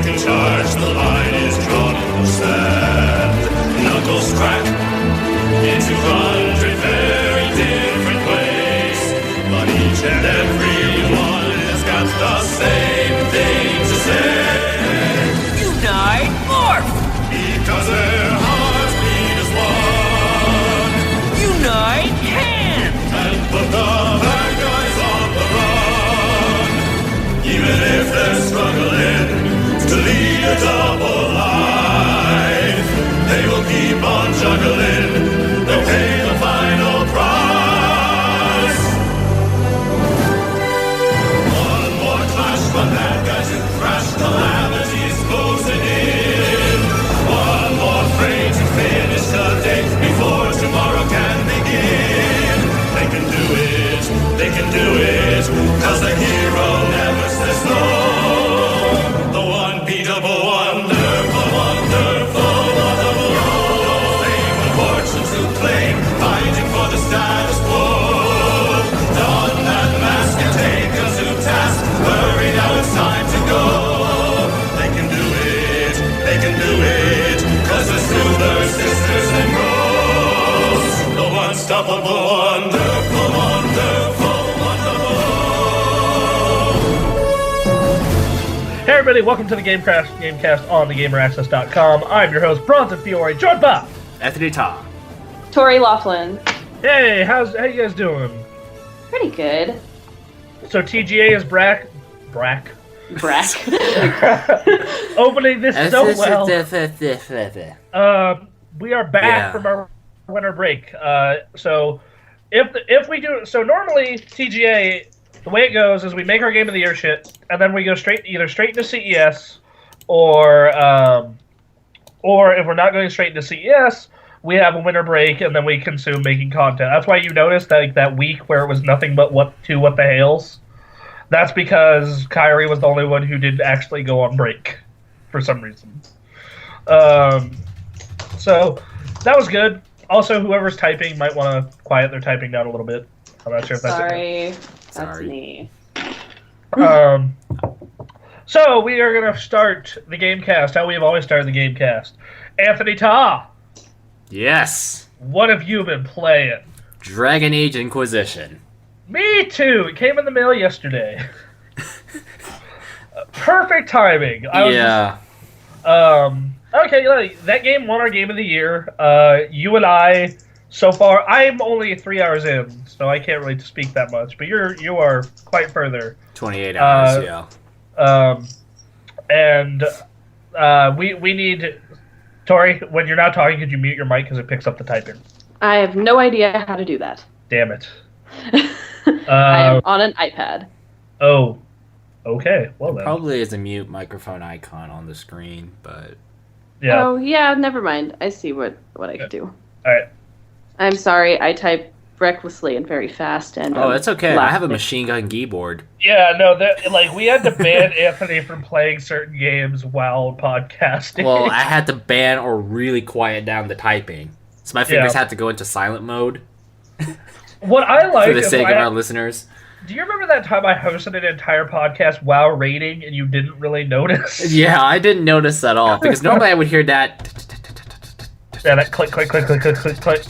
take a charge, the line is drawn in the sand. Knuckles crack into 100 very different ways, but each and every one has got the same thing to say. Unite, morph! Because their hearts beat as one. Unite, can! And put the bad guys on the run. Even if they're struggling to lead a double life, they will keep on juggling. They'll pay the final price. One more clash from bad guys who crash, calamities closing in. One more fray to finish the day before tomorrow can begin. They can do it, 'cause the hero never says no. The unbeatable, wonderful, flame of fortune to claim, fighting for the status quo. Don that mask and take us to task. Hurry now, it's time to go. They can do it, 'cause the Silver Sisters and Rose. The unstoppable, wonderful. Hey everybody, welcome to the GameKraft GameKast on thegameraccess.com. I'm your host, Bronson Fiore, joined by Anthony Ta. Tori Laughlin. Hey, how you guys doing? Pretty good. So TGA is Brack. Opening this so well. We are back from our winter break. So if we do, so normally TGA, the way it goes is we make our Game of the Year shit, and then we go straight into CES, or if we're not going straight into CES, we have a winter break, and then we consume making content. That's why you noticed that week where it was nothing but what the hails. That's because Kyrie was the only one who didn't actually go on break for some reason. So that was good. Also, whoever's typing might want to quiet their typing down a little bit. I'm not sure if that's Sorry. That's me. So we are going to start the GameKast how we have always started the GameKast. Anthony Ta. Yes. What have you been playing? Dragon Age Inquisition. Me too. It came in the mail yesterday. Perfect timing. Okay, that game won our Game of the Year. You and I, so far, I'm only 3 hours in, so I can't really speak that much. But you are quite further. 28 hours, yeah. We need, Tori, when you're not talking, could you mute your mic because it picks up the typing? I have no idea how to do that. Damn it. I am on an iPad. Oh, okay. Well then. Probably is a mute microphone icon on the screen, but yeah. Oh yeah, never mind. I see what I could do. All right. I'm sorry. I type recklessly and very fast, and that's okay. I have a machine gun keyboard. Yeah, no, we had to ban Anthony from playing certain games while podcasting. Well, I had to ban or really quiet down the typing, so my fingers had to go into silent mode. What I like for the sake of our listeners. Do you remember that time I hosted an entire podcast while raiding and you didn't really notice? Yeah, I didn't notice at all because normally I would hear that. Yeah, that click, click, click, click, click, click, click.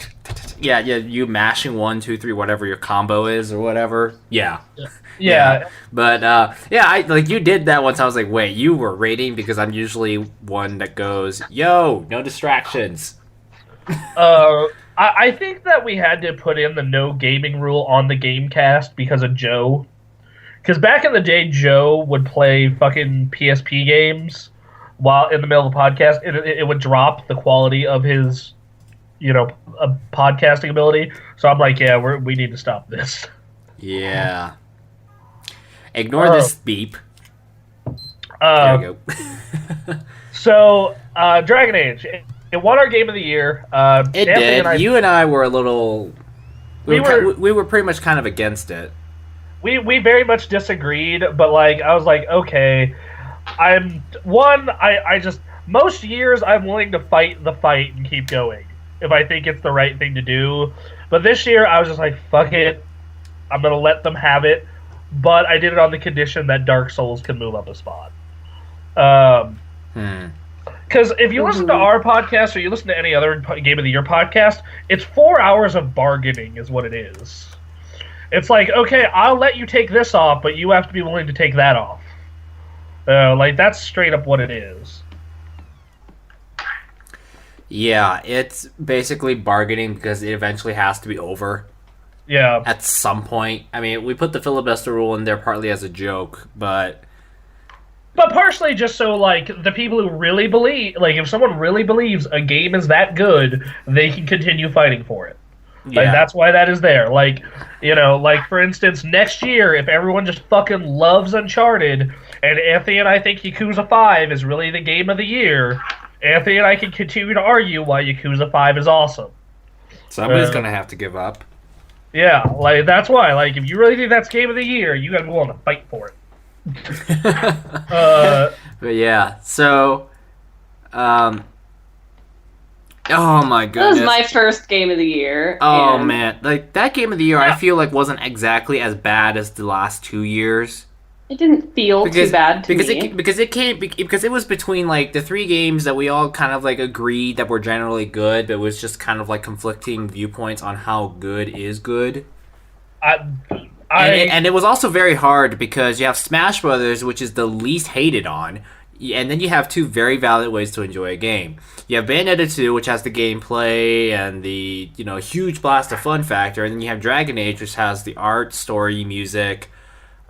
Yeah, you mashing 1, 2, 3, whatever your combo is or whatever. Yeah. But you did that once. I was like, wait, you were raiding because I'm usually one that goes, yo, no distractions. I think that we had to put in the no gaming rule on the GameKast because of Joe. Because back in the day, Joe would play fucking PSP games while in the middle of the podcast. It would drop the quality of his, podcasting ability. So I'm like, yeah, we need to stop this. Yeah. Ignore this beep. There you go. So, Dragon Age. It won our Game of the Year. It did. You and I were a little... We were pretty much kind of against it. We very much disagreed, but I was like, okay, most years I'm willing to fight the fight and keep going if I think it's the right thing to do. But this year I was just like, fuck it, I'm gonna let them have it. But I did it on the condition that Dark Souls can move up a spot. Because if you listen to our podcast or you listen to any other Game of the Year podcast, it's 4 hours of bargaining is what it is. It's like, okay, I'll let you take this off, but you have to be willing to take that off. Like, that's straight up what it is. Yeah, it's basically bargaining because it eventually has to be over. Yeah. At some point. I mean, we put the filibuster rule in there partly as a joke, but partially just so, like, the people who really believe, like, if someone really believes a game is that good, they can continue fighting for it. yeah. Like, that's why that is there. Like, you know, like, for instance, next year, if everyone just fucking loves Uncharted, and Anthony and I think Yakuza 5 is really the game of the year, Anthony and I can continue to argue why Yakuza 5 is awesome. Somebody's going to have to give up. Yeah, like, that's why. Like, if you really think that's game of the year, you gotta be willing to fight for it. But yeah, so... oh my That goodness. was my first game of the year. Oh and man, like that game of the year, I feel like wasn't exactly as bad as the last 2 years. It didn't feel too bad to me. Because it was between like the 3 games that we all kind of like agreed that were generally good, but it was just kind of like conflicting viewpoints on how good is good. And it was also very hard because you have Smash Brothers, which is the least hated on, and then you have 2 very valid ways to enjoy a game. You have Bayonetta 2, which has the gameplay and the huge blast of fun factor, and then you have Dragon Age, which has the art, story, music,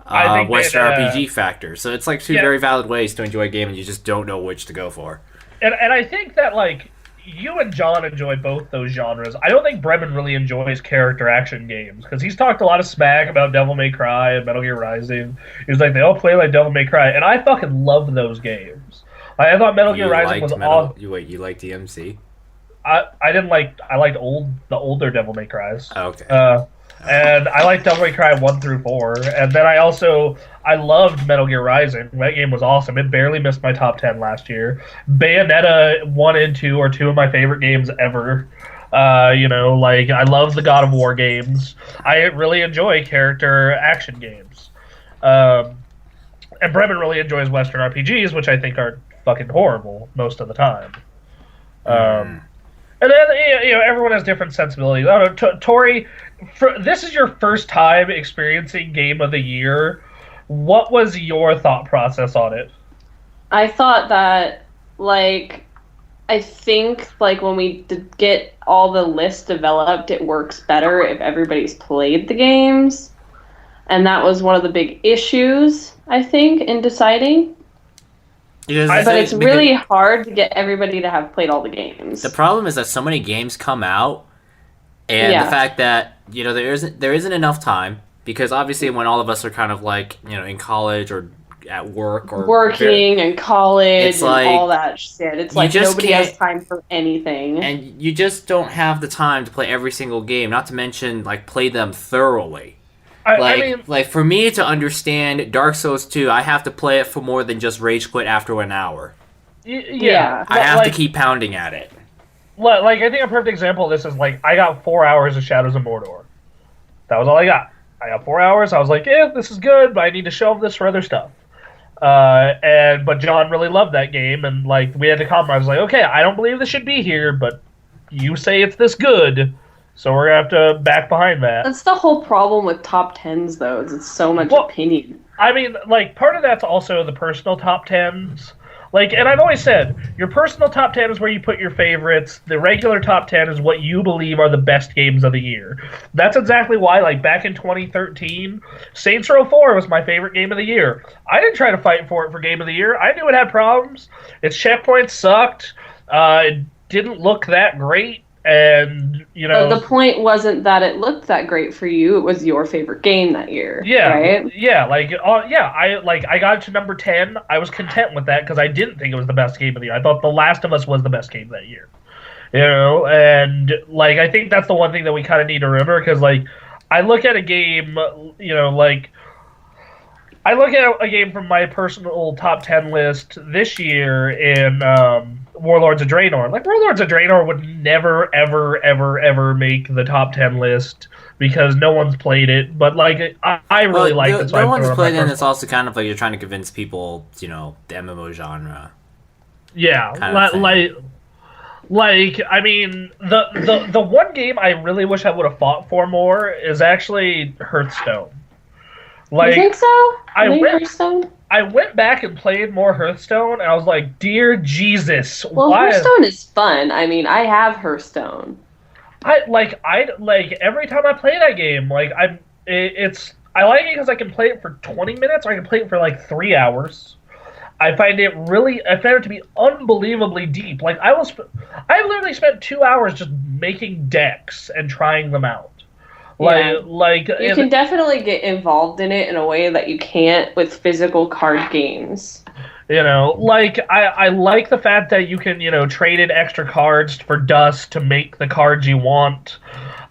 Western RPG factor. So it's like 2 very valid ways to enjoy a game, and you just don't know which to go for. And I think that, like, you and John enjoy both those genres. I don't think Bremen really enjoys character action games, because he's talked a lot of smack about Devil May Cry and Metal Gear Rising. He's like, they all play like Devil May Cry, and I fucking love those games. I thought Metal Gear Rising was awesome. You like DMC? I didn't like. I liked the older Devil May Cries. Oh, okay. And I liked Devil May Cry 1 through 4, and then I loved Metal Gear Rising. That game was awesome. It barely missed my top 10 last year. Bayonetta 1 and 2 are 2 of my favorite games ever. Like, I love the God of War games. I really enjoy character action games. And Bremen really enjoys Western RPGs, which I think are fucking horrible most of the time. And then, everyone has different sensibilities. I don't know, Tori, this is your first time experiencing Game of the Year. What was your thought process on it? I thought that, like, I think, like, when we get all the lists developed, it works better if everybody's played the games. And that was one of the big issues, I think, in deciding. But it's really hard to get everybody to have played all the games. The problem is that so many games come out, and the fact that there isn't enough time, because obviously when all of us are kind of like in college or at work or working and college and like, all that shit, it's like nobody has time for anything, and you just don't have the time to play every single game. Not to mention like play them thoroughly. I mean, for me to understand Dark Souls 2, I have to play it for more than just rage quit after an hour. Yeah. I have to keep pounding at it. Like, I think a perfect example of this is, like, I got 4 hours of Shadows of Mordor. That was all I got. I got 4 hours. I was like, this is good, but I need to shelve this for other stuff. But John really loved that game, and, like, we had to compromise. Like, okay, I don't believe this should be here, but you say it's this good, so we're going to have to back behind that. That's the whole problem with top 10s, though, is it's so much opinion. I mean, like, part of that's also the personal top 10s. Like, and I've always said, your personal top 10 is where you put your favorites. The regular top 10 is what you believe are the best games of the year. That's exactly why, like, back in 2013, Saints Row 4 was my favorite game of the year. I didn't try to fight for it for game of the year. I knew it had problems. Its checkpoints sucked. It didn't look that great. And, But the point wasn't that it looked that great for you. It was your favorite game that year. Yeah. Right? Yeah. I got it to number 10. I was content with that because I didn't think it was the best game of the year. I thought The Last of Us was the best game that year. And, like, I think that's the one thing that we kind of need to remember because, like, I look at a game, I look at a game from my personal top 10 list this year in Warlords of Draenor. Like, Warlords of Draenor would never, ever, ever, ever make the top 10 list because no one's played it. But, like, I really like it. So no one's played it, and it's also kind of like you're trying to convince people, the MMO genre. Yeah, kind of thing. I mean, the one game I really wish I would have fought for more is actually Hearthstone. You think Like, so? I Really, went Hearthstone? I went back and played more Hearthstone, and I was like, dear Jesus, Well, why? Hearthstone is fun. I mean, I have Hearthstone. I like every time I play that game, it's I like it because I can play it for 20 minutes, or I can play it for like 3 hours. I find it to be unbelievably deep. I literally spent 2 hours just making decks and trying them out. Yeah. You And, can definitely get involved in it in a way that you can't with physical card games. I like the fact that you can, trade in extra cards for dust to make the cards you want.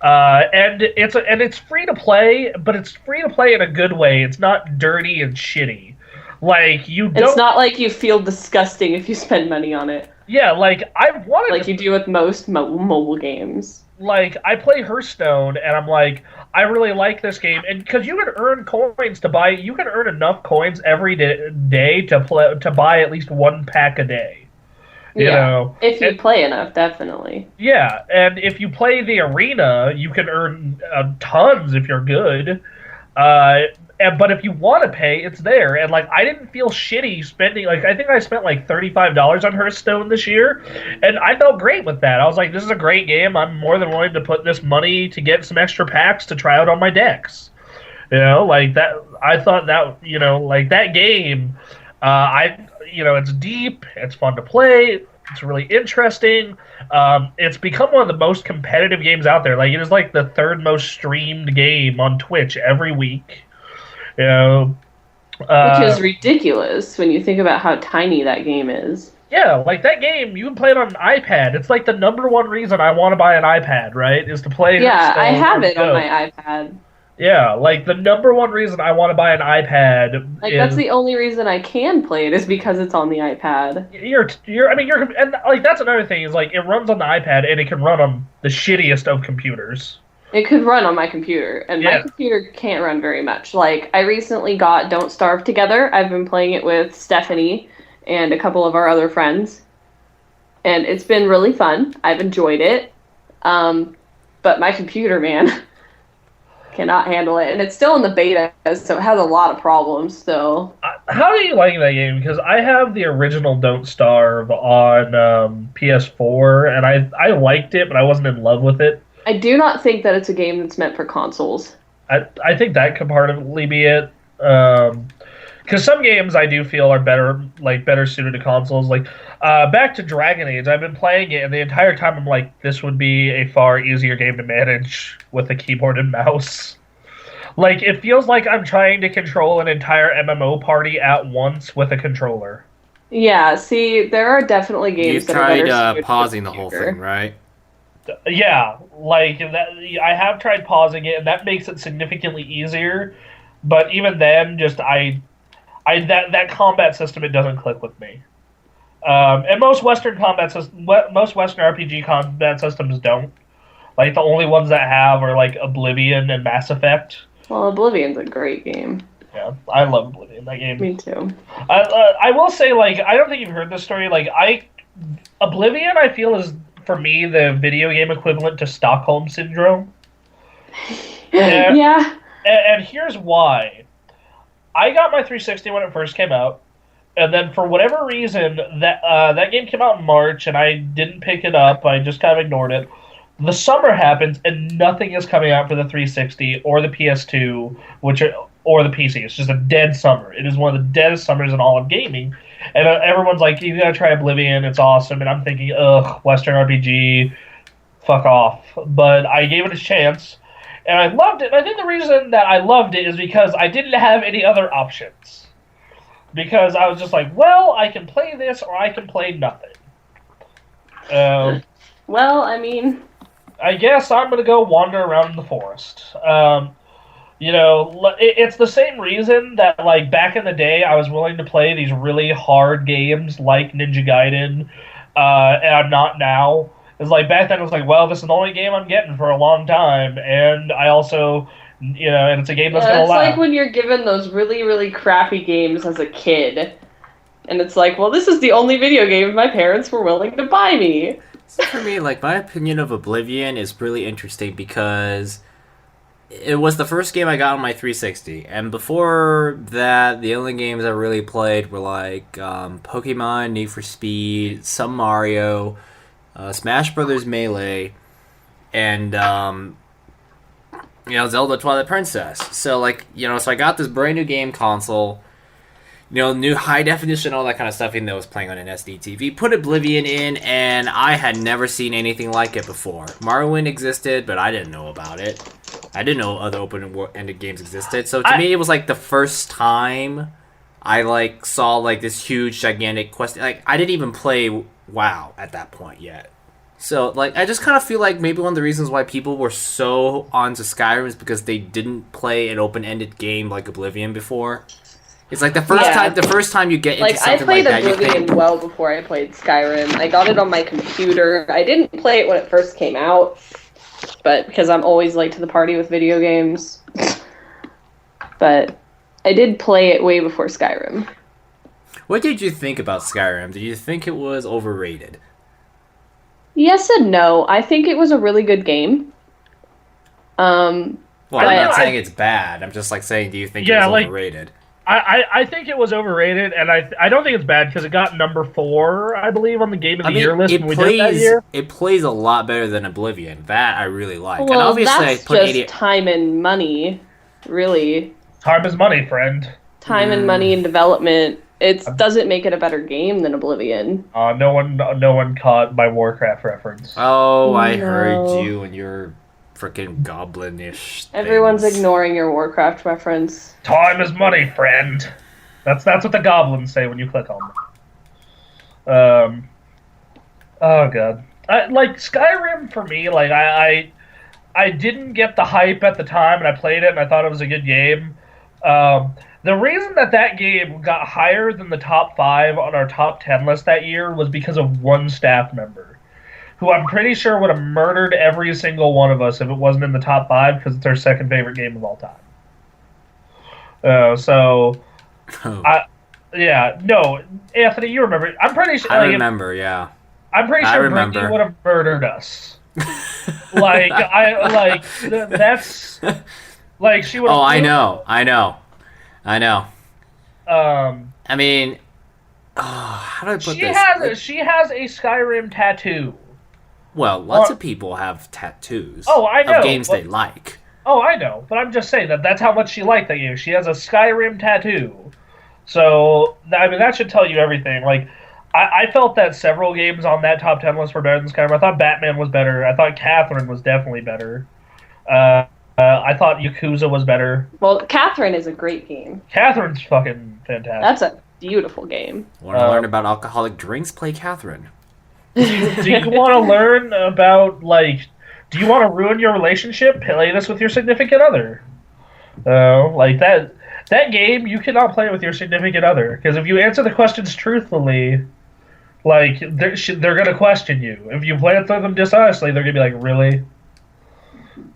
And it's free to play, but it's free to play in a good way. It's not dirty and shitty. Like you don't. It's not like you feel disgusting if you spend money on it, Yeah, like I wanted like to. you do with most mobile games. Like I play Hearthstone, and I'm like, I really like this game, and because you can earn coins to buy, you can earn enough coins every day to buy at least one pack a day. You know, If you play enough, definitely. yeah, and if you play the arena, you can earn tons if you're good. But if you want to pay, it's there. And like, I didn't feel shitty spending. Like, I think I spent like $35 on Hearthstone this year, and I felt great with that. I was like, this is a great game. I'm more than willing to put this money to get some extra packs to try out on my decks. Like that. I thought that like that game. It's deep. It's fun to play. It's really interesting. It's become one of the most competitive games out there. Like it is like the third most streamed game on Twitch every week. You know, Which is ridiculous when you think about how tiny that game is. yeah, like that game, you can play it on an iPad. It's like the number one reason I want to buy an iPad, right? Is to play. Yeah, I Hearthstone have on it on Go. my iPad. Yeah, like the number one reason I want to buy an iPad Like is that's the only reason I can play it is because it's on the iPad. and like that's another thing is like it runs on the iPad and it can run on the shittiest of computers. It could run on my computer, and my Yeah. computer can't run very much. Like, I recently got Don't Starve Together. I've been playing it with Stephanie and a couple of our other friends, and it's been really fun. I've enjoyed it. But my computer, man, cannot handle it. And it's still in the beta, so it has a lot of problems still. How do you like that game? Because I have the original Don't Starve on PS4, and I liked it, but I wasn't in love with it. I do not think that it's a game that's meant for consoles. I think that could partly be it. Because some games I do feel are better suited to consoles. Like back to Dragon Age, I've been playing it, and the entire time I'm like, this would be a far easier game to manage with a keyboard and mouse. Like it feels like I'm trying to control an entire MMO party at once with a controller. Yeah, see, there are definitely games You've that are better tried suited for pausing the whole computer. thing, right? Yeah, like that. I have tried pausing it, and that makes it significantly easier. But even then, just that combat system, it doesn't click with me. And most Western most Western RPG combat systems don't. Like the only ones that have are like Oblivion and Mass Effect. Well, Oblivion's a great game. Yeah, I love Oblivion. That game. Me too. I will say, like, I don't think you've heard this story. Oblivion, I feel is for me the video game equivalent to Stockholm Syndrome. And, Yeah. and here's why. I got my 360 when it first came out, and then for whatever reason, that game came out in March, and I didn't pick it up. I just kind of ignored it. The summer happens, and nothing is coming out for the 360 or the PS2, or the PC. It's just a dead summer. It is one of the deadest summers in all of gaming. And everyone's like, you gotta try Oblivion, it's awesome. And I'm thinking, ugh, Western RPG, fuck off. But I gave it a chance, and I loved it. And I think the reason that I loved it is because I didn't have any other options. Because I was just like, well, I can play this, or I can play nothing. Well, I mean, I guess I'm gonna go wander around in the forest. It's the same reason that, like, back in the day, I was willing to play these really hard games like Ninja Gaiden, and I'm not now. It's like, back then, it was like, well, this is the only game I'm getting for a long time, and I also, and it's a game that's gonna it's last. like when you're given those really, really crappy games as a kid, And it's like, well, this is the only video game my parents were willing to buy me. So for me, like, my opinion of Oblivion is really interesting because it was the first game I got on my 360, and before that, the only games I really played were like Pokemon, Need for Speed, some Mario, Smash Brothers Melee, and Zelda Twilight Princess. So like, so I got this brand new game console, new high definition, all that kind of stuff, even though I was playing on an SD TV. Put Oblivion in, and I had never seen anything like it before. Morrowind existed, but I didn't know about it. I didn't know other open-ended games existed. So to me, it was like the first time I like saw like this huge, gigantic quest. Like, I didn't even play WoW at that point yet. So like, I just kind of feel like maybe one of the reasons why people were so onto Skyrim is because they didn't play an open-ended game like Oblivion before. It's like the first time you get into something like that. I played Oblivion well before I played Skyrim. I got it on my computer. I didn't play it when it first came out, but because I'm always late to the party with video games. But I did play it way before Skyrim. What did you think about Skyrim? Did you think it was overrated? Yes and no. I think it was a really good game. Well, I'm not saying it's bad. I'm just like saying, do you think it was overrated? I think it was overrated, and I don't think it's bad because it got number 4, I believe, on the Game of the Year list when we did that year. It plays a lot better than Oblivion. That I really like. Well, and obviously that's just time and money, really. Time is money, friend. Time and money and development. It doesn't make it a better game than Oblivion. No one caught my Warcraft reference. Oh, I heard you and your freaking goblin-ish Everyone's ignoring your Warcraft reference. Time is money, friend. That's what the goblins say when you click on them. Oh god. Like Skyrim for me, like I didn't get the hype at the time, and I played it and I thought it was a good game. The reason that game got higher than the top 5 on our top 10 list that year was because of one staff member, who I'm pretty sure would have murdered every single one of us if it wasn't in the top 5 because it's our second favorite game of all time. Anthony, you remember? I'm pretty sure. I remember, yeah. I'm pretty sure Brittany would have murdered us. That's like she would. Oh, I know. I mean, how do I put this? She has a Skyrim tattoo. Well, lots of people have tattoos. Oh, I know. Of games they like. Oh, I know. But I'm just saying that's how much she liked that game. She has a Skyrim tattoo. So, I mean, that should tell you everything. Like, I felt that several games on that top 10 list were better than Skyrim. I thought Batman was better. I thought Catherine was definitely better. I thought Yakuza was better. Well, Catherine is a great game. Catherine's fucking fantastic. That's a beautiful game. Want to learn about alcoholic drinks? Play Catherine. Do you want to learn about, like, do you want to ruin your relationship? Play this with your significant other. Like, that game, you cannot play it with your significant other. Because if you answer the questions truthfully, like, they're going to question you. If you play it with them dishonestly, they're going to be like, really?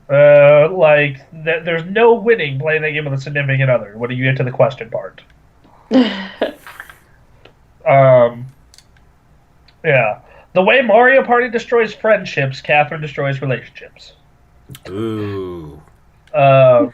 There's no winning playing that game with a significant other when you get to the question part. Yeah. The way Mario Party destroys friendships, Catherine destroys relationships. Ooh. I'd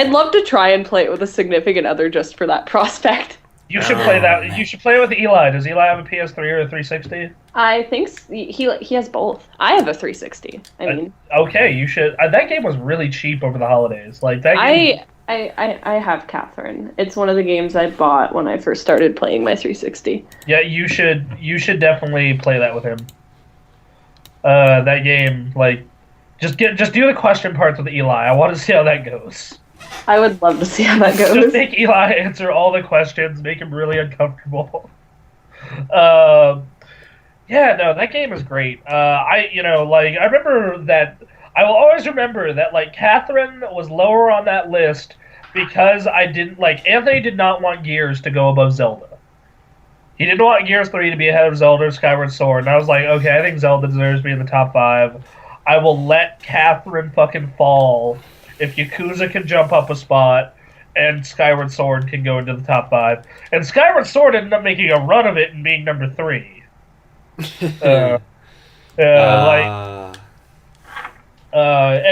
love to try and play it with a significant other just for that prospect. You should play that. Man. You should play it with Eli. Does Eli have a PS3 or a 360? I think he has both. I have a 360. I mean, okay, you should. That game was really cheap over the holidays. Like that. Game, I have Catherine. It's one of the games I bought when I first started playing my 360. Yeah, you should definitely play that with him. That game, like, just do the question parts with Eli. I want to see how that goes. I would love to see how that goes. Just make Eli answer all the questions, make him really uncomfortable. Yeah, no, that game is great. I remember that. I will always remember that, like, Catherine was lower on that list because Anthony did not want Gears to go above Zelda. He didn't want Gears 3 to be ahead of Zelda or Skyward Sword, and I was like, okay, I think Zelda deserves to be in the top 5. I will let Catherine fucking fall if Yakuza can jump up a spot, and Skyward Sword can go into the top 5. And Skyward Sword ended up making a run of it and being number 3. And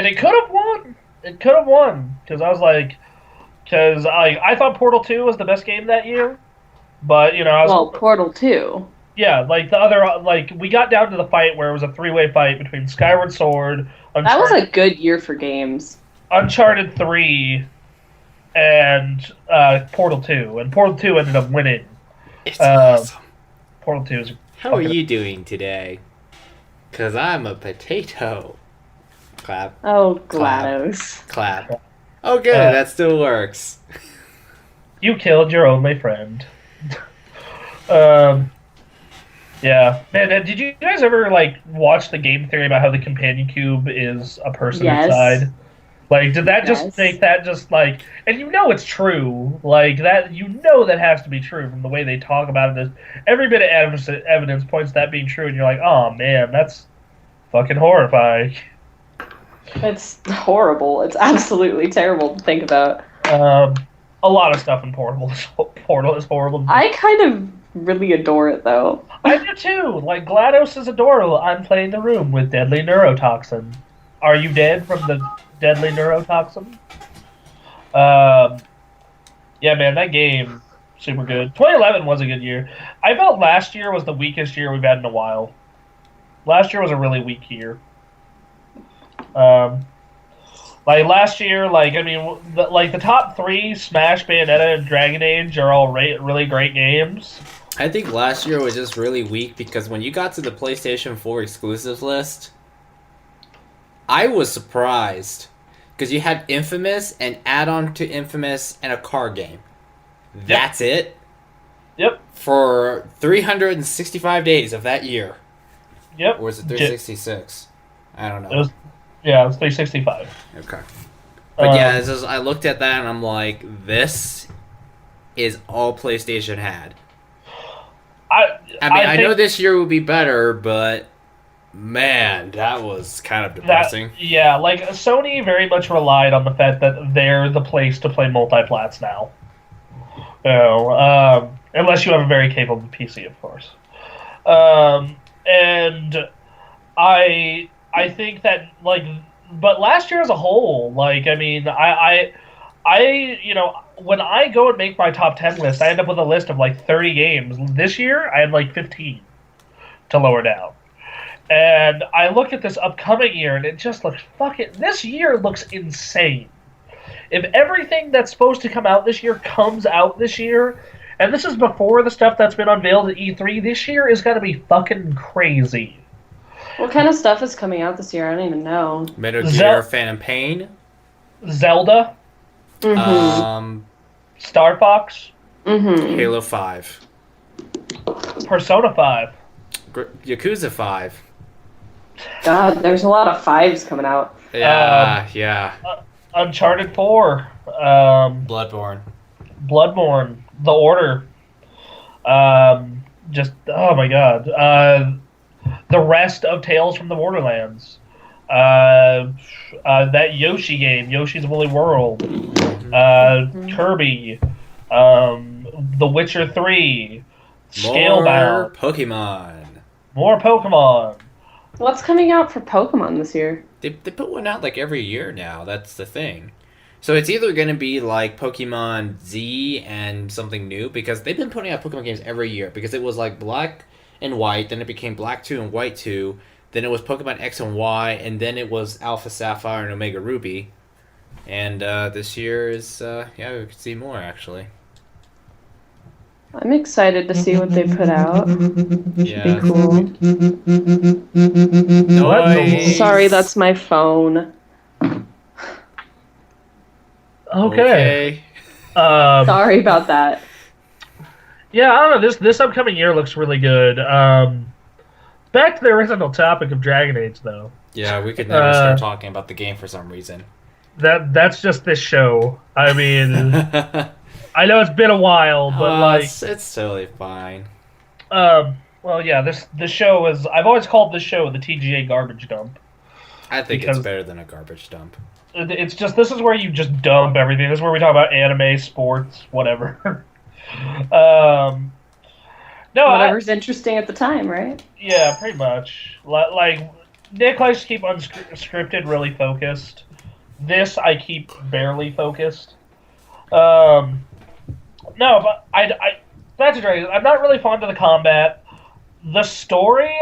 it could have won. It could have won because I thought Portal 2 was the best game that year, but Portal 2. Yeah, like the other, we got down to the fight where it was a 3-way fight between Skyward Sword, that was a good year for games. Uncharted 3, and Portal 2, and Portal 2 ended up winning. It's awesome. Portal 2 is. How are you doing today? 'Cause I'm a potato. Clap. Oh, GLaDOS. Clap. Oh, good. That still works. You killed your only friend. Yeah. Man, did you guys ever, watch the game theory about how the companion cube is a person inside? Like, did that just make that just, and it's true. Like, that, that has to be true from the way they talk about it. Every bit of evidence points to that being true, and you're like, oh, man, that's fucking horrifying. It's horrible. It's absolutely terrible to think about. A lot of stuff in Portal is horrible. I kind of really adore it, though. I do too. Like, GLaDOS is adorable. I'm playing the room with deadly neurotoxin. Are you dead from the deadly neurotoxin? Yeah, man, that game, super good. 2011 was a good year. I felt last year was the weakest year we've had in a while. Last year was a really weak year. Last year, the top 3, Smash, Bayonetta, and Dragon Age are all really great games. I think last year was just really weak because when you got to the PlayStation 4 exclusives list, I was surprised because you had Infamous, an add-on to Infamous, and a car game. That's it? Yep. For 365 days of that year. Yep. Or was it 366? I don't know. It was 365. Okay. But I looked at that and I'm like, this is all PlayStation had. I know this year would be better, but man, that was kind of depressing. Sony very much relied on the fact that they're the place to play multi-plats now. Unless you have a very capable PC, of course. And I think that, but last year as a whole, when I go and make my top 10 list, I end up with a list of 30 games. This year, I had 15 to lower down. And I look at this upcoming year, and it just looks this year looks insane. If everything that's supposed to come out this year comes out this year, and this is before the stuff that's been unveiled at E3, this year is going to be fucking crazy. What kind of stuff is coming out this year? I don't even know. Metal Gear Phantom Pain. Zelda. Mm-hmm. Star Fox. Mm-hmm. Halo 5. Persona 5. Yakuza 5. God, there's a lot of 5s coming out. Yeah. Uncharted 4. Bloodborne. The Order. Oh my god. The rest of Tales from the Borderlands. That Yoshi game, Yoshi's Woolly World. Kirby. The Witcher 3. Scalebound. More Pokemon. What's coming out for Pokemon this year? They put one out every year now. That's the thing. So it's either going to be Pokemon Z and something new, because they've been putting out Pokemon games every year, because it was Black and White, then it became Black 2 and White 2, then it was Pokemon X and Y, and then it was Alpha Sapphire and Omega Ruby. And this year is, we could see more, actually. I'm excited to see what they put out. Yeah. Be cool. Nice. Sorry, that's my phone. Okay. Sorry about that. Yeah, I don't know. This upcoming year looks really good. Back to the original topic of Dragon Age, though. Yeah, we could never start talking about the game for some reason. That's just this show. I mean, I know it's been a while, but it's totally fine. Well, yeah, this show is. I've always called this show the TGA garbage dump. I think it's better than a garbage dump. it's just this is where you just dump everything. This is where we talk about anime, sports, whatever. No, Whatever's interesting at the time, right? Yeah, pretty much. Like Nick likes to keep unscripted really focused. This I keep barely focused. No, but that's Dragon. I'm not really fond of the combat. The story,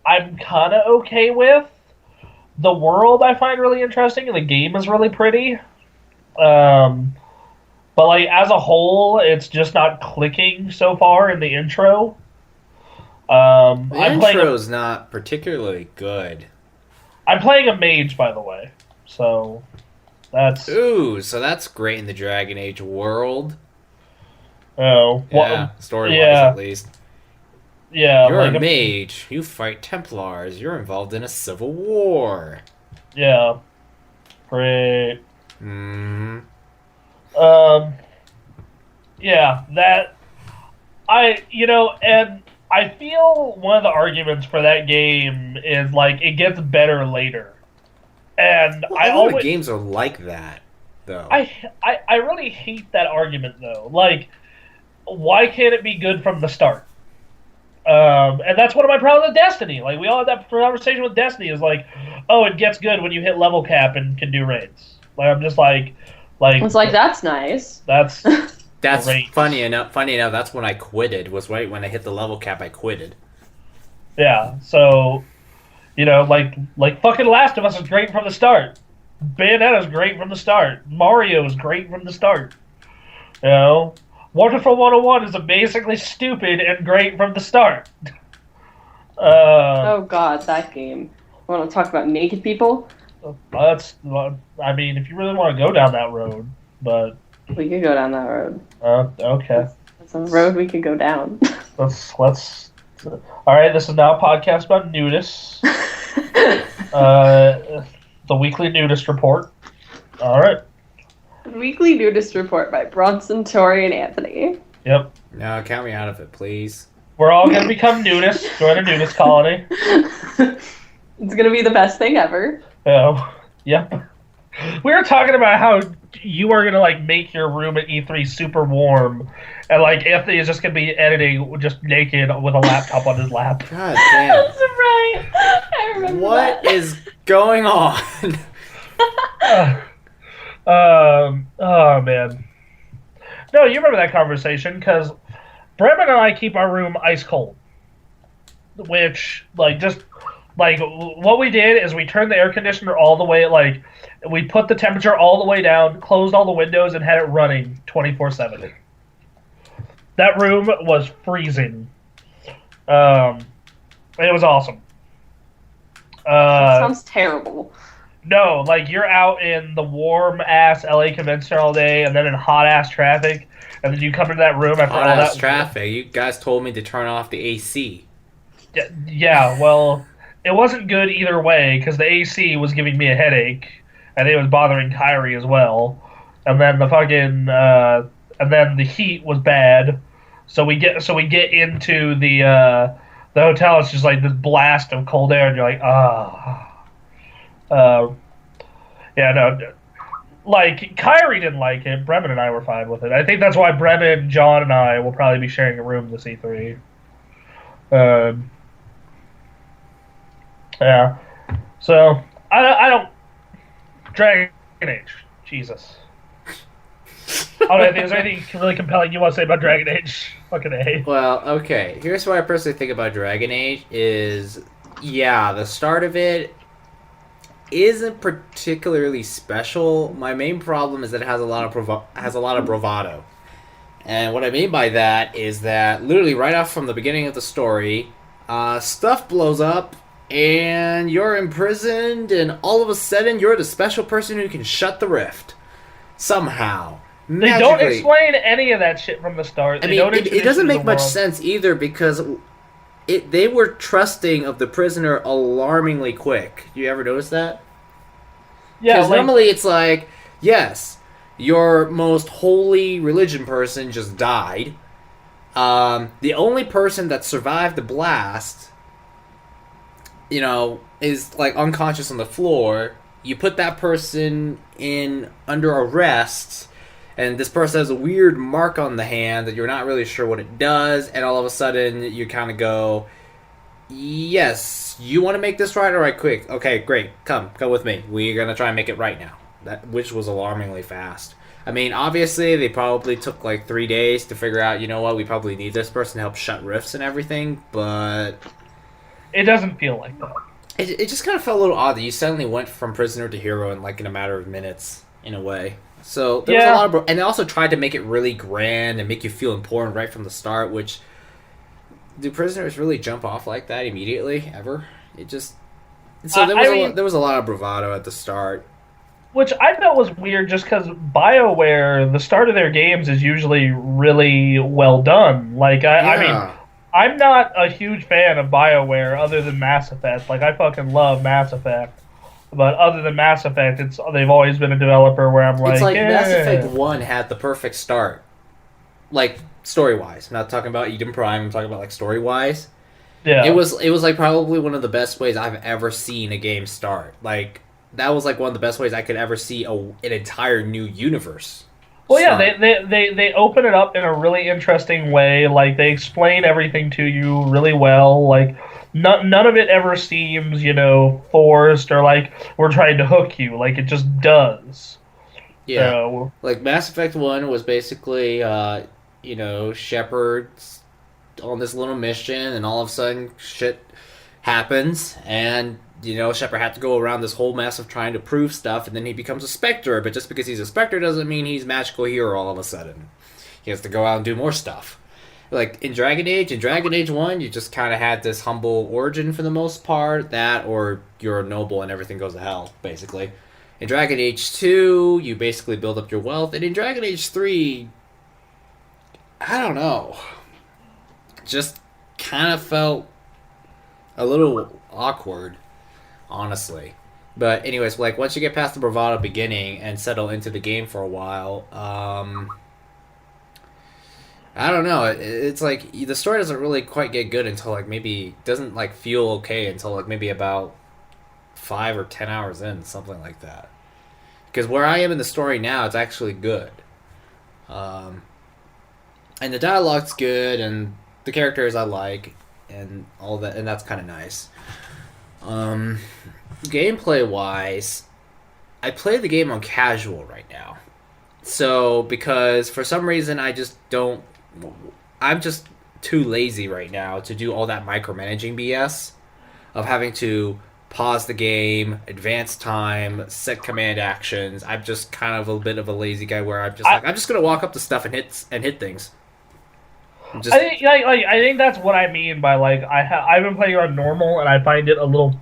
I'm kind of okay with. The world I find really interesting, and the game is really pretty. But like as a whole, it's just not clicking so far in the intro. The intro's not particularly good. I'm playing a mage, by the way, so that's so that's great in the Dragon Age world. Oh, yeah, story-wise at least. Yeah, you're a mage. You fight Templars. You're involved in a civil war. Yeah, great. Hmm. Yeah, that and I feel one of the arguments for that game is like it gets better later, and a lot of games are like that, though. I really hate that argument though. Like, why can't it be good from the start? And that's one of my problems with Destiny. Like, we all had that conversation with Destiny. Is like, oh, it gets good when you hit level cap and can do raids. Like, I'm just like it's like that's nice. That's great. Funny enough. That's when I quitted. Was right when I hit the level cap. I quitted. Yeah. So, like fucking Last of Us is great from the start. Bayonetta's great from the start. Mario is great from the start. Wonderful 101 is basically stupid and great from the start. Oh god, that game. Want to talk about naked people? If you really want to go down that road, but... We could go down that road. Okay. That's a road we could go down. Let's... Alright, this is now a podcast about nudists. The Weekly Nudist Report. Alright. Weekly Nudist Report by Bronson, Tori, and Anthony. Yep. No, count me out of it, please. We're all going to become nudists. Join a nudist colony. It's going to be the best thing ever. Oh, yep. We were talking about how you are going to, make your room at E3 super warm. And, Anthony is just going to be editing just naked with a laptop on his lap. God damn. That's right. I remember What is going on? Oh man. No, you remember that conversation because Bremen and I keep our room ice cold. Which, what we did is we turned the air conditioner all the way, we put the temperature all the way down, closed all the windows, and had it running 24/7. That room was freezing. It was awesome. That sounds terrible. No, you're out in the warm-ass LA convention all day, and then in hot-ass traffic, and then you come into that room after all that... Hot-ass traffic? You guys told me to turn off the AC. Yeah, well, it wasn't good either way, because the AC was giving me a headache, and it was bothering Kyrie as well. And then and then the heat was bad, so we get into the hotel, it's just this blast of cold air, and you're like, ah... yeah, no, Kyrie didn't like it. Bremen and I were fine with it. I think that's why Bremen, John, and I will probably be sharing a room this E3. Yeah. So, I don't... Dragon Age. Jesus. Is there anything really compelling you want to say about Dragon Age? Fucking A. Well, okay. Here's what I personally think about Dragon Age is, yeah, the start of it isn't particularly special. My main problem is that it has a lot of bravado. And what I mean by that is that literally right off from the beginning of the story, stuff blows up and you're imprisoned and all of a sudden you're the special person who can shut the rift. Somehow. Magically. They don't explain any of that shit from the start. It doesn't make much sense either because they were trusting of the prisoner alarmingly quick. You ever notice that? Yeah. Because normally it's yes, your most holy religion person just died. The only person that survived the blast, is unconscious on the floor. you put that person in under arrest, and this person has a weird mark on the hand that you're not really sure what it does, and all of a sudden you kind of go, yes, you want to make this right? All right, quick. Okay, great. Come with me. We're going to try and make it right now. Which was alarmingly fast. I mean, obviously, they probably took like 3 days to figure out, you know what, we probably need this person to help shut rifts and everything, but... It doesn't feel like that. It just kind of felt a little odd that you suddenly went from prisoner to hero in a matter of minutes, in a way. So, there was a lot of... And they also tried to make it really grand and make you feel important right from the start, which... Do prisoners really jump off like that immediately, ever? It just... So, there was a lot of bravado at the start. Which I felt was weird just because BioWare, the start of their games is usually really well done. Like, I mean, I'm not a huge fan of BioWare other than Mass Effect. Like, I fucking love Mass Effect. But other than Mass Effect, they've always been a developer where I'm like, it's like Mass Effect 1 had the perfect start. Like, story-wise. I'm not talking about Eden Prime, I'm talking about, like, story-wise. Yeah. It was like, probably one of the best ways I've ever seen a game start. Like... That was like one of the best ways I could ever see an entire new universe. Well, yeah, they open it up in a really interesting way. Like, they explain everything to you really well. Like, none of it ever seems, forced or like we're trying to hook you. Like, it just does. Yeah. So, like, Mass Effect 1 was basically, Shepard's on this little mission, and all of a sudden shit happens, and... Shepard had to go around this whole mess of trying to prove stuff, and then he becomes a Spectre, but just because he's a Spectre doesn't mean he's magical hero all of a sudden. He has to go out and do more stuff. Like, in Dragon Age 1, you just kind of had this humble origin for the most part, that, or you're a noble and everything goes to hell, basically. In Dragon Age 2, you basically build up your wealth, and in Dragon Age 3, I don't know, just kind of felt a little awkward. Honestly. But anyways, like, once you get past the bravado beginning and settle into the game for a while, I don't know. It's like, the story doesn't really quite get good until, like, maybe, doesn't, like, feel okay until, like, maybe about 5 or 10 hours in, something like that. Because where I am in the story now, it's actually good. And the dialogue's good, and the characters I like, and all that, and that's kind of nice. Gameplay wise, I play the game on casual right now. So, because for some reason I'm just too lazy right now to do all that micromanaging BS of having to pause the game, advance time, set command actions. I'm just kind of a bit of a lazy guy where I'm just gonna walk up to stuff and hit things. I think that's what I mean by, like, I've been playing on normal and I find it a little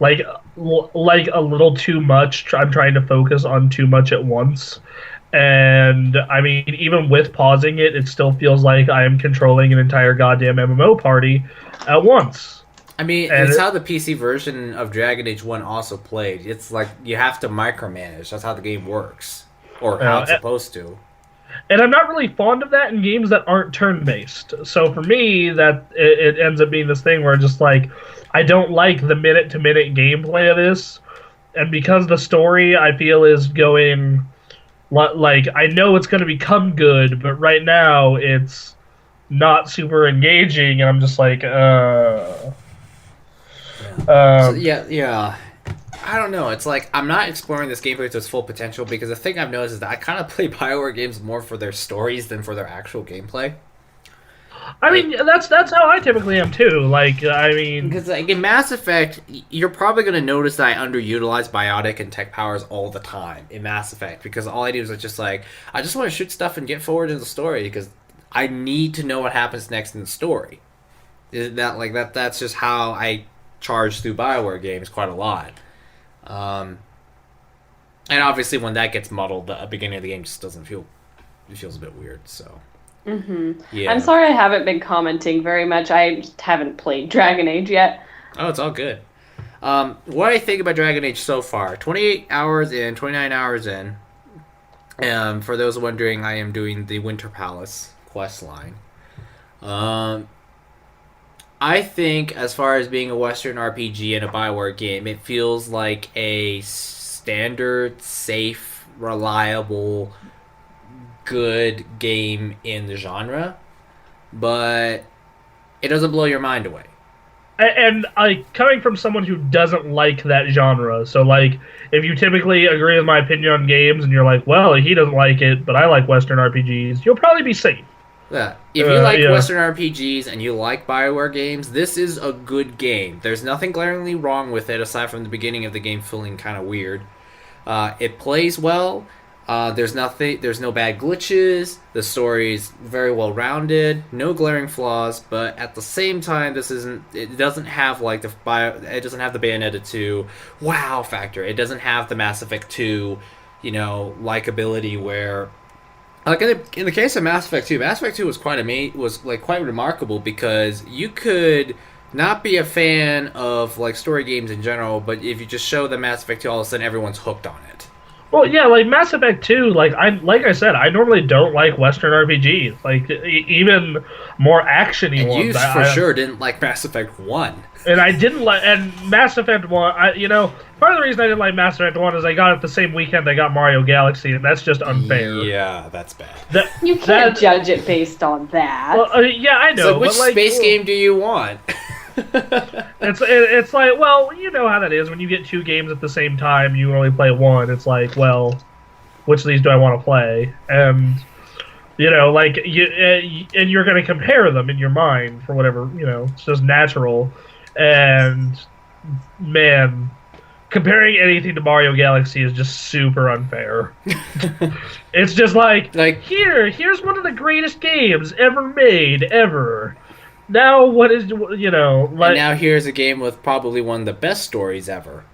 like a little too much. I'm trying to focus on too much at once. And, I mean, even with pausing it, it still feels like I am controlling an entire goddamn MMO party at once. I mean, it's how the PC version of Dragon Age 1 also played. It's like, you have to micromanage. That's how the game works. Or how it's supposed to. And I'm not really fond of that in games that aren't turn-based. So for me, that it ends up being this thing where just like, I don't like the minute-to-minute gameplay of this. And because the story, I feel, is going... Like, I know it's going to become good, but right now it's not super engaging, and I'm just like, yeah. I don't know. It's like, I'm not exploring this gameplay to its full potential, because the thing I've noticed is that I kind of play BioWare games more for their stories than for their actual gameplay. I mean, that's how I typically am too. Like, I mean, because like in Mass Effect, you're probably going to notice that I underutilize biotic and tech powers all the time in Mass Effect, because all I do is just like, I just want to shoot stuff and get forward in the story because I need to know what happens next in the story. Isn't that like that? That's just how I charge through BioWare games quite a lot. And obviously, when that gets muddled, the beginning of the game just doesn't feel. It feels a bit weird. So. Mm-hmm. Yeah. I'm sorry I haven't been commenting very much. I just haven't played Dragon Age yet. Oh, it's all good. What do I think about Dragon Age so far? 28 hours in, 29 hours in. For those wondering, I am doing the Winter Palace quest line. I think, as far as being a Western RPG and a BioWare game, it feels like a standard, safe, reliable, good game in the genre, but it doesn't blow your mind away. And coming from someone who doesn't like that genre, so like if you typically agree with my opinion on games and you're like, well, he doesn't like it, but I like Western RPGs, you'll probably be safe. Yeah. If you like Western RPGs and you like BioWare games, this is a good game. There's nothing glaringly wrong with it aside from the beginning of the game feeling kind of weird. It plays well. There's no bad glitches. The story's very well rounded. No glaring flaws, but at the same time, it doesn't have like the Bayonetta 2 wow factor. It doesn't have the Mass Effect 2, likability where, like in the case of Mass Effect 2, Mass Effect 2 was quite remarkable because you could not be a fan of like story games in general, but if you just show the Mass Effect 2, all of a sudden everyone's hooked on it. Well, yeah, like Mass Effect 2, like I said, I normally don't like Western RPGs, like even more actiony and ones. You sure didn't like Mass Effect 1. And I didn't like, and Mass Effect 1, part of the reason I didn't like Mass Effect 1 is I got it the same weekend I got Mario Galaxy, and that's just unfair. Yeah, that's bad. You can't judge it based on that. Well, yeah, I know. So which space game do you want? It's like, well, you know how that is. When you get two games at the same time, you only play one. It's like, well, which of these do I want to play? And and you're going to compare them in your mind for whatever, it's just natural. And man, comparing anything to Mario Galaxy is just super unfair. It's just like here's one of the greatest games ever made, ever. Now, what is, like... And now here's a game with probably one of the best stories ever.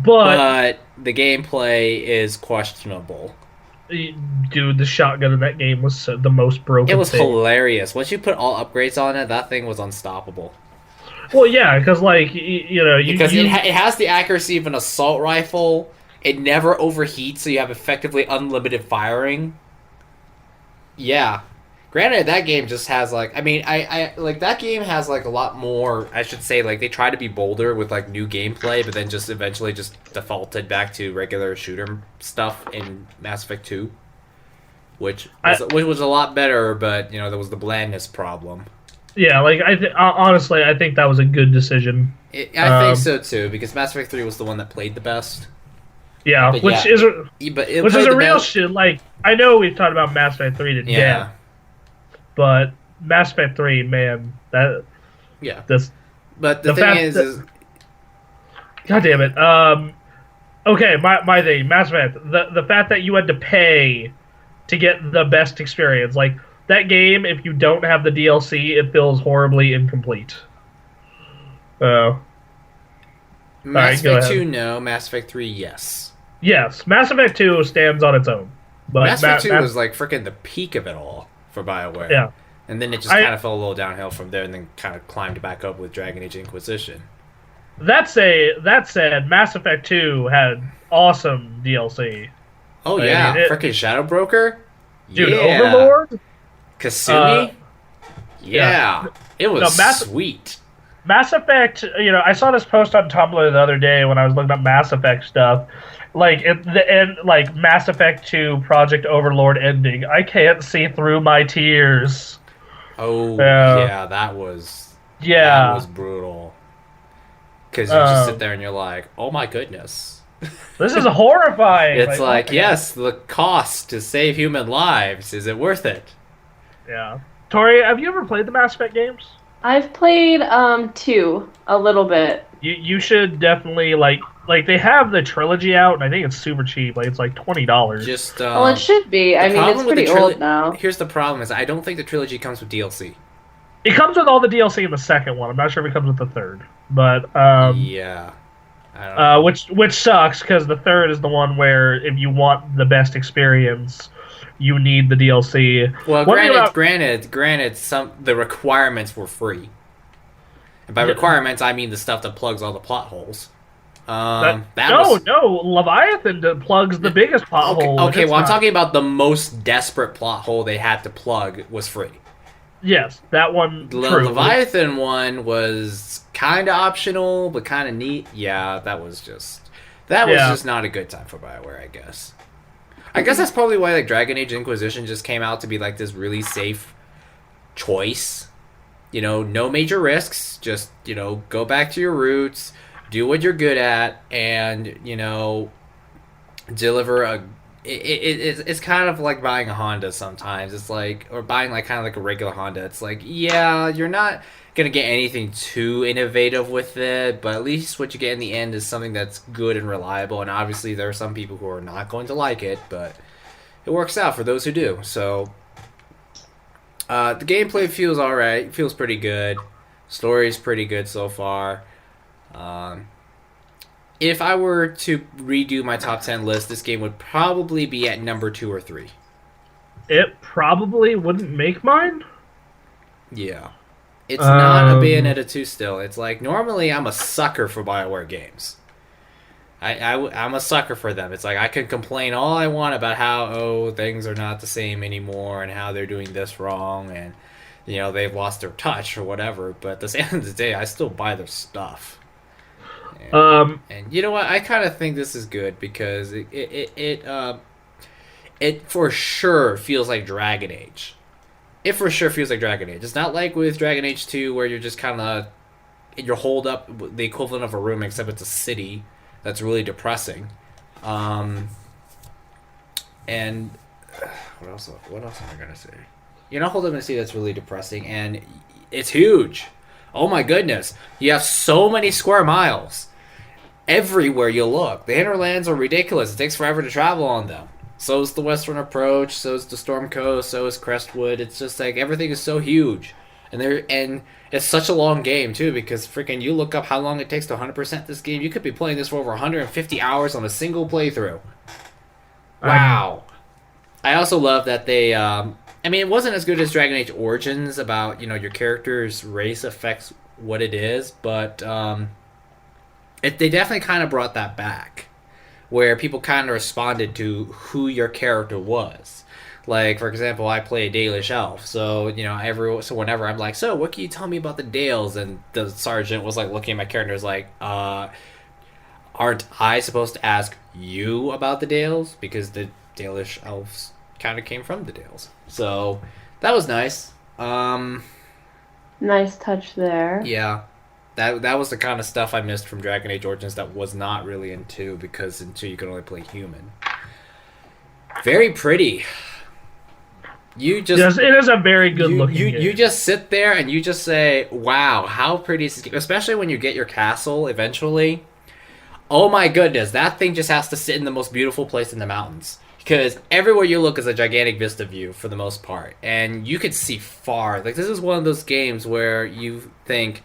But the gameplay is questionable. Dude, the shotgun in that game was the most broken It was thing. Hilarious. Once you put all upgrades on it, that thing was unstoppable. Well, yeah, because, like, Because it has the accuracy of an assault rifle. It never overheats, so you have effectively unlimited firing. Yeah. Granted, that game just has, like... I like, that game has, like, a lot more... I should say, like, they try to be bolder with, like, new gameplay, but then just eventually just defaulted back to regular shooter stuff in Mass Effect 2. Which was a lot better, but, there was the blandness problem. Yeah, like, honestly, I think that was a good decision. I think so, too, because Mass Effect 3 was the one that played the best. Yeah, which is a real shit. Like, I know we've talked about Mass Effect 3 to death. But Mass Effect 3, man, that... Yeah. But the thing is... God damn it. Okay, my thing, Mass Effect. The fact that you had to pay to get the best experience. Like, that game, if you don't have the DLC, it feels horribly incomplete. Mass Effect 2, ahead. no. Mass Effect 3, yes. Yes, Mass Effect 2 stands on its own. But Mass Effect 2 was, like, freaking the peak of it all. For BioWare. Yeah. And then it just kind of fell a little downhill from there and then kind of climbed back up with Dragon Age Inquisition. That said, Mass Effect 2 had awesome DLC. Oh, yeah. Freaking Shadow Broker? Dude, yeah. Overlord? Kasumi? Yeah. It was sweet. Mass Effect, I saw this post on Tumblr the other day when I was looking up Mass Effect stuff. Like, at the end, like, Mass Effect 2 Project Overlord ending. I can't see through my tears. Oh, yeah, that was brutal. Because you just sit there and you're like, oh my goodness. This is horrifying. It's like yes, the cost to save human lives, is it worth it? Yeah. Tori, have you ever played the Mass Effect games? I've played 2 a little bit. You should definitely like they have the trilogy out, and I think it's super cheap. Like, it's like $20. Well, it should be. I mean, it's pretty old now. Here's the problem: is I don't think the trilogy comes with DLC. It comes with all the DLC in the second one. I'm not sure if it comes with the third, but yeah, I don't know. which sucks because the third is the one where if you want the best experience, you need the DLC. Well, granted, the requirements were free. And by requirements, I mean the stuff that plugs all the plot holes. No, Leviathan plugs the biggest plot hole. Okay, well, I'm talking about the most desperate plot hole they had to plug was free. Yes, that one. The Leviathan one was kind of optional, but kind of neat. Yeah, that was just That was just not a good time for BioWare, I guess. I guess that's probably why like Dragon Age Inquisition just came out to be like this really safe choice. You know, no major risks. Just, you know, go back to your roots, do what you're good at, and, you know, deliver a... It's kind of like buying a Honda sometimes. It's like... Or buying like kind of like a regular Honda. It's like, yeah, you're not going to get anything too innovative with it, but at least what you get in the end is something that's good and reliable, and obviously there are some people who are not going to like it, but it works out for those who do. So... the gameplay feels alright. Feels pretty good. Story's pretty good so far. If I were to redo my top 10 list, this game would probably be at number 2 or 3. It probably wouldn't make mine? Yeah. It's not a Bayonetta 2 still. It's like, normally I'm a sucker for BioWare games. I'm a sucker for them. It's like, I can complain all I want about how, things are not the same anymore and how they're doing this wrong and, you know, they've lost their touch or whatever. But at the end of the day, I still buy their stuff. And you know what? I kind of think this is good because it for sure feels like Dragon Age. It for sure feels like Dragon Age. It's not like with Dragon Age 2 where you're just kind of... You're holed up the equivalent of a room, except it's a city that's really depressing. And... What else am I going to say? You're not holed up in a city that's really depressing, and it's huge. Oh my goodness. You have so many square miles. Everywhere you look. The hinterlands are ridiculous. It takes forever to travel on them. So is the Western Approach, so is the Storm Coast, so is Crestwood. It's just like everything is so huge. And it's such a long game too, because freaking you look up how long it takes to 100% this game, you could be playing this for over 150 hours on a single playthrough. Wow. I also love that they I mean, it wasn't as good as Dragon Age Origins about, you know, your character's race affects what it is, but they definitely kind of brought that back, where people kind of responded to who your character was. Like, for example, I play a Dalish elf, so, you know, whenever I'm like, so, what can you tell me about the Dales? And the sergeant was, like, looking at my character, was like, aren't I supposed to ask you about the Dales? Because the Dalish elves kind of came from the Dales. So, that was nice. Nice touch there. Yeah. That was the kind of stuff I missed from Dragon Age Origins that was not really in 2, because in 2 you could only play human. Very pretty. Yes, it is a very good looking game. You just sit there and you just say, wow, how pretty is this game? Especially when you get your castle eventually. Oh my goodness, that thing just has to sit in the most beautiful place in the mountains. Because everywhere you look is a gigantic vista view for the most part. And you could see far. Like, this is one of those games where you think...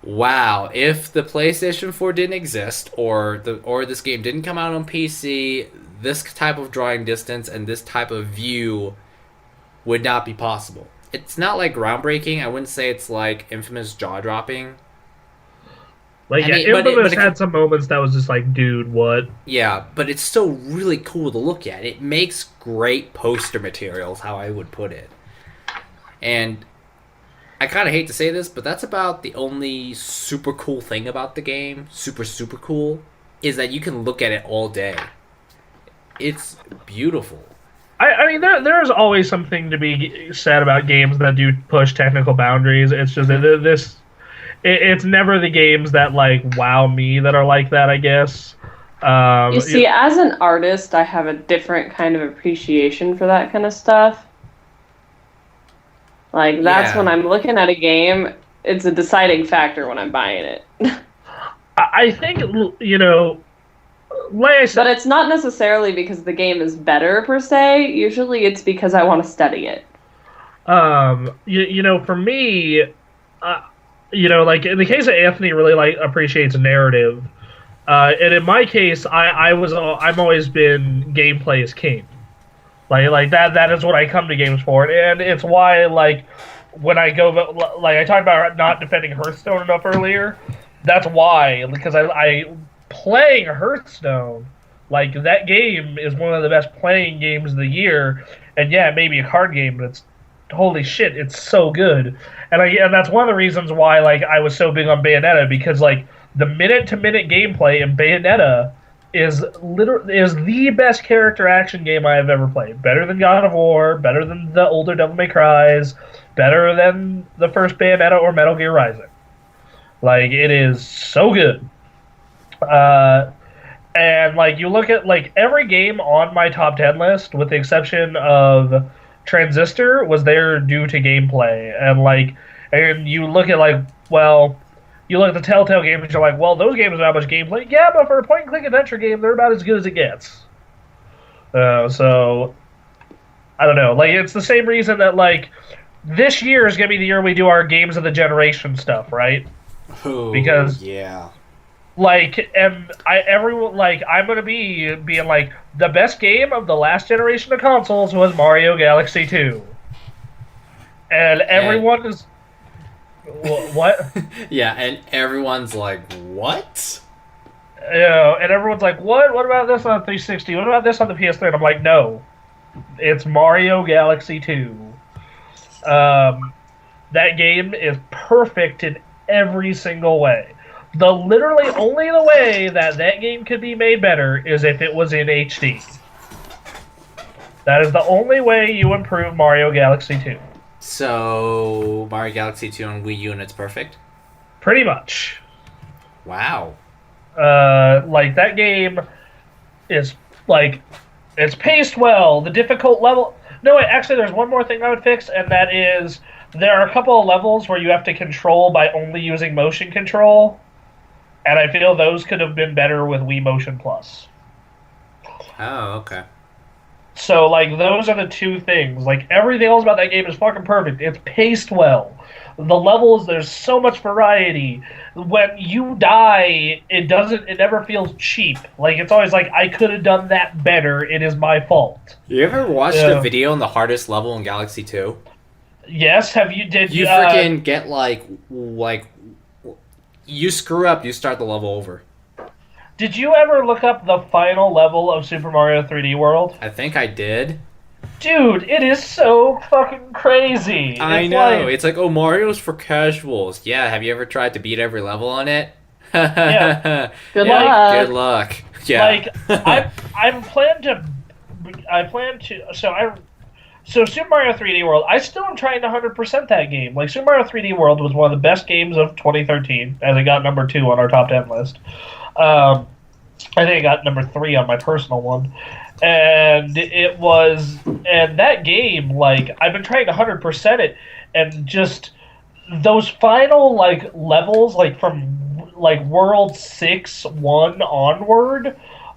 Wow, if the PlayStation 4 didn't exist, or this game didn't come out on PC, this type of drawing distance and this type of view would not be possible. It's not like groundbreaking. I wouldn't say it's like Infamous jaw-dropping. Like, yeah, Infamous had some moments that was just like, dude, what? Yeah, but it's still really cool to look at. It makes great poster materials, how I would put it. And... I kind of hate to say this, but that's about the only super cool thing about the game, super cool, is that you can look at it all day. It's beautiful. I mean, there's always something to be said about games that do push technical boundaries. It's just it's never the games that, like, wow me that are like that, I guess. You see, as an artist, I have a different kind of appreciation for that kind of stuff. Like, that's when I'm looking at a game, it's a deciding factor when I'm buying it. I think, you know, like I said... But it's not necessarily because the game is better, per se. Usually it's because I want to study it. You know, for me, you know, like, in the case of Anthony, really, like, appreciates narrative. And in my case, I've always been gameplay is king. Like that is what I come to games for, and it's why, like, when I go, like, I talked about not defending Hearthstone enough earlier, that's why, because I playing Hearthstone, like, that game is one of the best playing games of the year, and yeah, it may be a card game, but it's, holy shit, it's so good, and that's one of the reasons why, like, I was so big on Bayonetta, because, like, the minute-to-minute gameplay in Bayonetta is the best character action game I have ever played. Better than God of War, better than the older Devil May Cries, better than the first Bayonetta or Metal Gear Rising. Like, it is so good. And like, you look at like every game on my top 10 list, with the exception of Transistor, was there due to gameplay. And you look at like, well, you look at the Telltale games, and you're like, well, those games don't have much gameplay. Yeah, but for a point-and-click adventure game, they're about as good as it gets. So, I don't know. Like, it's the same reason that, like, this year is going to be the year we do our Games of the Generation stuff, right? Oh, Because, yeah. like, I'm going to be being like, the best game of the last generation of consoles was Mario Galaxy 2. And everyone is... What? Yeah, and everyone's like, what? And everyone's like, what? What about this on the 360? What about this on the PS3? And I'm like, no. It's Mario Galaxy 2. That game is perfect in every single way. Literally only the way that game could be made better is if it was in HD. That is the only way you improve Mario Galaxy 2. So, Mario Galaxy 2 on Wii U and it's perfect? Pretty much. Wow. Like, that game is, like, it's paced well. The difficult level... No, wait, actually, there's one more thing I would fix, and that is there are a couple of levels where you have to control by only using motion control, and I feel those could have been better with Wii Motion Plus. Oh, okay. So, like, those are the two things. Like, everything else about that game is fucking perfect. It's paced well. The levels, there's so much variety. When you die, it never feels cheap. Like, it's always like, I could have done that better. It is my fault. You ever watched a video on the hardest level in Galaxy 2? Yes, You freaking get, like, you screw up, you start the level over. Did you ever look up the final level of Super Mario 3D World? I think I did. Dude, it is so fucking crazy. I know. It's like, oh, Mario's for casuals. Yeah, have you ever tried to beat every level on it? Yeah. Good luck. Good luck. Yeah. Like, So Super Mario 3D World, I still am trying to 100% that game. Like, Super Mario 3D World was one of the best games of 2013, as it got number 2 on our top 10 list. I think it got number 3 on my personal one. And that game, like, I've been trying to 100% it, and just those final, like, levels, like, from, like, World 6-1 onward,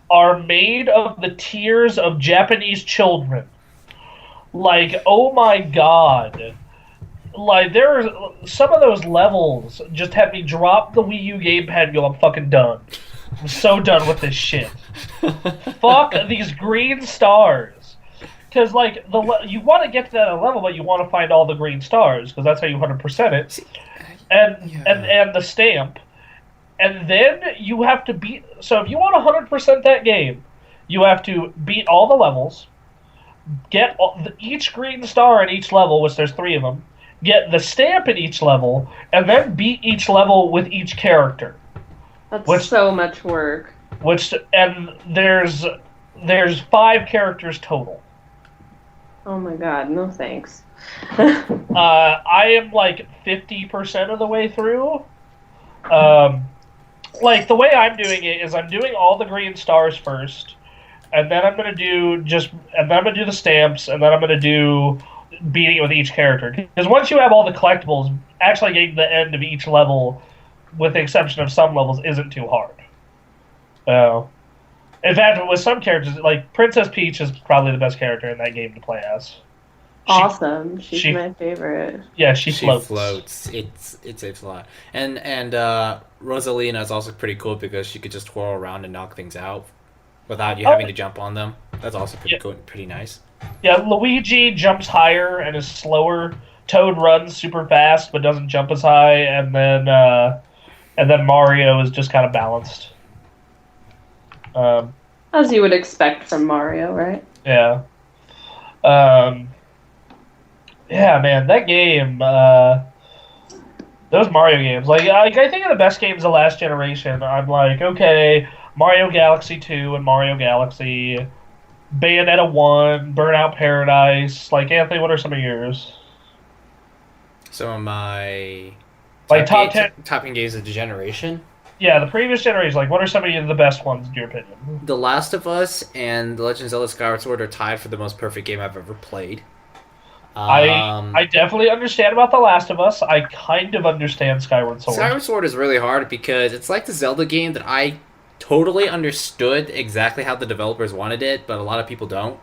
are made of the tears of Japanese children. Like, oh my god. Like, some of those levels just had me drop the Wii U gamepad and go, I'm fucking done. I'm so done with this shit. Fuck these green stars. Because, like, you want to get to that level, but you want to find all the green stars, because that's how you 100% it. And the stamp. And then you have to beat... So if you want to 100% that game, you have to beat all the levels, get each green star in each level, which there's 3 of them, get the stamp in each level, and then beat each level with each character. That's so much work. And there's 5 characters total. Oh my god, no thanks. I am like 50% of the way through. Like, the way I'm doing it is I'm doing all the green stars first, and then I'm gonna do the stamps, and then I'm gonna do beating it with each character. Because once you have all the collectibles, actually getting the end of each level, with the exception of some levels, isn't too hard. In fact, with some characters, like Princess Peach is probably the best character in that game to play as. Awesome. She's my favorite. Yeah, she floats. It saves a lot. And Rosalina is also pretty cool because she could just twirl around and knock things out without you having to jump on them. That's also pretty cool, pretty nice. Yeah, Luigi jumps higher and is slower. Toad runs super fast but doesn't jump as high, and then Mario is just kind of balanced. As you would expect from Mario, right? Yeah. Yeah, man, that game, those Mario games, like I think of the best games of last generation, I'm like, okay, Mario Galaxy 2 and Mario Galaxy, Bayonetta 1, Burnout Paradise. Like, Anthony, what are some of yours? Some of my Like, top 10? top 10 games of the generation. Yeah, the previous generation. Like, what are some of the best ones, in your opinion? The Last of Us and The Legend of Zelda Skyward Sword are tied for the most perfect game I've ever played. I definitely understand about The Last of Us. I kind of understand Skyward Sword. Skyward Sword is really hard because it's like the Zelda game that I totally understood exactly how the developers wanted it, but a lot of people don't.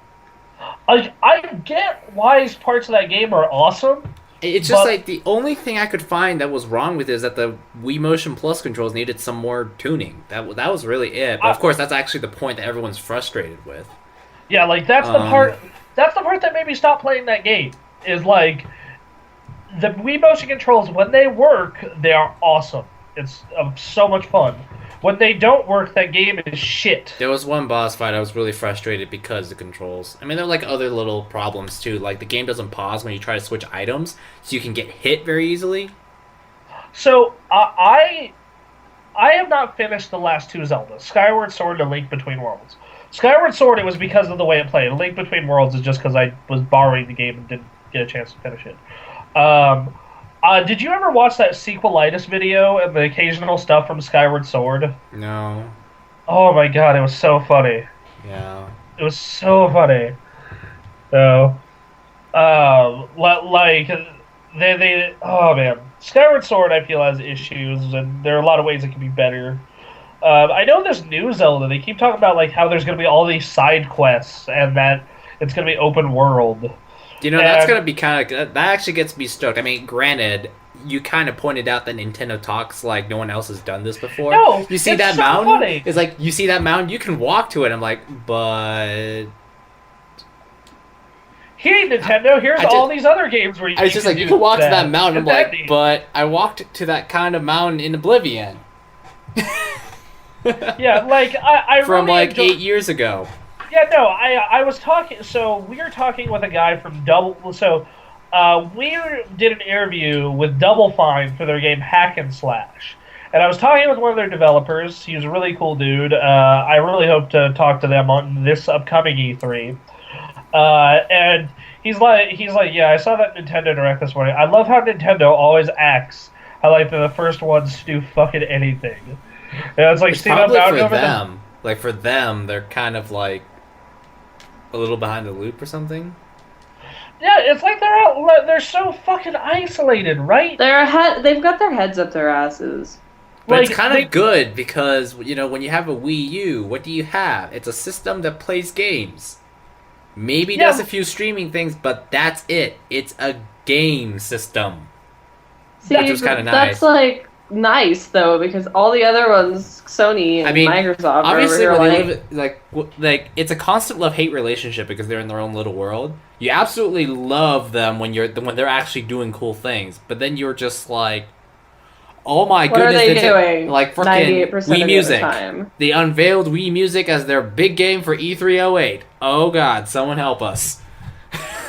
I get why parts of that game are awesome. It's just like the only thing I could find that was wrong with it is that the Wii Motion Plus controls needed some more tuning. That was really it. But of course, that's actually the point that everyone's frustrated with. Yeah, like that's the part. That's the part that made me stop playing that game. Is like the Wii Motion controls when they work, they are awesome. It's so much fun. When they don't work, that game is shit. There was one boss fight I was really frustrated because of the controls. I mean, there are like other little problems too. Like the game doesn't pause when you try to switch items, so you can get hit very easily. So I have not finished the last two Zeldas, Skyward Sword and A Link Between Worlds. Skyward Sword, it was because of the way it played. A Link Between Worlds is just because I was borrowing the game and didn't get a chance to finish it. Did you ever watch that sequelitis video and the occasional stuff from Skyward Sword? No. Oh my god, it was so funny. Yeah. It was so funny. So, like, they oh man. Skyward Sword, I feel, has issues, and there are a lot of ways it can be better. I know this new Zelda, they keep talking about like how there's going to be all these side quests, and that it's going to be open world. You know, that's going to be kind of... That actually gets me stoked. I mean, granted, you kind of pointed out that Nintendo talks like no one else has done this before. No, you see that so mountain? Funny. It's like, you see that mountain, you can walk to it. I'm like, but... Hey, Nintendo, here's all these other games where you I can walk to that mountain. I'm like, but I walked to that kind of mountain in Oblivion. Yeah, like, I From really like 8 years ago. Yeah, no, I was talking, so we were talking with a guy from we did an interview with Double Fine for their game Hack and Slash. And I was talking with one of their developers. He was a really cool dude. I really hope to talk to them on this upcoming E3. And he's like, yeah, I saw that Nintendo Direct this morning. I love how Nintendo always acts like they're the first ones to do fucking anything. And it's like, it's probably for them. Like, for them, they're kind of like a little behind the loop or something. Yeah, it's like they're so fucking isolated, right? They've got their heads up their asses. But like, it's kind of good because, you know, when you have a Wii U, what do you have? It's a system that plays games. Maybe does a few streaming things, but that's it. It's a game system. See, which was kind of nice. That's like nice though, because all the other ones, Sony and Microsoft, obviously, like it's a constant love-hate relationship because they're in their own little world. You absolutely love them when they're actually doing cool things, but then you're just like, oh my goodness, what are they doing? Like freaking Wii Music. Time. They unveiled Wii Music as their big game for E308. Oh god, someone help us.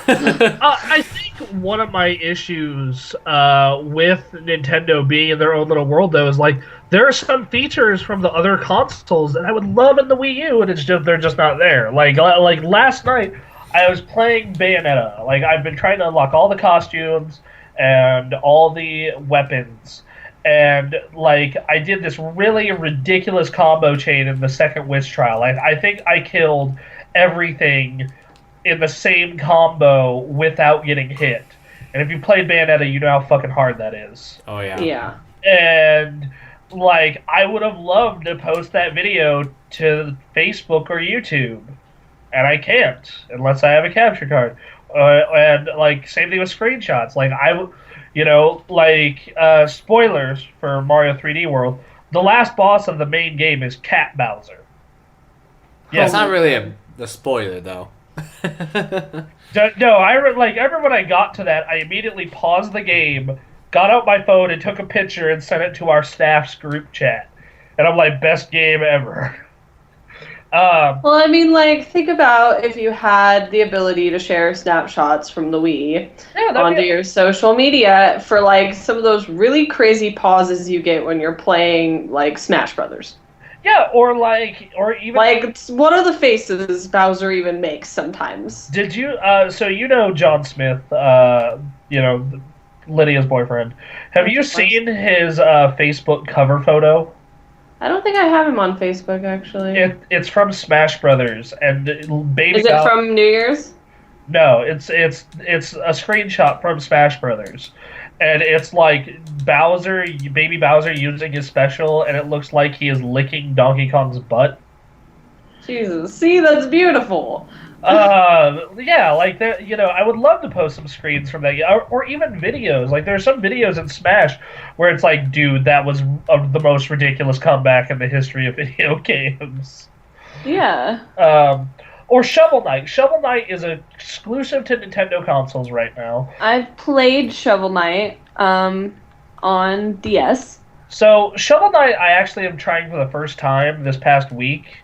I think one of my issues with Nintendo being in their own little world, though, is like there are some features from the other consoles that I would love in the Wii U, and they're just not there. Like last night, I was playing Bayonetta. Like, I've been trying to unlock all the costumes and all the weapons, and like I did this really ridiculous combo chain in the second witch trial. I think I killed everything in the same combo without getting hit. And if you played Bayonetta, you know how fucking hard that is. Oh, yeah. Yeah. And, like, I would have loved to post that video to Facebook or YouTube. And I can't, unless I have a capture card. And, like, same thing with screenshots. Like, spoilers for Mario 3D World. The last boss of the main game is Cat Bowser. Yeah, it's not really a spoiler, though. No, I remember when I got to that, I immediately paused the game, got out my phone, and took a picture and sent it to our staff's group chat. And I'm like, best game ever. Well, I mean, like, think about if you had the ability to share snapshots from the Wii onto your social media for, like, some of those really crazy pauses you get when you're playing, like, Smash Brothers. Yeah, or even Like, what are the faces Bowser even makes sometimes? Did you? So you know John Smith, Lydia's boyfriend. Have you seen his Facebook cover photo? I don't think I have him on Facebook, actually. It's from Smash Brothers, and baby. Is it from New Year's? No, it's a screenshot from Smash Brothers, and it's like baby Bowser using his special, and it looks like he is licking Donkey Kong's butt. Jesus, see, that's beautiful. Yeah, like that. I would love to post some screens from that, or even videos. Like there's some videos in Smash where it's like, dude, that was the most ridiculous comeback in the history of video games. Yeah. Or Shovel Knight. Shovel Knight is exclusive to Nintendo consoles right now. I've played Shovel Knight on DS. So Shovel Knight, I actually am trying for the first time this past week,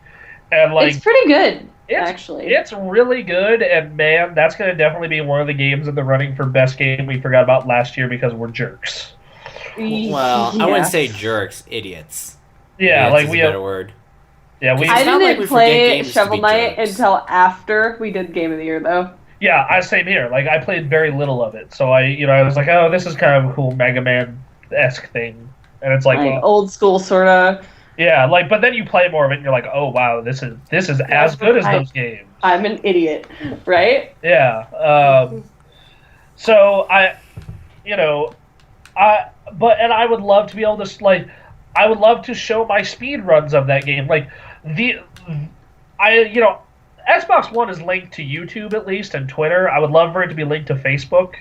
and it's pretty good. Actually, it's really good, and man, that's going to definitely be one of the games in the running for best game we forgot about last year because we're jerks. Well, I wouldn't say jerks, idiots. Yeah, idiots is a better word. Yeah, I didn't play Shovel Knight until after we did Game of the Year, though. Yeah, same here. Like I played very little of it, so I was like, oh, this is kind of a cool Mega Man-esque thing, and it's like well, old school sort of. Yeah, but then you play more of it, and you're like, oh wow, this is as good as those games. I'm an idiot, right? Yeah. So I would love to be able to I would love to show my speed runs of that game. Like Xbox One is linked to YouTube at least and Twitter. I would love for it to be linked to Facebook,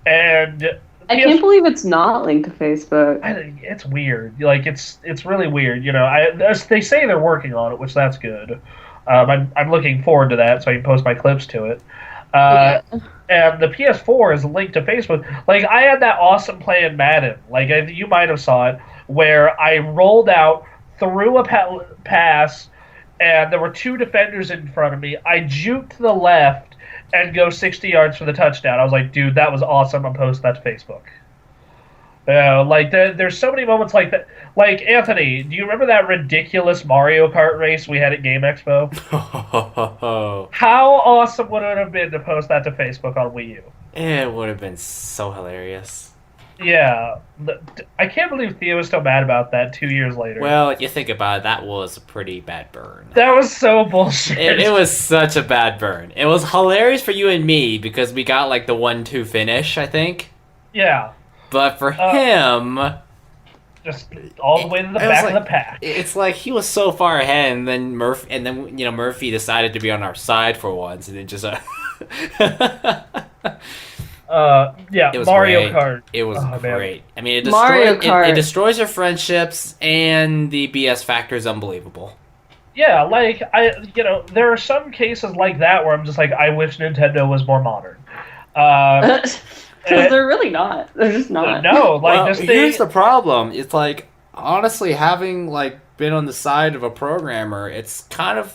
and I can't believe it's not linked to Facebook. It's weird. Like it's really weird. They say they're working on it, which that's good. I'm looking forward to that, so I can post my clips to it. And the PS4 is linked to Facebook. Like I had that awesome play in Madden. Like you might have saw it, where I rolled out, threw a pass, and there were two defenders in front of me. I juked to the left and go 60 yards for the touchdown. I was like, dude, that was awesome. I'm posting that to Facebook. There's so many moments like that. Like, Anthony, do you remember that ridiculous Mario Kart race we had at Game Expo? How awesome would it have been to post that to Facebook on Wii U? It would have been so hilarious. Yeah. I can't believe Theo was still mad about that 2 years later. Well, you think about it, that was a pretty bad burn. That was so bullshit. It was such a bad burn. It was hilarious for you and me because we got like the 1-2 finish, I think. Yeah. But for him, just all the way to the back of the pack. It's like he was so far ahead, and then Murphy decided to be on our side for once, and it just. Yeah, it was Mario great. Kart. It was great. I mean, it destroys your friendships, and the BS factor is unbelievable. Yeah, like there are some cases like that where I'm just like, I wish Nintendo was more modern. Because they're really not. They're just not. No, here's the problem. It's like, honestly, having like been on the side of a programmer, it's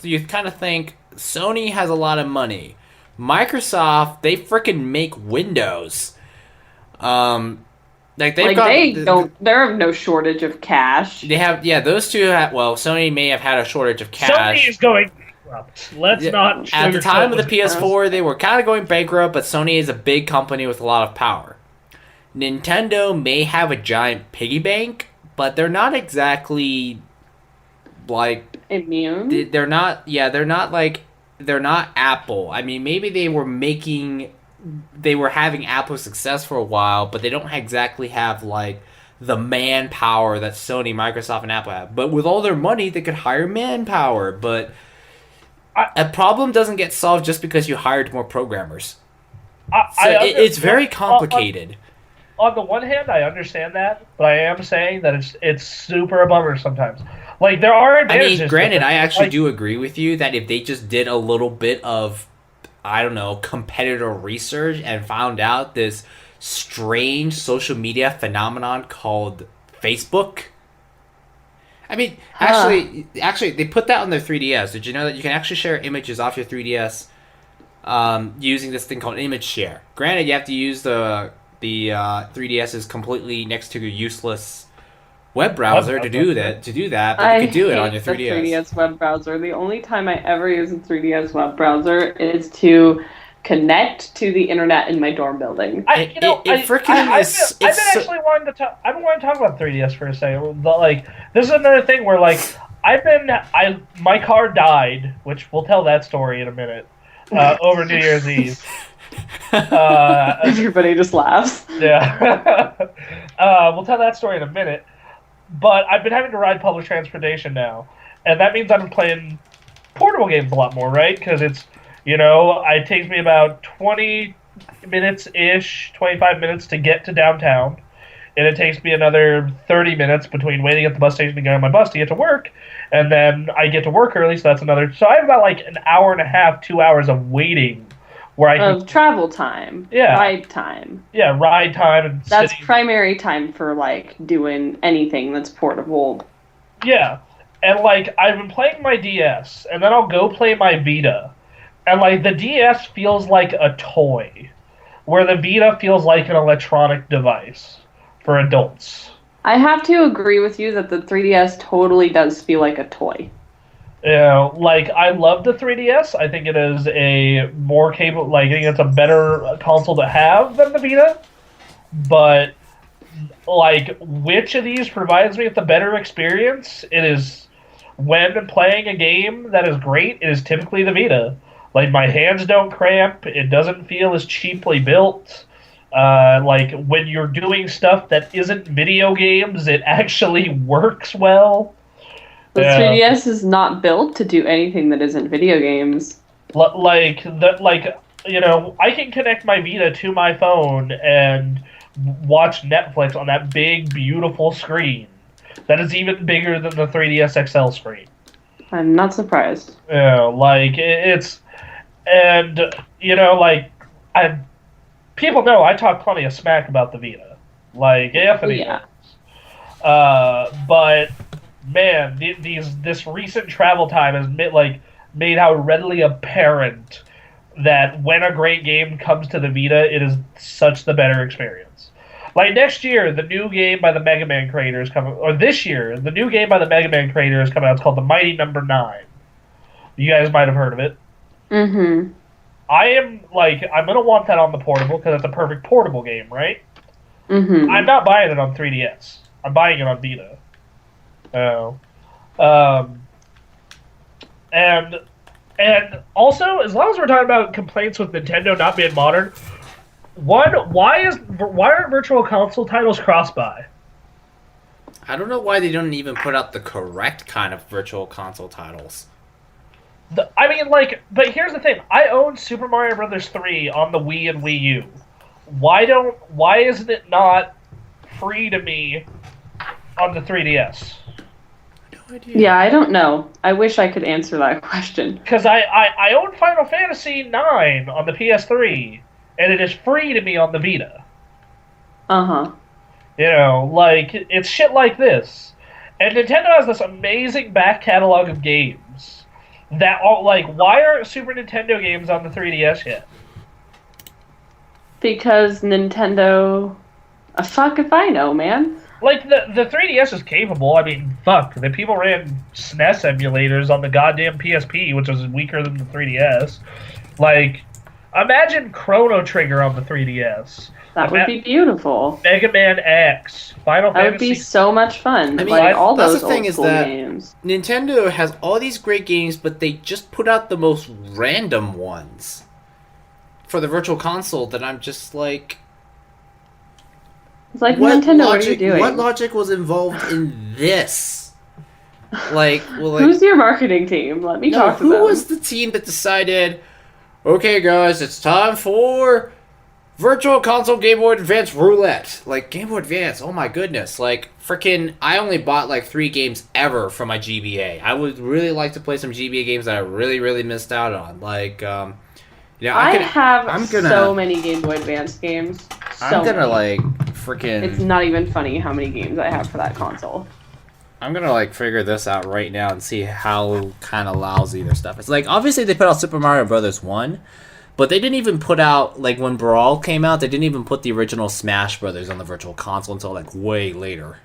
you kind of think Sony has a lot of money. Microsoft, they freaking make Windows. They have no shortage of cash. They have, those two Sony may have had a shortage of cash. Sony is going bankrupt. Let's not. At the time of the PS4, they were kind of going bankrupt, but Sony is a big company with a lot of power. Nintendo may have a giant piggy bank, but they're not exactly like immune. They're not Apple. I mean, maybe they were having Apple success for a while, but they don't exactly have like the manpower that Sony, Microsoft, and Apple have. But with all their money, they could hire manpower. But a problem doesn't get solved just because you hired more programmers. It's very complicated. On the one hand, I understand that, but I am saying that it's super a bummer sometimes. Like, there are advantages. I mean, granted, I actually do agree with you that if they just did a little bit of, I don't know, competitor research and found out this strange social media phenomenon called Facebook. I mean, actually, they put that on their 3DS. Did you know that you can actually share images off your 3DS using this thing called image share? Granted, you have to use the 3DS is completely next to a useless web browser to do that, but you could do it on your 3DS. The 3DS web browser. The only time I ever use a 3DS web browser is to connect to the internet in my dorm building. I've been actually wanting to talk. I've been wanting to talk about 3DS for a second. But, like, this is another thing where, like, my car died, which we'll tell that story in a minute. Over New Year's Eve. Everybody just laughs. Yeah. We'll tell that story in a minute. But I've been having to ride public transportation now. And that means I've been playing portable games a lot more, right? Because it's, it takes me about 20 minutes-ish, 25 minutes to get to downtown. And it takes me another 30 minutes between waiting at the bus station to get on my bus to get to work. And then I get to work early, so that's another... So I have about, like, an hour and a half, 2 hours of waiting where I can... Of travel time. Yeah. Ride time. Yeah, ride time and That's sitting. primary time for, like, doing anything that's portable. Yeah. And, like, I've been playing my DS, and then I'll go play my Vita. And, like, the DS feels like a toy, where the Vita feels like an electronic device for adults. I have to agree with you that the 3DS totally does feel like a toy. Like, I love the 3DS. I think it is a more capable... Like, I think it's a better console to have than the Vita. But, like, which of these provides me with the better experience? It is... When playing a game that is great, it is typically the Vita. Like, my hands don't cramp. It doesn't feel as cheaply built. Like, when you're doing stuff that isn't video games, it actually works well. The 3DS is not built to do anything that isn't video games. I can connect my Vita to my phone and watch Netflix on that big, beautiful screen. That is even bigger than the 3DS XL screen. I'm not surprised. It's... And, people know I talk plenty of smack about the Vita. Like, Anthony knows. But, man, this recent travel time has made how readily apparent that when a great game comes to the Vita, it is such the better experience. Like, next year, the new game by the Mega Man creators this year, the new game by the Mega Man creators coming out. It's called The Mighty Number 9. You guys might have heard of it. Mm-hmm. I'm going to want that on the portable because it's a perfect portable game, right? Mm-hmm. I'm not buying it on 3DS. I'm buying it on Vita. And also, as long as we're talking about complaints with Nintendo not being modern, why aren't Virtual Console titles cross-buy? I don't know why they don't even put out the correct kind of Virtual Console titles. But here's the thing. I own Super Mario Bros. 3 on the Wii and Wii U. Why isn't it not free to me on the 3DS? No idea. Yeah, I don't know. I wish I could answer that question. Because I own Final Fantasy IX on the PS3, and it is free to me on the Vita. Uh-huh. It's shit like this. And Nintendo has this amazing back catalog of games that why aren't Super Nintendo games on the 3DS yet? Because Nintendo... fuck if I know, man. Like, the 3DS is capable. I mean, fuck. The people ran SNES emulators on the goddamn PSP, which was weaker than the 3DS. Like, imagine Chrono Trigger on the 3DS. That would be beautiful. Mega Man X, Final Fantasy. That would be so much fun. I mean, all that's those the thing old is school that games. Nintendo has all these great games, but they just put out the most random ones for the Virtual Console that I'm just like... It's like, Nintendo, what are you doing? What logic was involved in this? Who's your marketing team? Let me talk to them. Who was the team that decided, okay, guys, it's time for Virtual Console Game Boy Advance Roulette? Like, Game Boy Advance, oh my goodness. Like, freaking, I only bought 3 games ever for my GBA. I would really like to play some GBA games that I really, really missed out on. I have so many Game Boy Advance games. It's not even funny how many games I have for that console. I'm gonna figure this out right now and see how kind of lousy their stuff is. Obviously they put out Super Mario Bros. 1, but they didn't even put out, when Brawl came out, they didn't even put the original Smash Brothers on the Virtual Console until way later.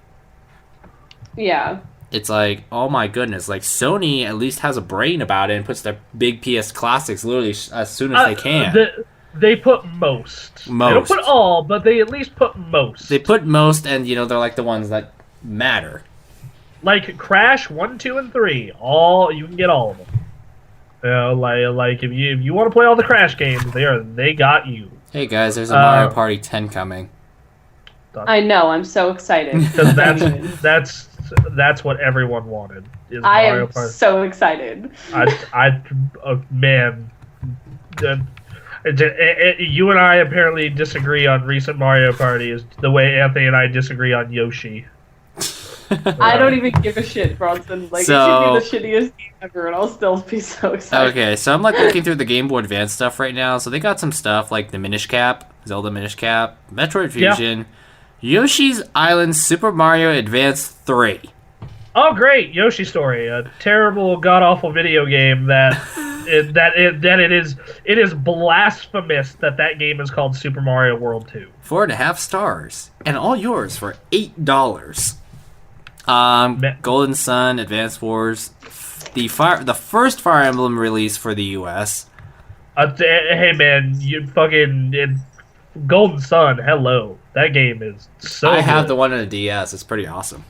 Yeah. It's like, oh my goodness, like Sony at least has a brain about it and puts their big PS classics literally as soon as they can. They put most. They don't put all, but they at least put most. They put most, and they're like the ones that matter. Like Crash 1, 2, and 3, all you can get all of them. You know, like if you want to play all the Crash games, they got you. Hey guys, there's a Mario Party 10 coming. I know, I'm so excited. Because that's what everyone wanted. Is I Mario am Party. so excited. Man. You and I apparently disagree on recent Mario Parties the way Anthony and I disagree on Yoshi. I don't even give a shit, Bronson. Like, it should be the shittiest game ever, and I'll still be so excited. Okay, so I'm like looking through the Game Boy Advance stuff right now. So they got some stuff like the Minish Cap, Zelda Minish Cap, Metroid Fusion, Yoshi's Island, Super Mario Advance 3. Oh, great! Yoshi Story, a terrible, god-awful video game that it is blasphemous that game is called Super Mario World 2. 4.5 stars, and all yours for $8. Golden Sun, Advance Wars, the first Fire Emblem release for the U.S. Hey man, you fucking Golden Sun. Hello, that game is so. I have good. the one on the DS. It's pretty awesome.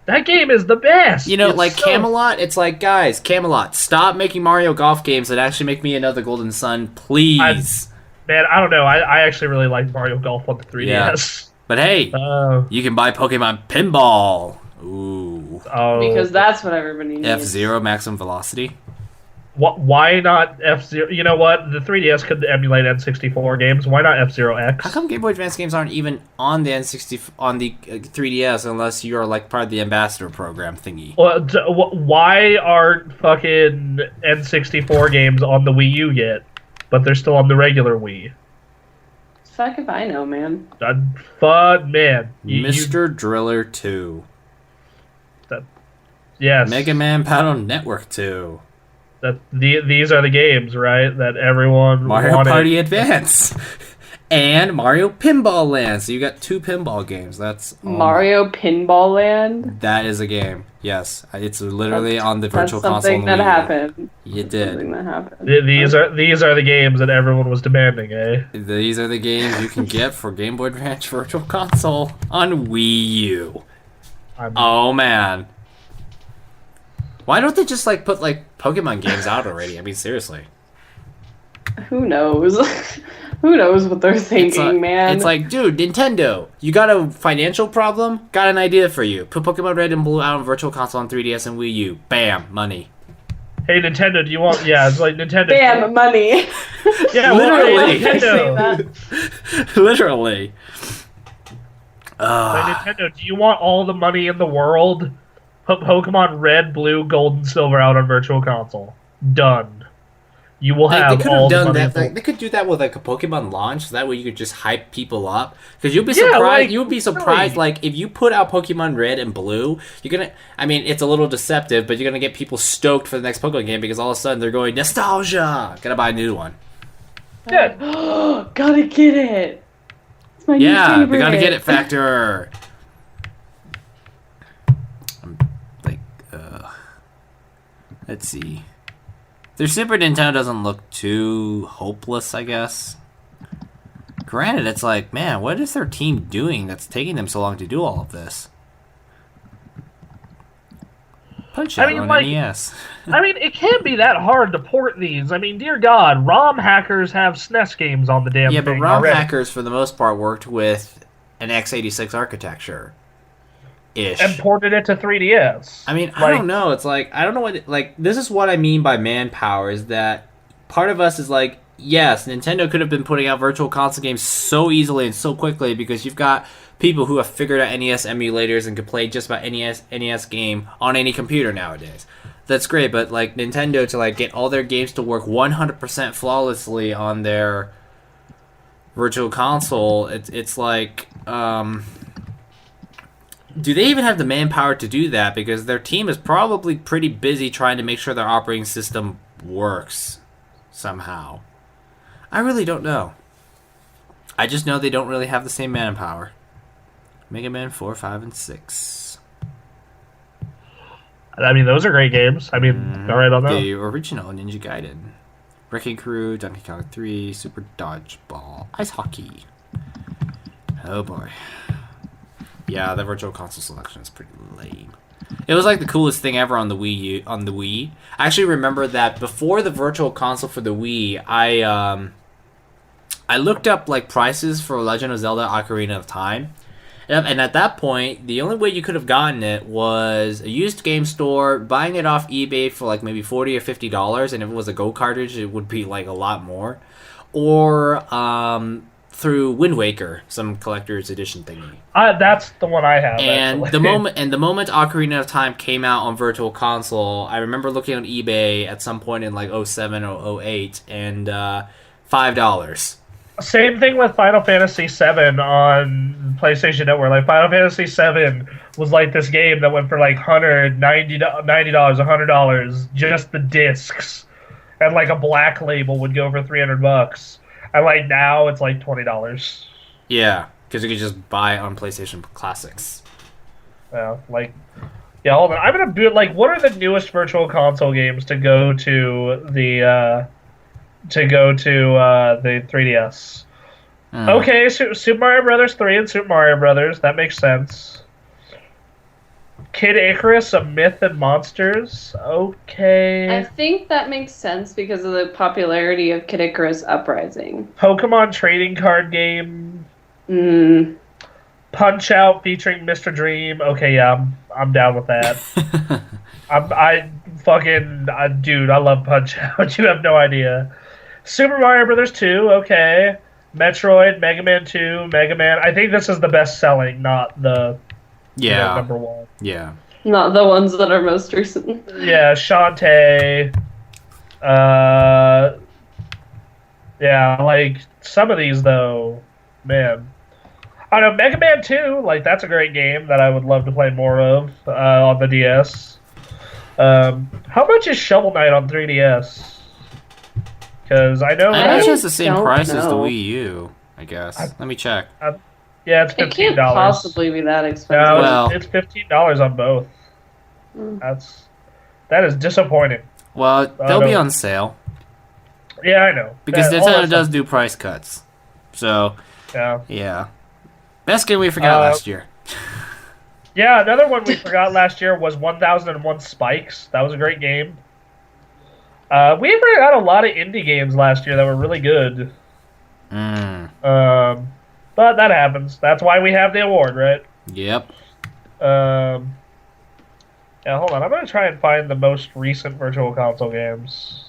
That game is the best. You know, Camelot. It's like, guys, Camelot, stop making Mario Golf games that actually make me another Golden Sun, please. Man, I don't know. I actually really like Mario Golf on the 3DS. Yeah. But hey, you can buy Pokemon Pinball. Ooh. Oh. Because that's what everybody needs. F-Zero Maximum Velocity. Why not F-Zero? You know what? The 3DS could emulate N64 games. Why not F-Zero X? How come Game Boy Advance games aren't even on the 3DS unless you're like part of the ambassador program thingy? Well, why aren't fucking N64 games on the Wii U yet, but they're still on the regular Wii? Fuck if I know, man. Fun man. Mr. Driller 2. Yes. Mega Man Battle Network 2. These are the games, right? That everyone Mario wanted. Party Advance. And Mario Pinball Land. So you got 2 pinball games. That's Mario Pinball Land? That is a game. Yes. It's literally on the Virtual Console. That's something that happened. You did. Something that happened. These are the games that everyone was demanding, eh? These are the games you can get for Game Boy Advance Virtual Console on Wii U. Oh man. Why don't they just like put like Pokemon games out already? I mean, seriously. Who knows? Who knows what they're thinking, man? It's like, dude, Nintendo, you got a financial problem? Got an idea for you. Put Pokemon Red and Blue out on Virtual Console on 3DS and Wii U. Bam, money. Hey, Nintendo, do you want... Yeah, it's like Nintendo... Bam, money. Yeah, literally. Nintendo. Literally. Like, Nintendo, do you want all the money in the world? Put Pokemon Red, Blue, Gold, and Silver out on Virtual Console. Done. You will have all the money. They could do that with like a Pokemon launch, so that way you could just hype people up. Because you'll be surprised. You'll be surprised. Really? Like if you put out Pokemon Red and Blue, you're gonna. I mean, it's a little deceptive, but you're gonna get people stoked for the next Pokemon game because all of a sudden they're going nostalgia. Gotta buy a new one. Yeah. Gotta get it. It's my new favorite. We gotta get it factor. Let's see. Their Super Nintendo doesn't look too hopeless, I guess. Granted, it's like, man, what is their team doing that's taking them so long to do all of this? Punch out on NES. I mean, it can't be that hard to port these. I mean, dear God, ROM hackers have SNES games on the damn thing. Yeah, but ROM already. hackers, for the most part, worked with an x86 architecture. And ported it to 3DS. I mean, I don't know. It's like, I don't know what... Like, this is what I mean by manpower, is that part of us is like, yes, Nintendo could have been putting out Virtual Console games so easily and so quickly because you've got people who have figured out NES emulators and can play just about NES game on any computer nowadays. That's great, but like Nintendo to like get all their games to work 100% flawlessly on their Virtual Console, it's like... do they even have the manpower to do that? Because their team is probably pretty busy trying to make sure their operating system works somehow. I really don't know. I just know they don't really have the same manpower. Mega Man 4, 5, and 6. I mean, those are great games. I mean, all right on that. The original Ninja Gaiden, Wrecking Crew, Donkey Kong 3, Super Dodgeball, Ice Hockey. Oh boy. Yeah, the Virtual Console selection is pretty lame. It was like the coolest thing ever on the Wii. I actually remember that before the Virtual Console for the Wii, I looked up like prices for Legend of Zelda: Ocarina of Time. And at that point, the only way you could have gotten it was a used game store, buying it off eBay for like maybe $40 or $50, and if it was a Go cartridge, it would be like a lot more. Or through Wind Waker, some collector's edition thingy. That's the one I have. And actually. the moment Ocarina of Time came out on Virtual Console, I remember looking on eBay at some point in like 07 or 08, and $5. Same thing with Final Fantasy VII on PlayStation Network. Like Final Fantasy VII was like this game that went for like $190, $100, just the discs, and like a black label would go for $300. And like now it's like $20. Yeah, because you could just buy it on PlayStation Classics. Yeah, hold on. I'm gonna do like, what are the newest Virtual Console games to go to the 3DS? Okay, Super Mario Brothers 3 and Super Mario Brothers. That makes sense. Kid Icarus, A Myth and Monsters. Okay. I think that makes sense because of the popularity of Kid Icarus Uprising. Pokemon trading card game. Punch Out featuring Mr. Dream. Okay, yeah, I'm down with that. Dude, I love Punch Out. You have no idea. Super Mario Brothers 2. Okay. Metroid, Mega Man 2, Mega Man. I think this is the best selling, not the number one. Yeah. Not the ones that are most recent. Yeah, Shantae. Yeah, like some of these though, man. I don't know, Mega Man 2, like that's a great game that I would love to play more of on the DS. How much is Shovel Knight on 3DS? Because I know it's just the same price as the know. Wii U, I guess. Let me check. Yeah, it's $15. It can't possibly be that expensive. No, Well- it's $15 on both. That is disappointing. Well, they'll be on sale. Yeah, I know. Because all Nintendo that does stuff- do price cuts. So, Yeah. yeah. Best game we forgot last year. Yeah, another one we forgot last year was 1001 Spikes. That was a great game. We forgot a lot of indie games last year that were really good. But that happens. That's why we have the award, right? Yep. Yeah, hold on. I'm going to try and find the most recent Virtual Console games.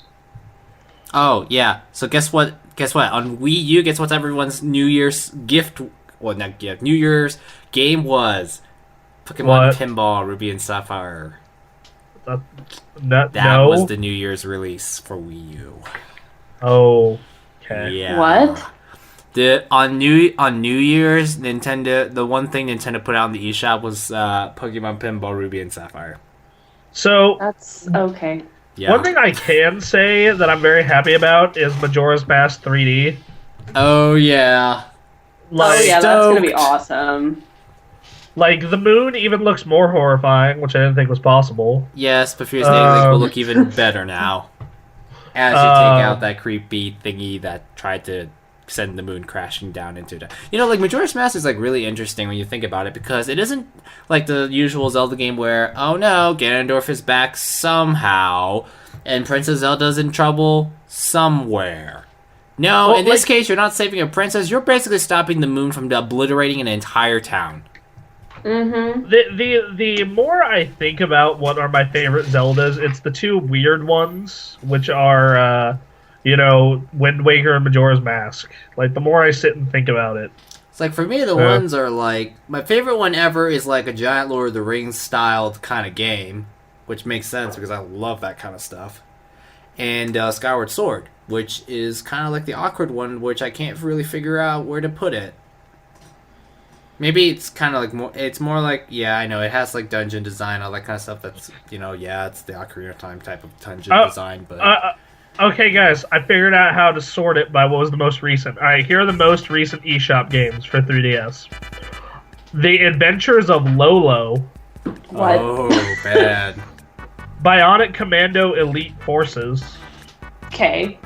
Oh, yeah. So guess what? On Wii U, guess what everyone's New Year's gift... Well, not gift. New Year's game was? Pokemon Pinball Ruby and Sapphire. That was the New Year's release for Wii U. Oh, okay. Yeah. What? On New Year's, Nintendo, the one thing Nintendo put out in the eShop was Pokemon Pinball Ruby and Sapphire. So that's okay. Yeah. One thing I can say that I'm very happy about is Majora's Mask 3D. Oh yeah. That's gonna be awesome. Like, the moon even looks more horrifying, which I didn't think was possible. Yes, but Fierce Link will look even better now. As you take out that creepy thingy that tried to send the moon crashing down into it. You know, like, Majora's Mask is, like, really interesting when you think about it, because it isn't like the usual Zelda game where, oh no, Ganondorf is back somehow, and Princess Zelda's in trouble somewhere. No, well, in this case, you're not saving a princess, you're basically stopping the moon from obliterating an entire town. Mm-hmm. The more I think about what are my favorite Zeldas, it's the two weird ones, which are, Wind Waker and Majora's Mask. Like, the more I sit and think about it. It's like, for me, the ones are like, my favorite one ever is like a giant Lord of the Rings styled kind of game, which makes sense because I love that kind of stuff. And Skyward Sword, which is kind of like the awkward one, which I can't really figure out where to put it. Maybe it's kind of like it's more like, yeah, I know, it has like dungeon design, all that kind of stuff that's, it's the Ocarina of Time type of dungeon design, but... Okay, guys, I figured out how to sort it by what was the most recent. Alright, here are the most recent eShop games for 3DS. The Adventures of Lolo. What? Oh, bad. Bionic Commando Elite Forces. Okay.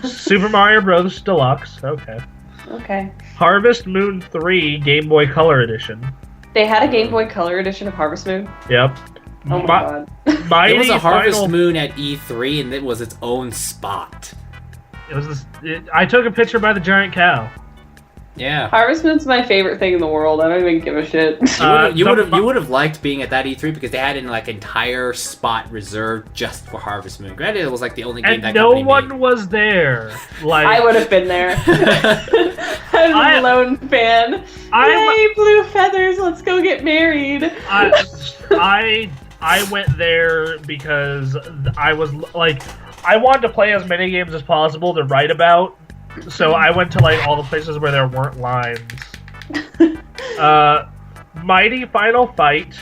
Super Mario Bros. Deluxe. Okay. Okay. Harvest Moon 3 Game Boy Color Edition. They had a Game Boy Color edition of Harvest Moon? Yep. Oh my god. Mighty It was a Harvest Final... Moon at E3, and it was its own spot. It was this... I took a picture by the giant cow. Yeah. Harvest Moon's my favorite thing in the world. I don't even give a shit. You would have liked being at that E3 because they had an entire spot reserved just for Harvest Moon. Granted, it was like the only game that no company one made. was there. Like I would have been there. I'm a lone fan. Yay, blue feathers! Let's go get married. I went there because I was like, I wanted to play as many games as possible to write about. So I went to like all the places where there weren't lines. Mighty Final Fight.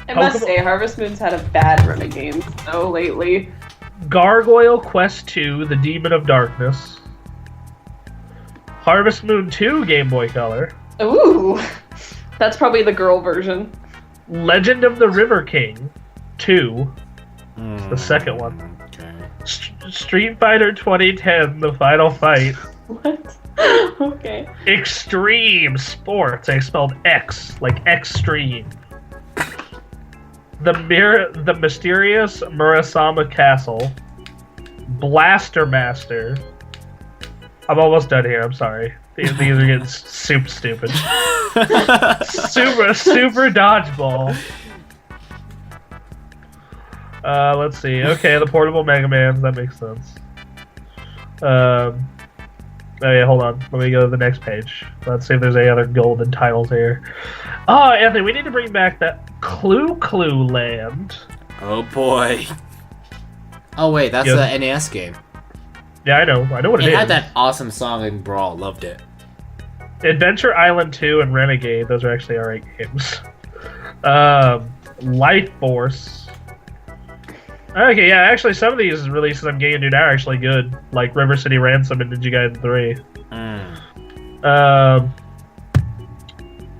I must say, Harvest Moon's had a bad run of games though lately. Gargoyle Quest 2: The Demon of Darkness. Harvest Moon 2 Game Boy Color. Ooh, that's probably the girl version. Legend of the River King 2. It's the second one. Street Fighter 2010, The Final Fight. What? Okay. Extreme Sports. I spelled X, like extreme. The Mysterious Murasama Castle. Blaster Master. I'm almost done here, I'm sorry. These are getting super stupid. Super Dodgeball. Let's see. Okay, the portable Mega Mans. That makes sense. Oh yeah, hold on. Let me go to the next page. Let's see if there's any other golden titles here. Oh, Anthony, we need to bring back that Clue Land. Oh boy. Oh wait, that's the NES game. Yeah, I know what it is. It had that awesome song in Brawl. Loved it. Adventure Island 2 and Renegade. Those are actually alright games. Life Force. Okay, yeah, actually, some of these releases I'm getting into now are actually good, like River City Ransom and Ninja Gaiden 3.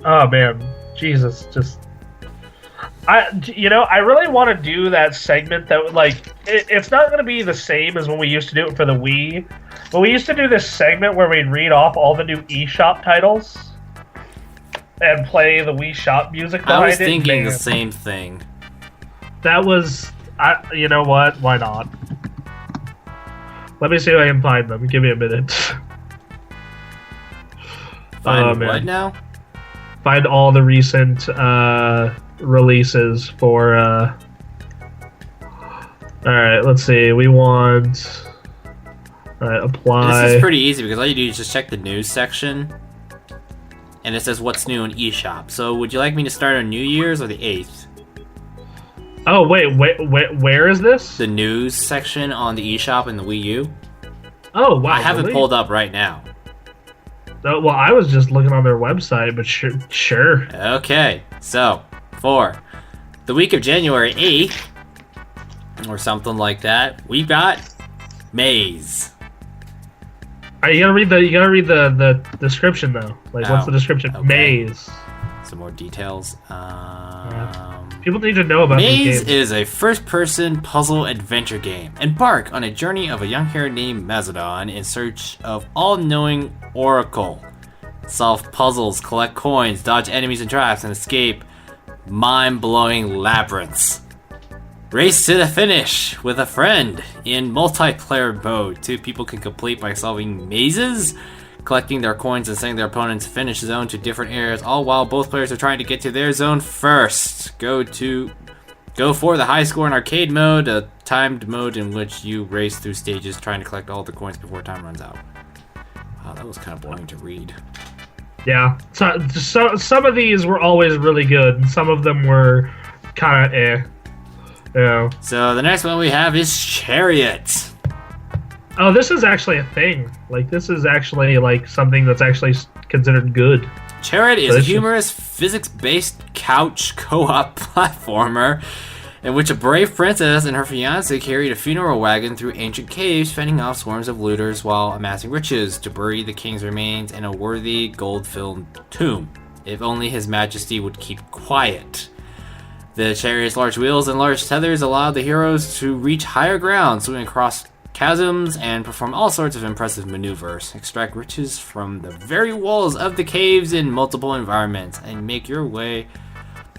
Oh man, Jesus, I really want to do that segment that, like, it's not going to be the same as when we used to do it for the Wii, but we used to do this segment where we'd read off all the new eShop titles and play the Wii Shop music behind it. I was thinking the same thing. That was... you know what? Why not? Let me see if I can find them. Give me a minute. Find what now? Find all the recent releases for... Alright, let's see. We want... Alright, apply... This is pretty easy because all you do is just check the news section. And it says what's new in eShop. So would you like me to start on New Year's or the 8th? Oh, wait, where is this? The news section on the eShop and the Wii U. Oh, wow. I have it pulled up right now. Oh, well, I was just looking on their website, but sure. Okay, so, for the week of January 8th, or something like that, we've got Maze. You gotta read the description, though. Like, what's the description? Okay. Maze. Some more details. People need to know about Maze these games. is a first-person puzzle adventure game. Embark on a journey of a young hero named Mazadon in search of all-knowing Oracle. Solve puzzles, collect coins, dodge enemies and traps, and escape mind-blowing labyrinths. Race to the finish with a friend in multiplayer mode. 2 people can complete by solving mazes, collecting their coins and sending their opponent's finish zone to different areas, all while both players are trying to get to their zone first. Go for the high score in arcade mode, a timed mode in which you race through stages trying to collect all the coins before time runs out. Wow, that was kind of boring to read. Yeah, so some of these were always really good, and some of them were kind of Yeah. So the next one we have is Chariot. Oh, this is actually a thing. Like, this is actually, like, something that's actually considered good. Chariot is a humorous, physics-based couch co-op platformer in which a brave princess and her fiancé carried a funeral wagon through ancient caves, fending off swarms of looters while amassing riches to bury the king's remains in a worthy gold-filled tomb. If only his majesty would keep quiet. The chariot's large wheels and large tethers allow the heroes to reach higher ground, swimming across chasms, and perform all sorts of impressive maneuvers. Extract riches from the very walls of the caves in multiple environments, and make your way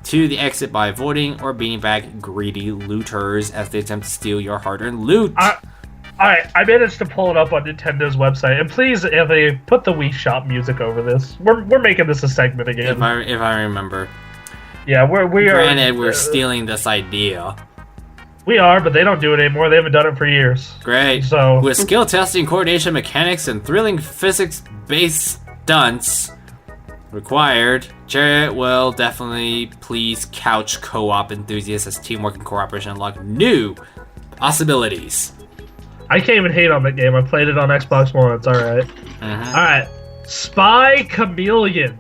to the exit by avoiding or beating back greedy looters as they attempt to steal your hard-earned loot. I managed to pull it up on Nintendo's website, and please, if they put the Wii Shop music over this, we're making this a segment again. If I remember. Yeah, we are. Granted, we're stealing this idea. We are, but they don't do it anymore. They haven't done it for years. Great. So with skill testing, coordination mechanics, and thrilling physics-based stunts required, Chariot will definitely please couch co-op enthusiasts as teamwork and cooperation unlock new possibilities. I can't even hate on that game. I played it on Xbox One. It's alright. Alright. Spy Chameleon.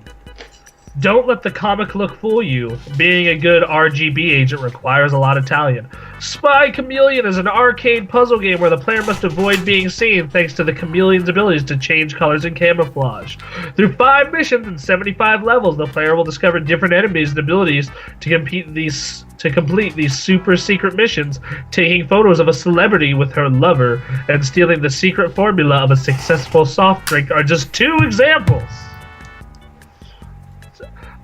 Don't let the comic look fool you. Being a good RGB agent requires a lot of talent. Spy Chameleon is an arcade puzzle game where the player must avoid being seen thanks to the chameleon's abilities to change colors and camouflage. Through 5 missions and 75 levels, the player will discover different enemies and abilities to complete these super secret missions, taking photos of a celebrity with her lover and stealing the secret formula of a successful soft drink are just 2 examples.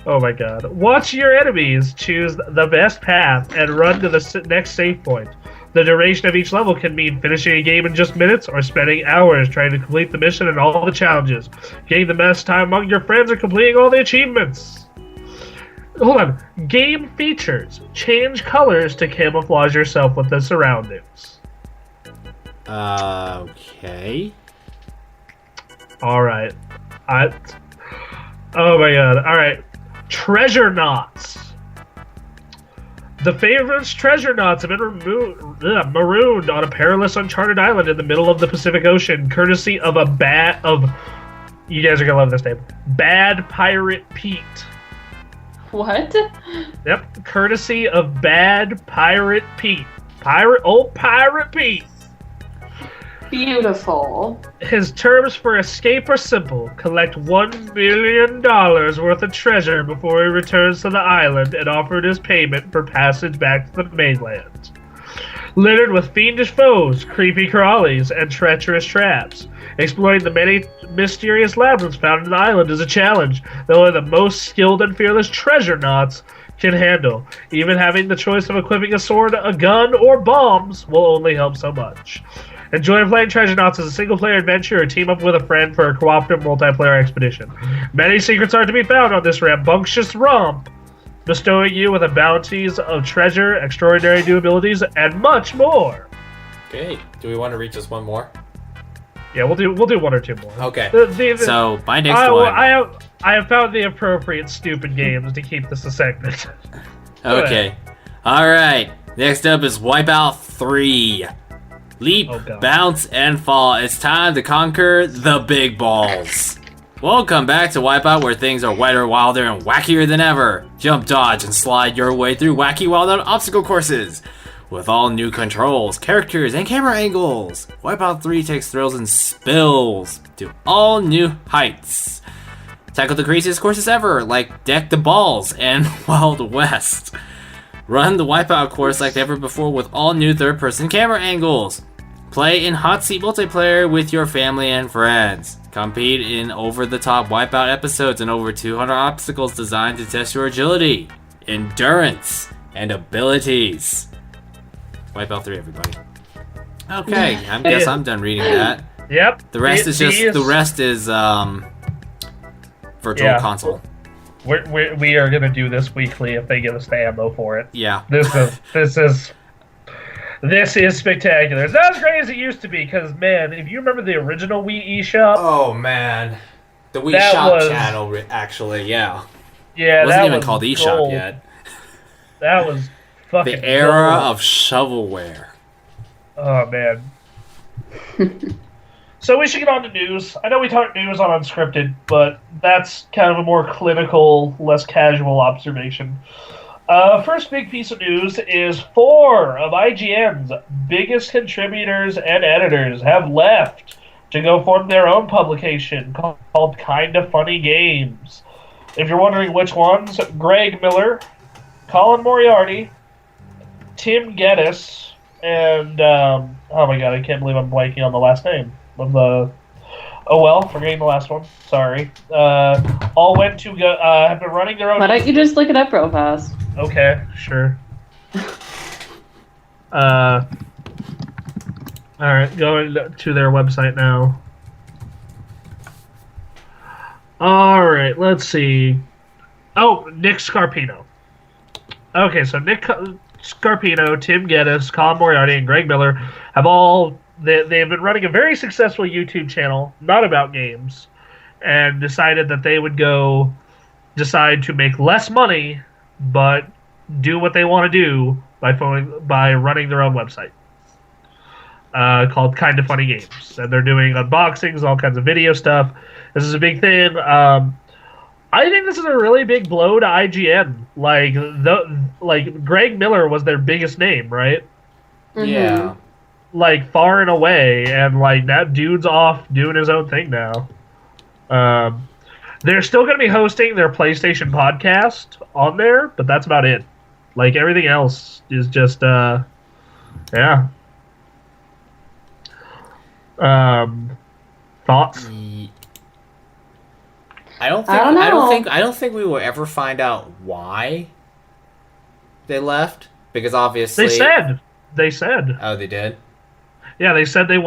Oh my god. Watch your enemies choose the best path and run to the next save point. The duration of each level can mean finishing a game in just minutes or spending hours trying to complete the mission and all the challenges, getting the best time among your friends, or completing all the achievements. Hold on. Game features. Change colors to camouflage yourself with the surroundings. Okay. Alright. Oh my god. Alright. Treasure knots. The famous treasure knots have been marooned on a perilous uncharted island in the middle of the Pacific Ocean, courtesy of you guys are gonna love this name. Bad Pirate Pete. What? Yep, courtesy of Bad Pirate Pete. Old Pirate Pete. Beautiful. His terms for escape are simple. Collect $1 million worth of treasure before he returns to the island and offer his payment for passage back to the mainland. Littered with fiendish foes, creepy crawlies, and treacherous traps. Exploring the many mysterious labyrinths found in the island is a challenge that only the most skilled and fearless treasure knots can handle. Even having the choice of equipping a sword, a gun, or bombs will only help so much. Enjoy playing Treasure Knots as a single-player adventure or team up with a friend for a cooperative multiplayer expedition. Many secrets are to be found on this rambunctious romp, bestowing you with bounties of treasure, extraordinary new abilities, and much more. Okay. Do we want to reach just one more? Yeah, we'll do 1 or 2 more. Okay. So my next one. I have found the appropriate stupid games to keep this a segment. Okay. All right. Next up is Wipeout 3. Leap, bounce, and fall. It's time to conquer the big balls. Welcome back to Wipeout, where things are wetter, wilder, and wackier than ever. Jump, dodge, and slide your way through wacky, wild, and obstacle courses. With all new controls, characters, and camera angles, Wipeout 3 takes thrills and spills to all new heights. Tackle the craziest courses ever, like Deck the Balls and Wild West. Run the Wipeout course like never before with all new third-person camera angles. Play in hot seat multiplayer with your family and friends. Compete in over-the-top Wipeout episodes and over 200 obstacles designed to test your agility, endurance, and abilities. Wipeout 3, everybody. Okay, I guess I'm done reading that. Yep. The rest is Virtual Console. We are gonna do this weekly if they give us the ammo for it. Yeah. This is spectacular. It's not as great as it used to be, because, man, if you remember the original Wii eShop... Oh, man. The Wii Shop channel, actually, yeah. Yeah, it wasn't even called eShop yet. That was fucking the era of shovelware. Oh, man. So we should get on to news. I know we talked news on Unscripted, but that's kind of a more clinical, less casual observation. First big piece of news is 4 of IGN's biggest contributors and editors have left to go form their own publication called Kinda Funny Games. If you're wondering which ones, Greg Miller, Colin Moriarty, Tim Geddes, and oh my god, I can't believe I'm blanking on the last name of the. Oh well, forgetting the last one. Sorry. All went to go. Have been running their own. Why don't you just look it up real fast? Okay, sure. All right, going to their website now. All right, let's see. Oh, Nick Scarpino. Okay, so Nick Scarpino, Tim Geddes, Colin Moriarty, and Greg Miller have all they have been running a very successful YouTube channel, not about games, and decided that they would decide to make less money, but do what they want to do by running their own website. Called Kinda Funny Games, and they're doing unboxings, all kinds of video stuff. This is a big thing. I think this is a really big blow to IGN. Like Greg Miller was their biggest name, right? Mm-hmm. Yeah. Like far and away, and like that dude's off doing his own thing now. They're still going to be hosting their PlayStation podcast on there, but that's about it. Like everything else is just yeah. Thoughts? I don't think we will ever find out why they left, because obviously they said. Oh, they did. Yeah, they said they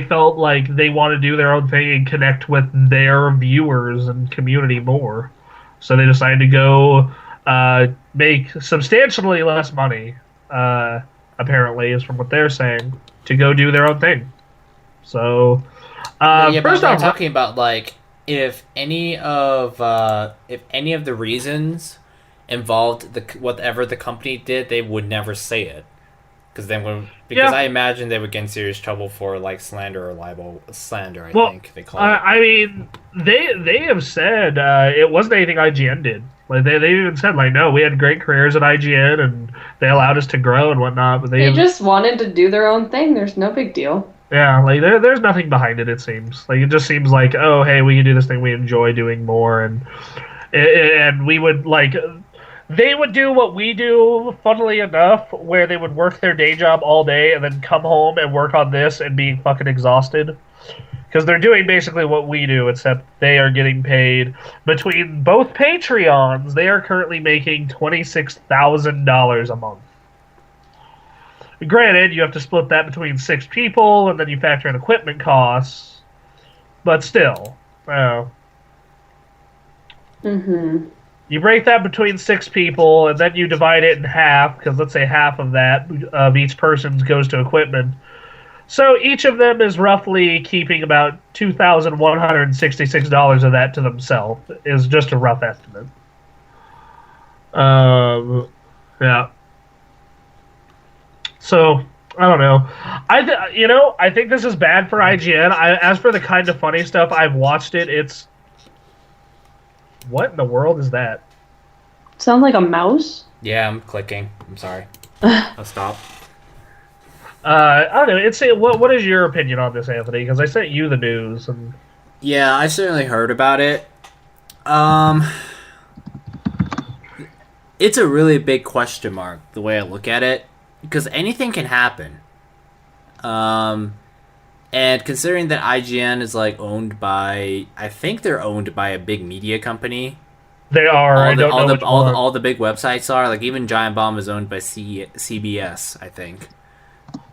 felt like they want to do their own thing and connect with their viewers and community more. So they decided to go make substantially less money, apparently, is from what they're saying, to go do their own thing. So, first off, talking about like if any of the reasons involved whatever the company did, they would never say it, because I imagine they would get in serious trouble for like slander or libel slander. I think they call it. I mean, they have said it wasn't anything IGN did. Like they even said like, no, we had great careers at IGN and they allowed us to grow and whatnot. But they just wanted to do their own thing. There's no big deal. Yeah, like there's nothing behind it. It seems like it just seems like, oh hey, we can do this thing we enjoy doing more, and we would like. They would do what we do, funnily enough, where they would work their day job all day and then come home and work on this and being fucking exhausted. Because they're doing basically what we do, except they are getting paid. Between both Patreons, they are currently making $26,000 a month. Granted, you have to split that between 6 people, and then you factor in equipment costs. But still, you break that between 6 people, and then you divide it in half, because let's say half of that of each person goes to equipment. So each of them is roughly keeping about $2,166 of that to themselves, is just a rough estimate. Yeah. So, I don't know. I think this is bad for IGN. As for the Kinda Funny stuff, I've watched it. It's... What in the world is that? Sounds like a mouse? Yeah, I'm clicking. I'm sorry. I'll stop. I don't know. What is your opinion on this, Anthony? Because I sent you the news. And... Yeah, I certainly heard about it. It's a really big question mark, the way I look at it. Because anything can happen. And considering that IGN is like owned by... I think they're owned by a big media company. They are. All the big websites are. Like even Giant Bomb is owned by CBS, I think.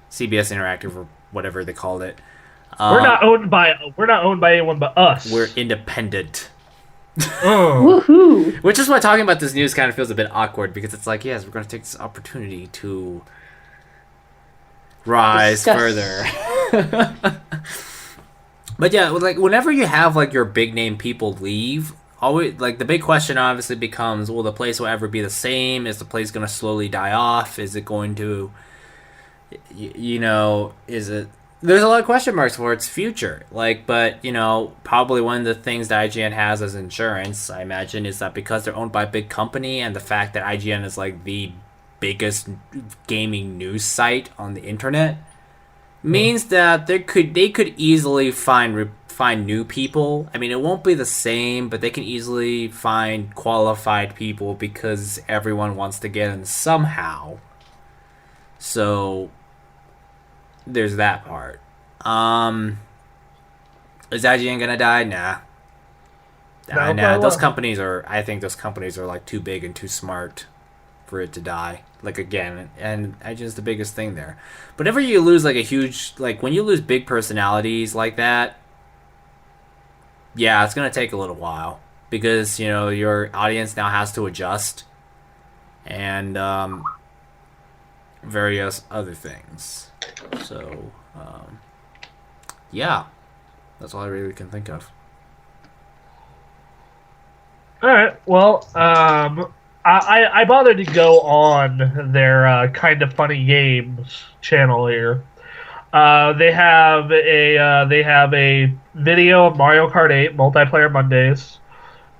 CBS Interactive or whatever they called it. We're not owned by anyone but us. We're independent. Oh. Woohoo! Which is why talking about this news kind of feels a bit awkward, because it's like, yes, we're going to take this opportunity to rise further. But yeah, like whenever you have like your big name people leave, always like the big question obviously becomes, will the place will ever be the same? Is the place going to slowly die off? Is it going to, is it? There's a lot of question marks for its future. Like, but probably one of the things that IGN has as insurance, I imagine, is that because they're owned by a big company, and the fact that IGN is like the biggest gaming news site on the internet, means that they could easily find find new people. I mean, it won't be the same, but they can easily find qualified people because everyone wants to get in somehow. So there's that part. Is IGN gonna die? Nah. Nah. Those companies are. I think those companies are like too big and too smart for it to die. Like again, and IGN's the biggest thing there. But whenever you lose like a huge, like when you lose big personalities like that, yeah, it's gonna take a little while because your audience now has to adjust and various other things. So yeah, that's all I really can think of. All right. Well, I bothered to go on their kind of funny games channel here. They have a video of Mario Kart 8 multiplayer Mondays.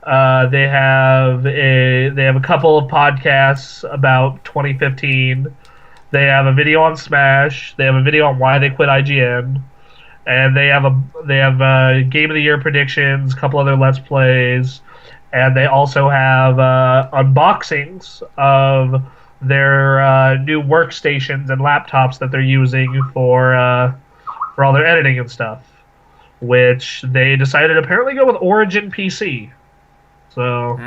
They have a couple of podcasts about 2015. They have a video on Smash. They have a video on why they quit IGN, and they have Game of the Year predictions, a couple other Let's Plays. And they also have unboxings of their new workstations and laptops that they're using for all their editing and stuff, which they decided to apparently go with Origin PC. So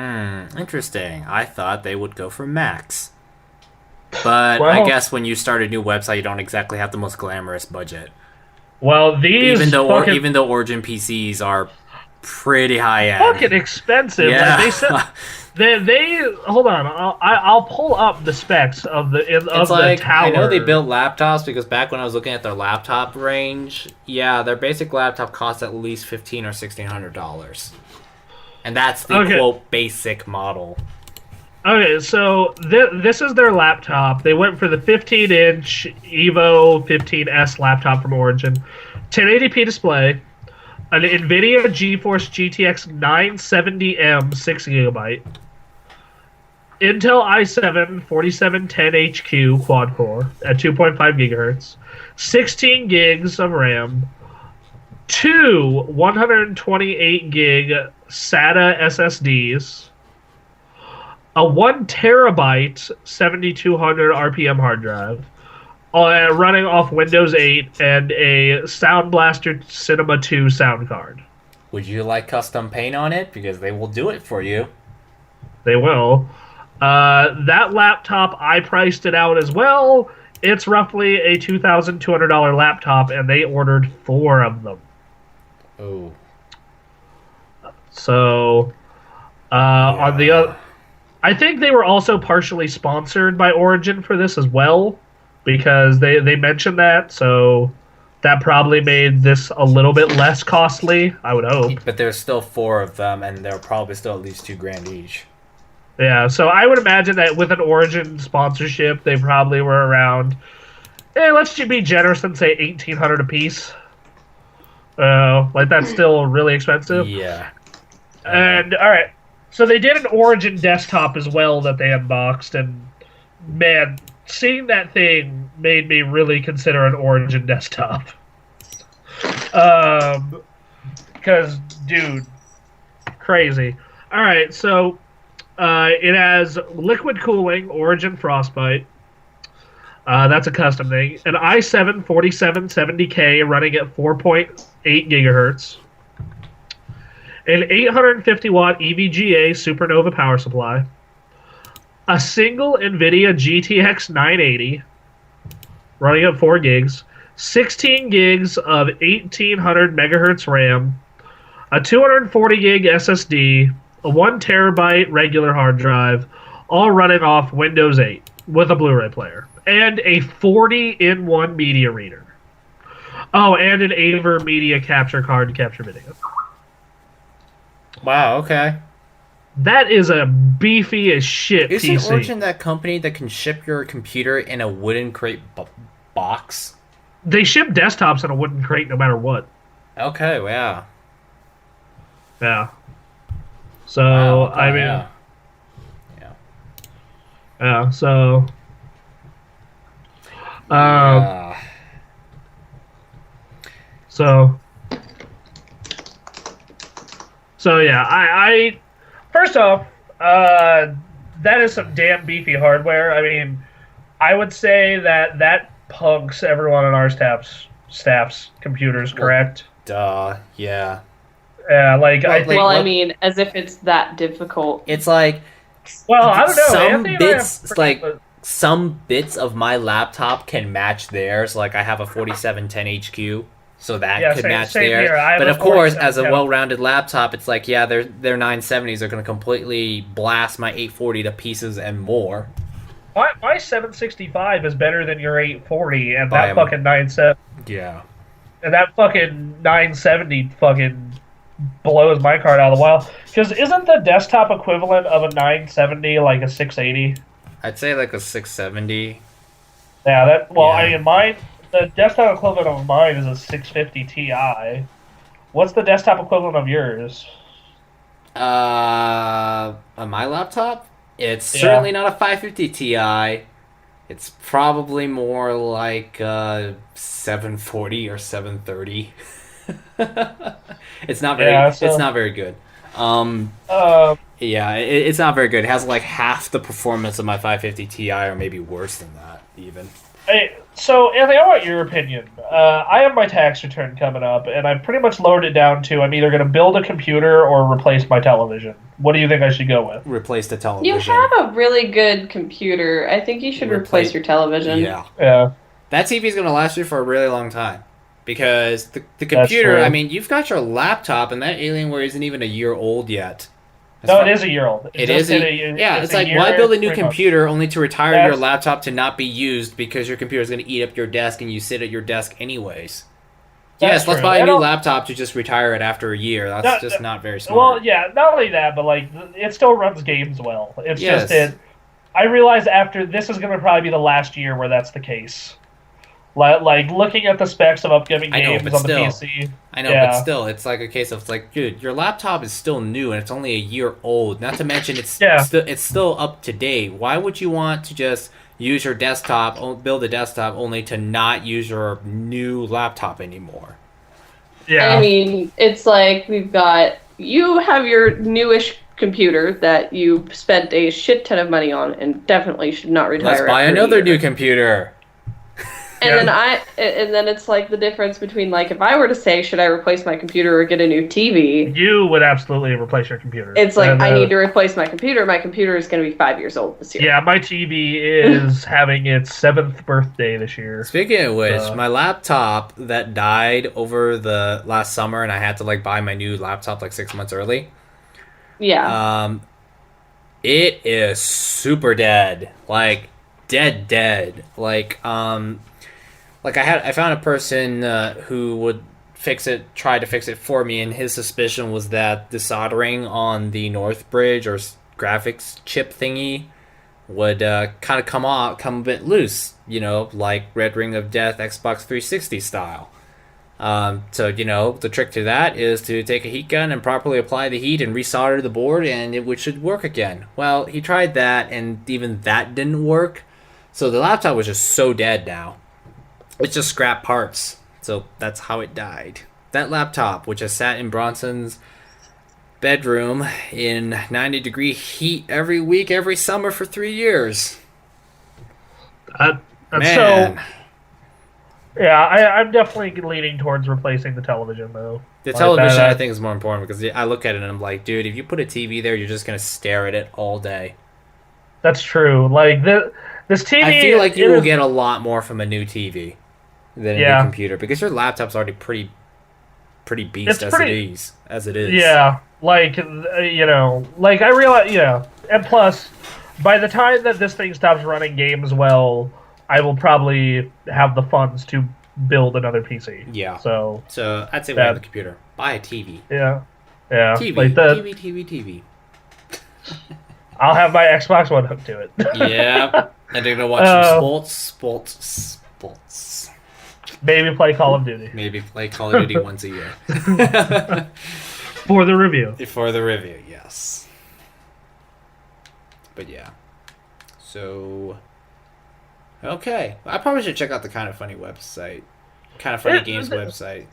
interesting. I thought they would go for Macs, but I guess when you start a new website, you don't exactly have the most glamorous budget. Well, even though Origin PCs are pretty high end, fucking expensive. Yeah. Like they said, they hold on. I'll pull up the specs of the the tower. I know they built laptops because back when I was looking at their laptop range, yeah, their basic laptop costs at least $1,500 or $1,600, and that's the quote basic model. Okay, so this is their laptop. They went for the 15-inch Evo 15S laptop from Origin, 1080p display. An NVIDIA GeForce GTX 970M 6GB, Intel i7 4710HQ quad-core at 2.5 GHz, 16 gigs of RAM, two 128 gig SATA SSDs, a 1 terabyte 7200 RPM hard drive, running off Windows 8, and a Sound Blaster Cinema 2 sound card. Would you like custom paint on it? Because they will do it for you. They will. That laptop, I priced it out as well. It's roughly a $2,200 laptop, and they ordered 4 of them. Oh. So, on the other, I think they were also partially sponsored by Origin for this as well, because they mentioned that, so that probably made this a little bit less costly, I would hope. But there's still 4 of them, and they're probably still at least $2,000 each. Yeah, so I would imagine that with an Origin sponsorship, they probably were around, let's just be generous and say $1,800 a piece. Like, that's still really expensive. Yeah. And, alright, so they did an Origin desktop as well that they unboxed, and, man, seeing that thing made me really consider an Origin desktop. Because, dude, crazy. Alright, so it has liquid cooling, Origin Frostbite. That's a custom thing. An i7 4770K running at 4.8 gigahertz. An 850 watt EVGA Supernova power supply. A single NVIDIA GTX 980 running at 4 gigs. 16 gigs of 1800 megahertz RAM. A 240 gig SSD. A 1 terabyte regular hard drive, all running off Windows 8 with a Blu-ray player, and a 40-in-1 media reader. Oh, and an Aver media capture card to capture video. Wow, okay. That is a beefy as shit Isn't PC. Origin that company that can ship your computer in a wooden crate box? They ship desktops in a wooden crate no matter what. Okay, wow. Yeah. So, wow, okay, I mean... Yeah, so... So... So yeah, I first off, that is some damn beefy hardware. I mean, I would say that punks everyone on our staff's computers, correct? Yeah. Yeah, like Well, I like, think. Well, I what- mean, as if it's that difficult. It's like Well, I don't know. some Anthony and I have bits, some bits of my laptop can match theirs. Like I have a 4710 HQ, so that Yeah, could same- match same theirs. here. I have But a of course, as a 4710. well-rounded laptop, it's like their 970s are going to completely blast my 840 to pieces and more. my 765 is better than your 840, and By that a- fucking 97 Yeah. and that fucking 970 fucking blows my card out of the wild. Because isn't the desktop equivalent of a 970 like a 680? I'd say like a 670. Yeah, that. Well, I Yeah. mean, the desktop equivalent of mine is a 650 Ti. What's the desktop equivalent of yours? On my laptop, it's Yeah. certainly not a 550 Ti. It's probably more like 740 or 730. It's not very. Yeah, so- It's not very good. Yeah, it's not very good. It has like half the performance of my 550 Ti, or maybe worse than that, even. Hey, so Anthony, I want your opinion. I have my tax return coming up, and I've pretty much lowered it down to I'm either going to build a computer or replace my television. What do you think I should go with? Replace the television. You have a really good computer. I think you should replace your television. Yeah. Yeah. That TV is going to last you for a really long time. Because the computer, true. I mean, you've got your laptop, and that Alienware isn't even a year old yet. No, it is a year old. It just is. hit a- Yeah, it's a like, year why build a new 3 months. computer only to retire your That's- laptop to not be used because your computer is going to eat up your desk and you sit at your desk anyways? That's Yes, let's true. buy a I new don't- laptop to just retire it after a year. That's No, just not very smart. Well, yeah, not only that, but like it still runs games well. It's Yes. just it. I realize after this is going to probably be the last year where that's the case. Like looking at the specs of upcoming I know, games but on still. the PC. I know, Yeah. but still, it's like a case of, it's like, dude, your laptop is still new and it's only a year old. Not to mention it's Yeah. it's still up to date. Why would you want to just use your desktop, build a desktop, only to not use your new laptop anymore? Yeah. I mean, it's like you have your newish computer that you spent a shit ton of money on and definitely should not retire. Let's buy after a another year. new computer. And then it's like the difference between like if I were to say should I replace my computer or get a new TV, You would absolutely replace your computer. it's like And, I need to replace my computer. My computer is going to be 5 years old this year. Yeah, my TV is having its 7th birthday this year. Speaking of which, Uh, my laptop that died over the last summer, and I had to like buy my new laptop like 6 months early. Yeah. It is super dead, like dead. Like I found a person who would try to fix it for me, and his suspicion was that the soldering on the North Bridge or graphics chip thingy would kind of come a bit loose, like Red Ring of Death Xbox 360 style. So, the trick to that is to take a heat gun and properly apply the heat and resolder the board, and it should work again. Well, he tried that, and even that didn't work. So the laptop was just so dead now. It's just scrap parts. So that's how it died. That laptop, which has sat in Bronson's bedroom in 90-degree heat every week, every summer for 3 years. That's Man. so. Yeah, I'm definitely leaning towards replacing the television though. The Like television, that- I think, is more important because I look at it and I'm like, dude, if you put a TV there, you're just going to stare at it all day. That's true. Like this TV. I feel like you it will is- get a lot more from a new TV than a Yeah. new computer because your laptop's already pretty beast It's pretty- as it is. Yeah, like like I realize, and plus, by the time that this thing stops running games well, I will probably have the funds to build another PC. Yeah. So So I'd say we That- have the computer. Buy a TV. yeah. TV. Like TV. I'll have my Xbox One hooked to it. Yeah. And they're gonna watch some sports. Maybe play Call of Duty Maybe play Call of Duty once a year. for the review. For the review, yes. But yeah. So okay. I probably should check out the Kind of Funny website. Kind of Funny It- Games website.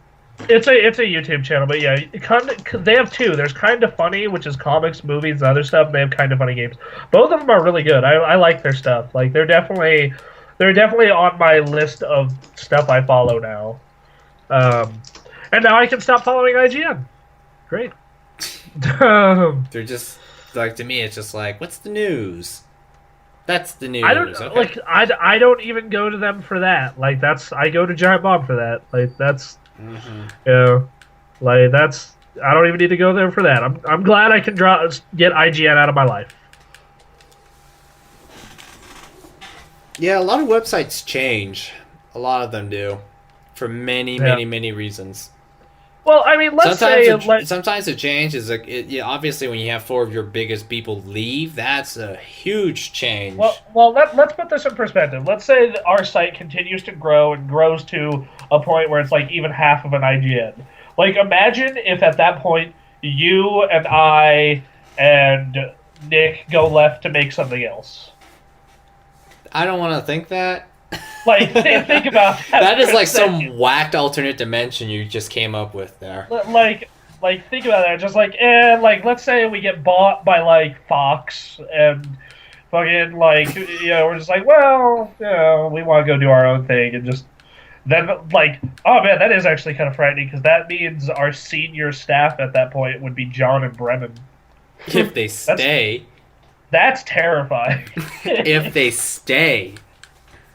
It's a YouTube channel, but yeah, they have two. There's Kinda Funny, which is comics, movies, and other stuff. And they have Kinda Funny games. Both of them are really good. I like their stuff. Like they're definitely on my list of stuff I follow now. And now I can stop following IGN. Great. They're just like, to me, it's just like, what's the news? That's the news. I don't okay. like. I don't even go to them for that. Like I go to Giant Bomb for that. Like that's. Like that's. I don't even need to go there for that. I'm glad I can get IGN out of my life. Yeah, a lot of websites change. A lot of them do, for many reasons. Well, I mean, Sometimes the change is like, obviously when you have 4 of your biggest people leave, that's a huge change. Well, let's put this in perspective. Let's say that our site continues to grow and grows to a point where it's like even half of an IGN. Like, imagine if at that point you and I and Nick go left to make something else. I don't want to think that. Like, think about that. That is like some whacked alternate dimension you just came up with there. Like, think about that. Just like, let's say we get bought by like Fox and fucking like, we're just like, well, we want to go do our own thing, and just then like, oh man, that is actually kind of frightening because that means our senior staff at that point would be John and Brennan. If they stay. That's terrifying. If they stay.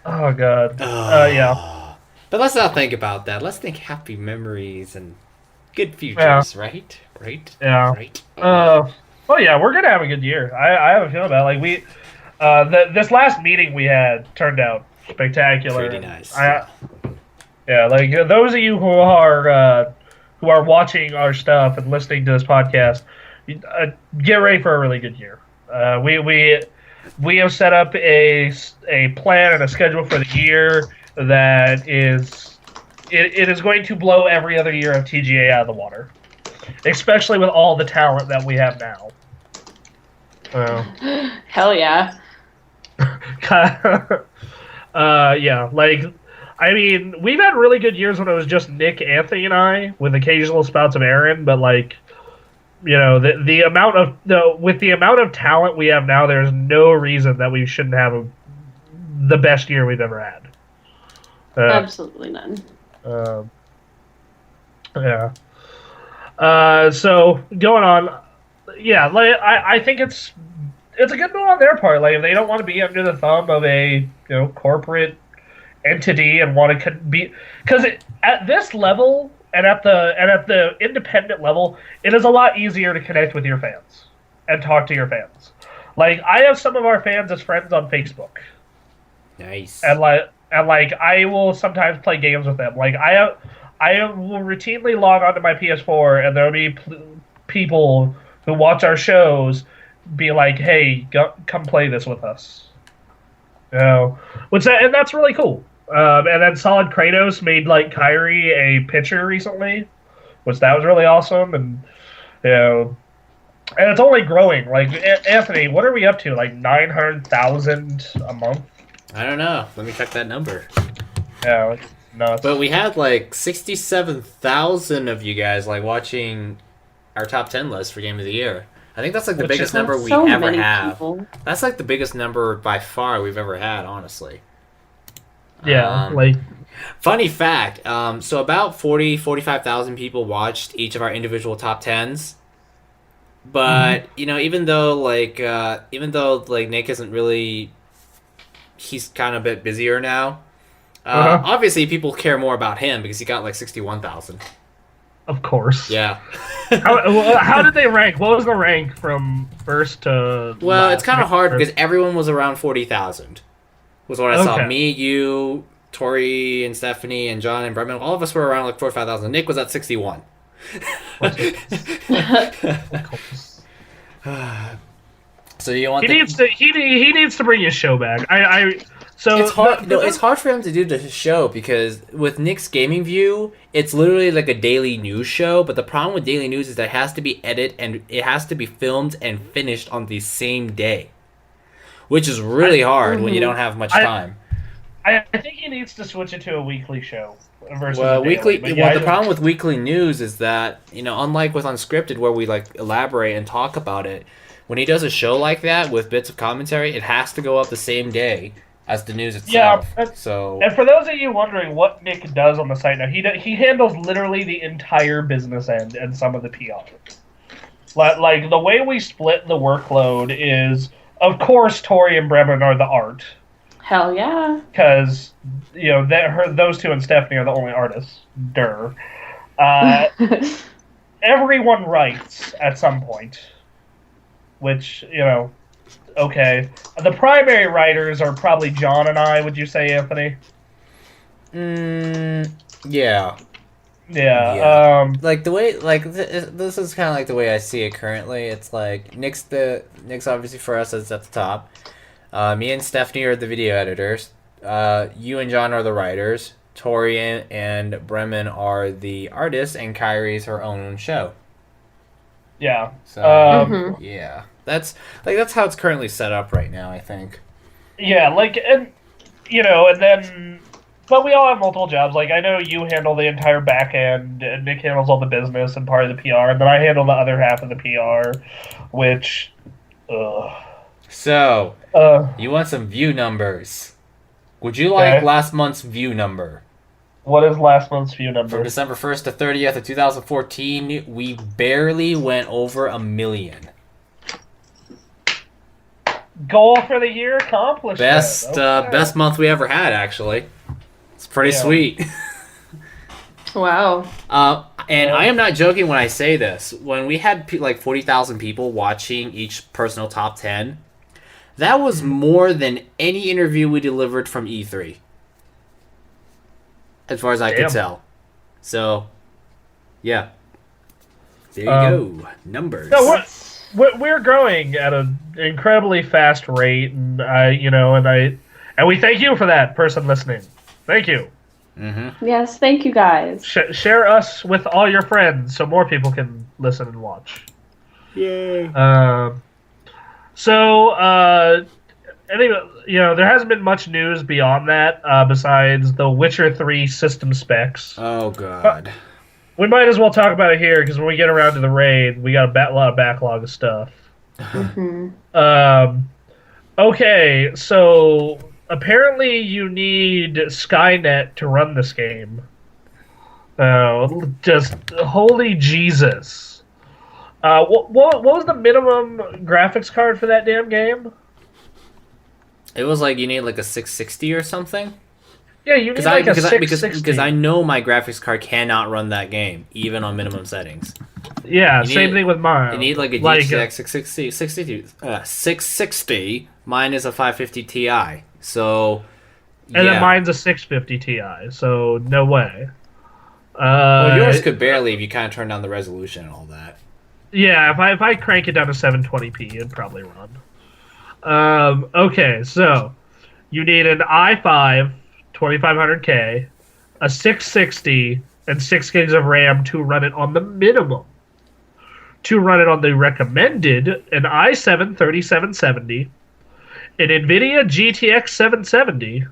Oh god. Yeah. But let's not think about that. Let's think happy memories and good futures, right? Right? Yeah. Right. Well, yeah, we're gonna have a good year. I have a feeling about it. Like this last meeting we had turned out spectacular. Pretty nice. Yeah, like those of you who are watching our stuff and listening to this podcast, get ready for a really good year. We have set up a plan and a schedule for the year that is it is going to blow every other year of TGA out of the water, especially with all the talent that we have now. Hell yeah. Yeah, like I mean, we've had really good years when it was just Nick, Anthony, and I, with occasional spouts of Aaron, but like. With the amount of talent we have now, there's no reason that we shouldn't have the best year we've ever had. Absolutely none. Yeah. So going on, yeah, like I think it's a good move on their part. Like if they don't want to be under the thumb of a corporate entity and want to be, because at this level. And at the independent level, it is a lot easier to connect with your fans and talk to your fans. Like I have some of our fans as friends on Facebook. Nice. And I will sometimes play games with them. Like I will routinely log onto my PS4 and there'll be people who watch our shows be like, "Hey, come play this with us." And that's really cool. And then Solid Kratos made like Kyrie a pitcher recently, that was really awesome, and and it's only growing. Like Anthony, what are we up to? Like 900,000 a month? I don't know. Let me check that number. Yeah, it's nuts. But we had like 67,000 of you guys like watching our top 10 list for Game of the Year. I think that's like the biggest number we ever have. People. That's like the biggest number by far we've ever had, honestly. Yeah, funny fact, so about 45,000 people watched each of our individual top 10s. But, even though Nick isn't really, he's kind of a bit busier now. Obviously people care more about him because he got like 61,000. Of course. Yeah. How did they rank? What was the rank from first to Well, last? It's kind of hard because everyone was around 40,000. Was what I saw. Me, you, Tori, and Stephanie, and John, and Bretman, all of us were around like 45,000. Nick was at 61. So you want? He needs to bring his show back. So it's hard. It's hard for him to do the show because with Nick's Gaming View, it's literally like a daily news show. But the problem with daily news is that it has to be edited and it has to be filmed and finished on the same day. Which is really hard when you don't have much time. I think he needs to switch it to a weekly show. versus Well, a daily. weekly. But Well, the problem with weekly news is that unlike with unscripted, where we like elaborate and talk about it, when he does a show like that with bits of commentary, it has to go up the same day as the news itself. So, and for those of you wondering what Nick does on the site now, he handles literally the entire business end and some of the PR. Like the way we split the workload is, of course, Tori and Bremen are the art. Hell yeah. Because, those two and Stephanie are the only artists. Durr. Everyone writes at some point. Which, okay. The primary writers are probably John and I, would you say, Anthony? Yeah. Yeah. Like the way, this is kind of like the way I see it currently. It's like Nick's obviously for us is at the top. Me and Stephanie are the video editors. You and John are the writers. Tori and Bremen are the artists, and Kyrie's her own show. Yeah. So yeah, that's how it's currently set up right now, I think. Yeah, and then. But we all have multiple jobs. Like, I know you handle the entire back end, and Nick handles all the business and part of the PR, and then I handle the other half of the PR, which, So, you want some view numbers. Would you like last month's view number? What is last month's view number? From December 1st to 30th of 2014, we barely went over 1 million. Goal for the year accomplished. Best month we ever had, actually. It's pretty sweet. Wow. And I am not joking when I say this. When we had like 40,000 people watching each personal top 10, that was more than any interview we delivered from E3. As far as I could tell. So, yeah. There you go. Numbers. No, we're growing at an incredibly fast rate, and we thank you for that, person listening. Thank you. Mm-hmm. Yes, thank you guys. Share us with all your friends so more people can listen and watch. Yay. Anyway, there hasn't been much news beyond that besides the Witcher 3 system specs. Oh, God. We might as well talk about it here because when we get around to the raid, we got a lot of backlog of stuff. Okay, so apparently you need Skynet to run this game. Just holy Jesus. What was the minimum graphics card for that damn game? It was like you need like a 660 or something. Yeah, you need like a 660. Because I know my graphics card cannot run that game, even on minimum settings. Yeah, same thing with mine. You need like a GTX 660. Mine is a 550 Ti. So, and then mine's a 650 Ti, so no way. Well, yours could barely if you kind of turn down the resolution and all that. Yeah, if I crank it down to 720p, it'd probably run. Okay, so you need an i5 2500K, a 660, and 6 gigs of RAM to run it on the minimum. To run it on the recommended, an i7 3770, an NVIDIA GTX 770,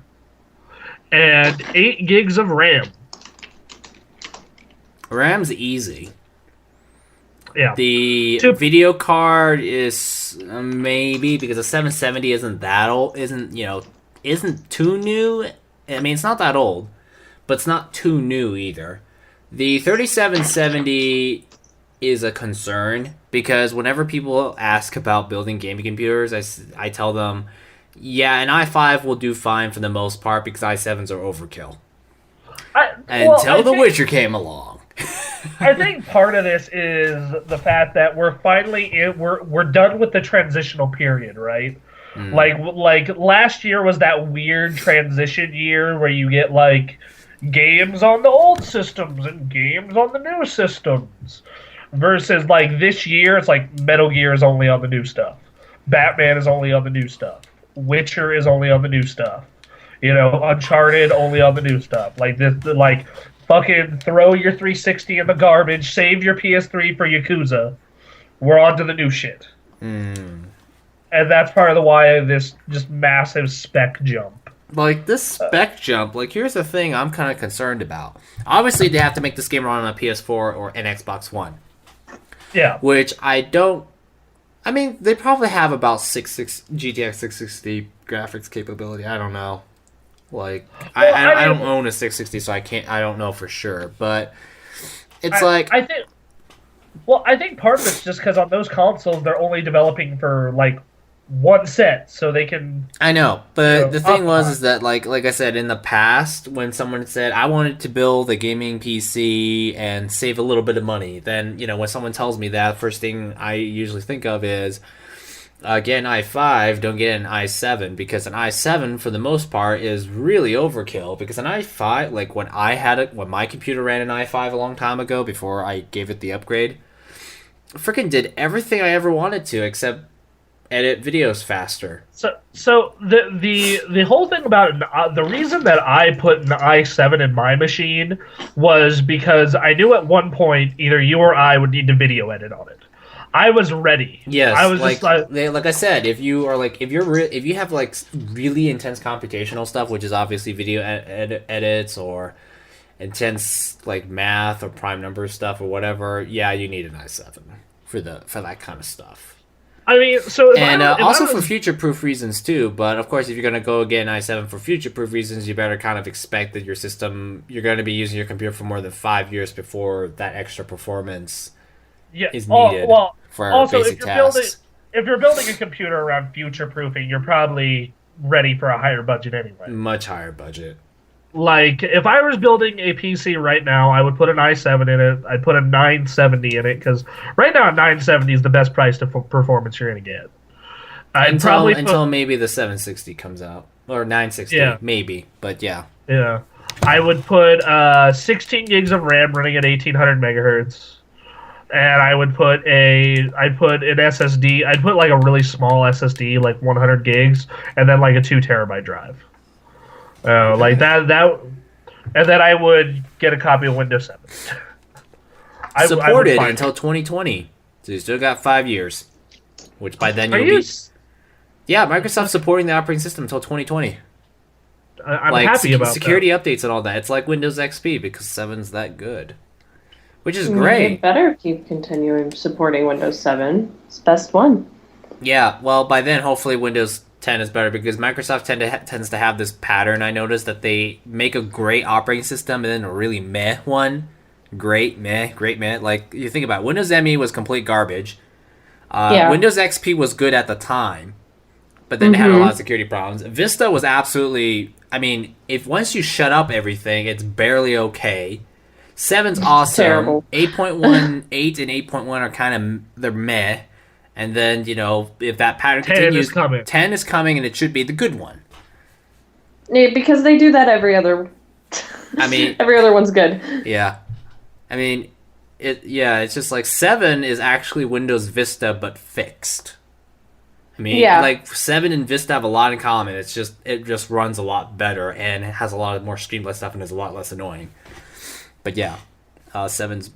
and 8 gigs of RAM. RAM's easy. Yeah. The video card is maybe because the 770 isn't that old, isn't too new. I mean, it's not that old, but it's not too new either. The 3770 is a concern because whenever people ask about building gaming computers, I tell them, yeah, an i5 will do fine for the most part because i7s are overkill. Until The Witcher came along. I think part of this is the fact that we're finally we're done with the transitional period, right? Like last year was that weird transition year where you get like games on the old systems and games on the new systems, versus like this year it's like Metal Gear is only on the new stuff, Batman is only on the new stuff, Witcher is only on the new stuff, Uncharted only on the new stuff. Like this, like. Fucking throw your 360 in the garbage, save your PS3 for Yakuza. We're on to the new shit. And that's part of the why of this just massive spec jump. like this spec jump, like here's the thing I'm kind of concerned about. Obviously, they have to make this game run on a PS4 or an Xbox One. Yeah. Which I don't. I mean, they probably have about GTX 660 graphics capability. I don't know. Like, well, I don't own a 660, so I don't know for sure. But it's I think part of it's just because on those consoles they're only developing for like one set, so they can. I know, but the thing is that like I said in the past, when someone said I wanted to build a gaming PC and save a little bit of money, then when someone tells me that, first thing I usually think of is get an i5, don't get an i7, because an i7 for the most part is really overkill. Because an i5, like when my computer ran an i5 a long time ago before I gave it the upgrade, freaking did everything I ever wanted to except edit videos faster. So the whole thing about it, the reason that I put an i7 in my machine was because I knew at one point either you or I would need to video edit on it. I was ready. Yes, I was like I said, if you have like really intense computational stuff, which is obviously video edits or intense like math or prime number stuff or whatever, yeah, you need an i7 for that kind of stuff. I mean, so also for future-proof reasons too. But of course, if you're going to go get an i7 for future-proof reasons, you better kind of expect that you're going to be using your computer for more than 5 years before that extra performance is needed for also, basic tasks. If you're building a computer around future-proofing, you're probably ready for a higher budget anyway. Much higher budget. Like, if I was building a PC right now, I would put an i7 in it. I'd put a 970 in it, because right now a 970 is the best price to performance you're going to get. Until maybe the 760 comes out. Or 960, maybe. But yeah. Yeah. I would put 16 gigs of RAM running at 1800 megahertz. And I'd put an SSD. I'd put like a really small SSD, like 100 gigs, and then like a 2 terabyte drive. Like that, and then I would get a copy of Windows 7. Supported until 2020, so you still got 5 years. Which by then Microsoft's supporting the operating system until 2020. I'm happy about security updates and all that. It's like Windows XP because 7's that good, which is great. They better keep continuing supporting Windows 7. It's the best one. Yeah, well, by then hopefully Windows 10 is better, because Microsoft tends to have this pattern. I noticed that they make a great operating system and then a really meh one. Great meh. Like, you think about it, Windows ME was complete garbage. Windows XP was good at the time, but then it had a lot of security problems. Vista was absolutely, I mean, if once you shut up everything, it's barely okay. 7's awesome. Terrible. 8.1, 8 and 8.1 are kind of, they're meh. And then, if that pattern continues, 10 is coming, and it should be the good one. Yeah, because they do that every other... I mean... every other one's good. Yeah. I mean, it's just like 7 is actually Windows Vista, but fixed. I mean, like 7 and Vista have a lot in common. It just runs a lot better, and it has a lot more streamless stuff, and is a lot less annoying. But yeah, 7's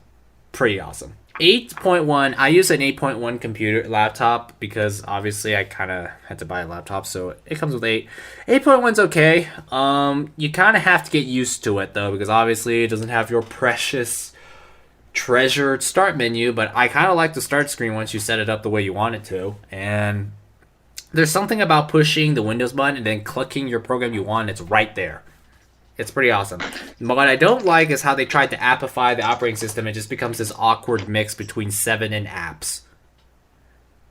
pretty awesome. 8.1, I use an 8.1 computer laptop because obviously I kind of had to buy a laptop, so it comes with 8. 8.1's okay. You kind of have to get used to it though, because obviously it doesn't have your precious treasured start menu, but I kind of like the start screen once you set it up the way you want it to. And there's something about pushing the Windows button and then clicking your program you want, it's right there. It's pretty awesome. But what I don't like is how they tried to appify the operating system. It just becomes this awkward mix between 7 and apps.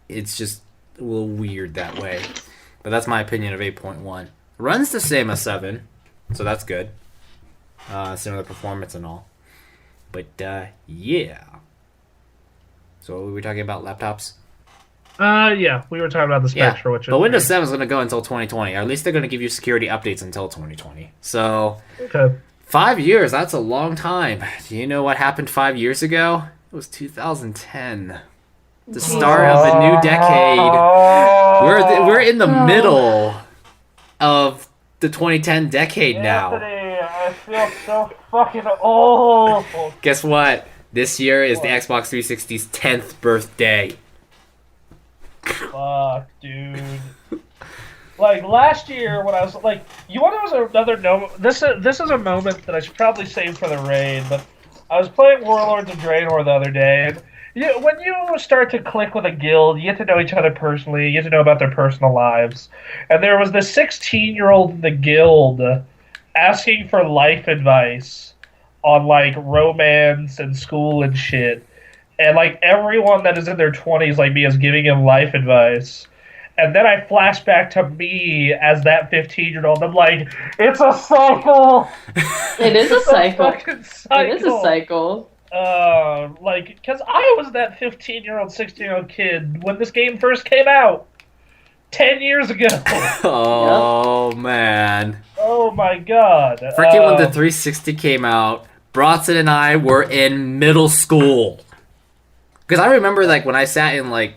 It's just a little weird that way. But that's my opinion of 8.1. Runs the same as 7, so that's good. Similar performance and all. But, yeah. So we were talking about laptops? Yeah, we were talking about the specs for which. But Windows 7 is going to go until 2020. Or at least they're going to give you security updates until 2020. So, 5 years, that's a long time. Do you know what happened 5 years ago? It was 2010. The start of a new decade. We're in the middle of the 2010 decade now. Anthony, I feel so fucking old. Guess what? This year is the Xbox 360's 10th birthday. Fuck, dude. Like last year when I was like, you want to know another no? This is a moment that I should probably save for the raid, but I was playing Warlords of Draenor the other day, and when you start to click with a guild, you get to know each other personally, you get to know about their personal lives, and there was this 16-year-old in the guild asking for life advice on like romance and school and shit, and like everyone that is in their 20s like me is giving him life advice. And then I flash back to me as that 15-year-old. I'm like, it's a cycle. It is a cycle. Cycle. It is a cycle. Like, because I was that 15-year-old, 16-year-old kid when this game first came out 10 years ago. Oh, man. Oh, my God. Freaking when the 360 came out, Bronson and I were in middle school. Because I remember, like, when I sat in, like,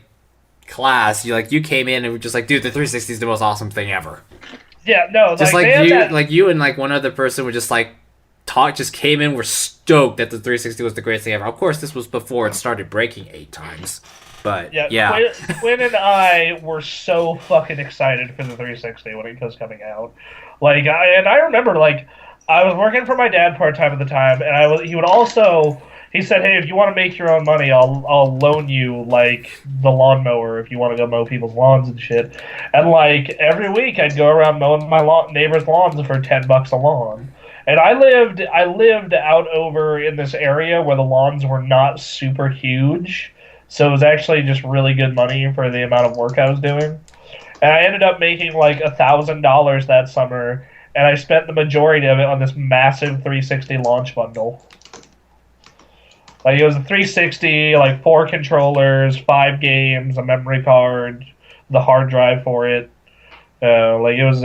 class, you came in and were just like, dude, the 360 is the most awesome thing ever. Yeah, no, just like you and like one other person would just like just came in, were stoked that the 360 was the greatest thing ever. Of course, this was before it started breaking 8 times, but yeah. Quinn and I were so fucking excited for the 360 when it was coming out. Like, I remember like I was working for my dad part time at the time, and he would also. He said, hey, if you want to make your own money, I'll loan you, like, the lawnmower if you want to go mow people's lawns and shit. And, like, every week I'd go around mowing my neighbor's lawns for $10 a lawn. And I lived out over in this area where the lawns were not super huge. So it was actually just really good money for the amount of work I was doing. And I ended up making, like, $1,000 that summer. And I spent the majority of it on this massive 360 launch bundle. Like, it was a 360, like 4 controllers, 5 games, a memory card, the hard drive for it. Like it was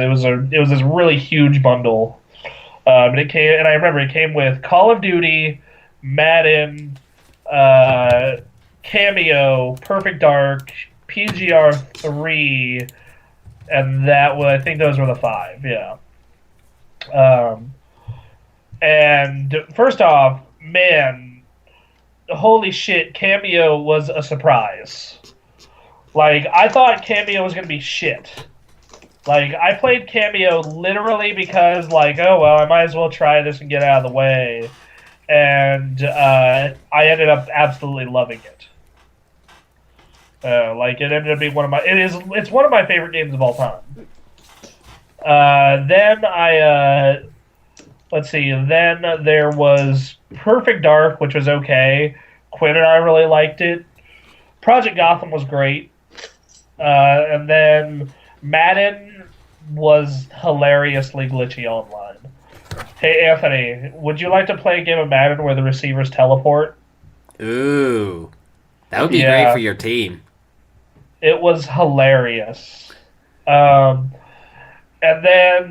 this really huge bundle. But it came, and I remember it came with Call of Duty, Madden, Cameo, Perfect Dark, PGR 3, and I think those were the 5. Yeah. And first off, man. Holy shit, Cameo was a surprise. Like, I thought Cameo was going to be shit. Like, I played Cameo literally because, like, oh, well, I might as well try this and get out of the way. And I ended up absolutely loving it. Like, it ended up being it's one of my favorite games of all time. Let's see, then there was Perfect Dark, which was okay. Quinn and I really liked it. Project Gotham was great. And then Madden was hilariously glitchy online. Hey, Anthony, would you like to play a game of Madden where the receivers teleport? Ooh. That would be great for your team. It was hilarious. And then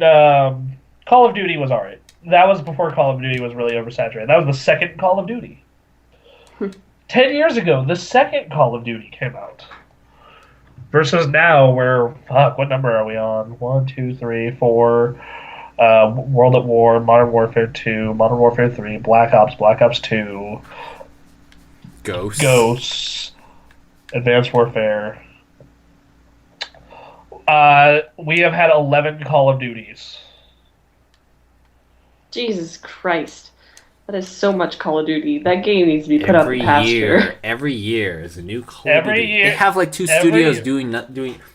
Call of Duty was alright. That was before Call of Duty was really oversaturated. That was the second Call of Duty. 10 years ago, the second Call of Duty came out. Versus now, what number are we on? 1, 2, 3, 4. World at War, Modern Warfare 2, Modern Warfare 3, Black Ops 2. Ghosts. Advanced Warfare. We have had 11 Call of Duties. Jesus Christ. That is so much Call of Duty. That game needs to be put up in pasture. Every year is a new Call of Duty. They have like 2 studios doing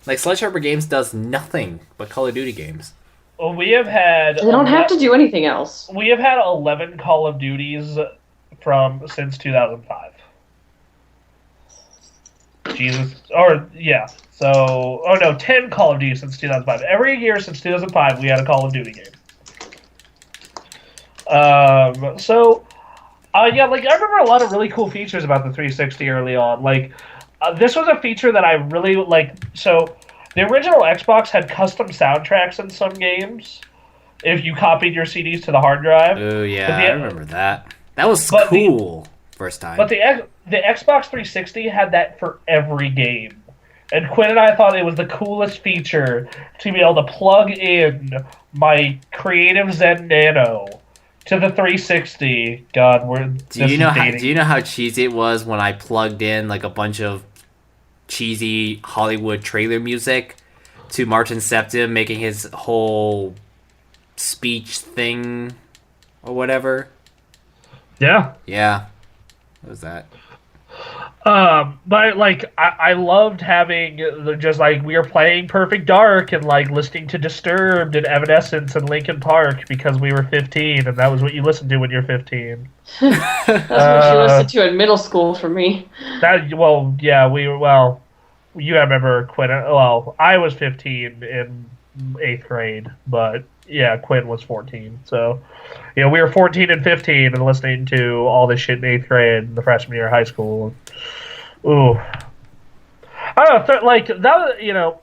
like Sledgehammer Games does nothing but Call of Duty games. Well, we have had. They don't have to do anything else. We have had 11 Call of Duties since 2005. Jesus. Or, yeah. So, 10 Call of Duty since 2005. Every year since 2005, we had a Call of Duty game. Yeah, like, I remember a lot of really cool features about the 360 early on. Like, this was a feature that I really, like, so, the original Xbox had custom soundtracks in some games, if you copied your CDs to the hard drive. Oh, yeah, I remember that. That was cool, first time. But the Xbox 360 had that for every game. And Quinn and I thought it was the coolest feature to be able to plug in my Creative Zen Nano to the 360. God, do you know how cheesy it was when I plugged in like a bunch of cheesy Hollywood trailer music to Martin Septim making his whole speech thing or whatever. Yeah. Yeah. What was that? But like I loved having just like we were playing Perfect Dark and like listening to Disturbed and Evanescence and Linkin Park because we were 15 and that was what you listened to when you're 15. That's what you listened to in middle school for me. You remember Quinn. Well, I was 15 in 8th grade, but yeah, Quinn was 14. So, we were 14 and 15 and listening to all this shit in 8th grade in the freshman year of high school. Ooh. I don't know, like, that,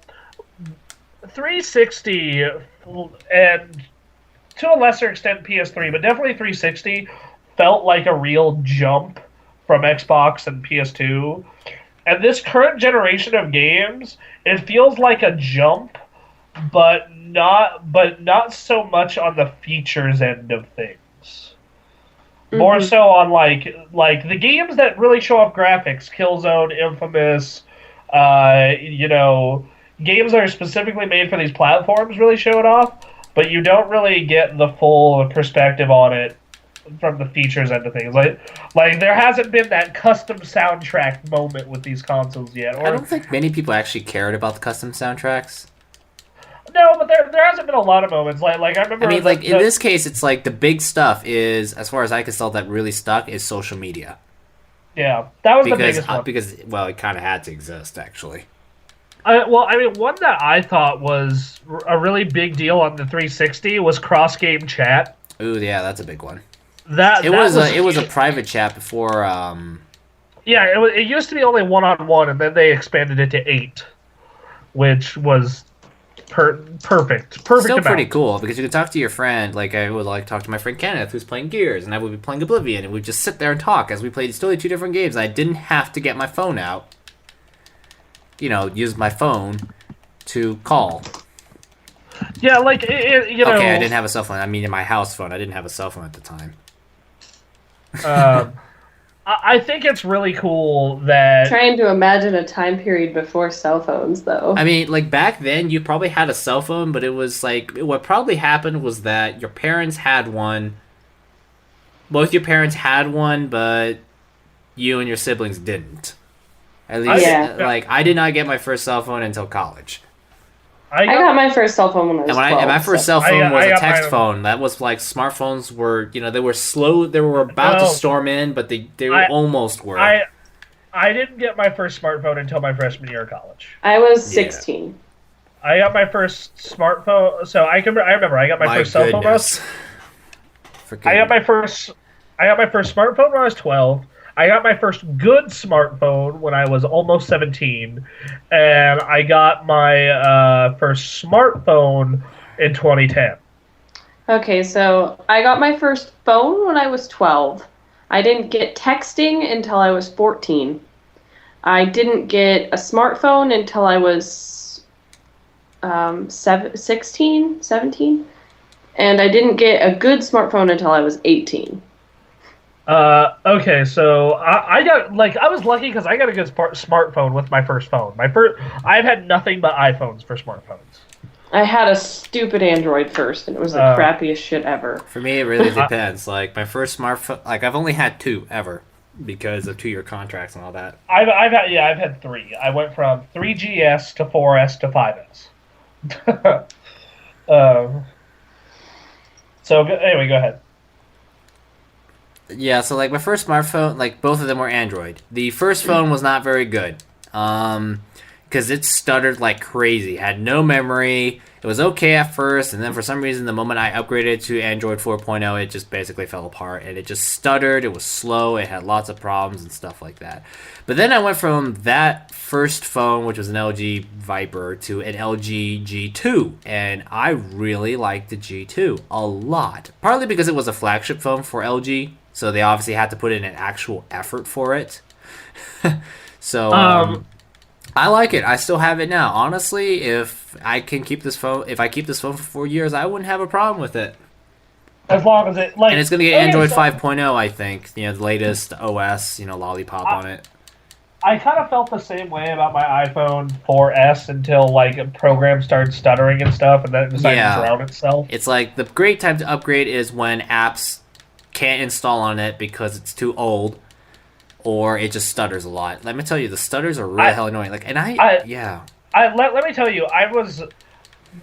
360 and to a lesser extent PS3, but definitely 360 felt like a real jump from Xbox and PS2. And this current generation of games, it feels like a jump, but not so much on the features end of things. Mm-hmm. More so on like the games that really show off graphics, Killzone, Infamous, games that are specifically made for these platforms really show it off, but you don't really get the full perspective on it from the features end of things. Like there hasn't been that custom soundtrack moment with these consoles yet. I don't think many people actually cared about the custom soundtracks. No, but there hasn't been a lot of moments. Like I remember. I mean, in this case, it's like the big stuff is, as far as I can tell, that really stuck is social media. Yeah, that was the biggest one. Because it kind of had to exist, actually. One that I thought was a really big deal on the 360 was cross-game chat. Ooh, yeah, that's a big one. It was a private chat before. Yeah, it used to be only 1-on-1, and then they expanded it to 8, which was perfect. Still amount. Pretty cool because you could talk to your friend. Like I would talk to my friend Kenneth, who's playing Gears, and I would be playing Oblivion, and we'd just sit there and talk as we played totally 2 different games. I didn't have to get my phone out. Use my phone to call. Yeah, Okay, I didn't have a cell phone. I mean, in my house phone. I didn't have a cell phone at the time. I think it's really cool that... Trying to imagine a time period before cell phones, though. I mean, back then, you probably had a cell phone, but it was, what probably happened was that your parents had one. Both your parents had one, but you and your siblings didn't. At least, I did not get my first cell phone until college. I got my first cell phone when I was 12. And my first cell phone was a text phone. That was smartphones were, they were slow. They were about to storm in, but they almost were. I didn't get my first smartphone until my freshman year of college. I was 16. I got my first smartphone. So I remember I got my first cell phone. I got my first smartphone when I was 12. I got my first good smartphone when I was almost 17, and I got my first smartphone in 2010. Okay, so I got my first phone when I was 12. I didn't get texting until I was 14. I didn't get a smartphone until I was 17, and I didn't get a good smartphone until I was 18. Okay, so I got I was lucky because I got a good smartphone with my first phone. I've had nothing but iPhones for smartphones. I had a stupid Android first, and it was the crappiest shit ever. For me, it really depends. My first smartphone, I've only had 2 ever because of 2-year contracts and all that. I've had 3. I went from 3GS to 4S to 5S. So anyway, go ahead. Yeah, so my first smartphone, both of them were Android. The first phone was not very good, because it stuttered like crazy. It had no memory. It was okay at first, and then for some reason, the moment I upgraded to Android 4.0, it just basically fell apart, and it just stuttered. It was slow. It had lots of problems and stuff like that. But then I went from that first phone, which was an LG Viper, to an LG G2, and I really liked the G2 a lot. Partly because it was a flagship phone for LG, so they obviously had to put in an actual effort for it. So I like it. I still have it now. Honestly, if I keep this phone for 4 years, I wouldn't have a problem with it. As long as it and it's gonna get Android 5.0, I think. The latest OS, Lollipop on it. I kind of felt the same way about my iPhone 4S until like a program started stuttering and stuff, and then it decided to drown itself. It's like the great time to upgrade is when apps can't install on it because it's too old, or it just stutters a lot. Let me tell you, the stutters are really hell annoying. Like, and let me tell you,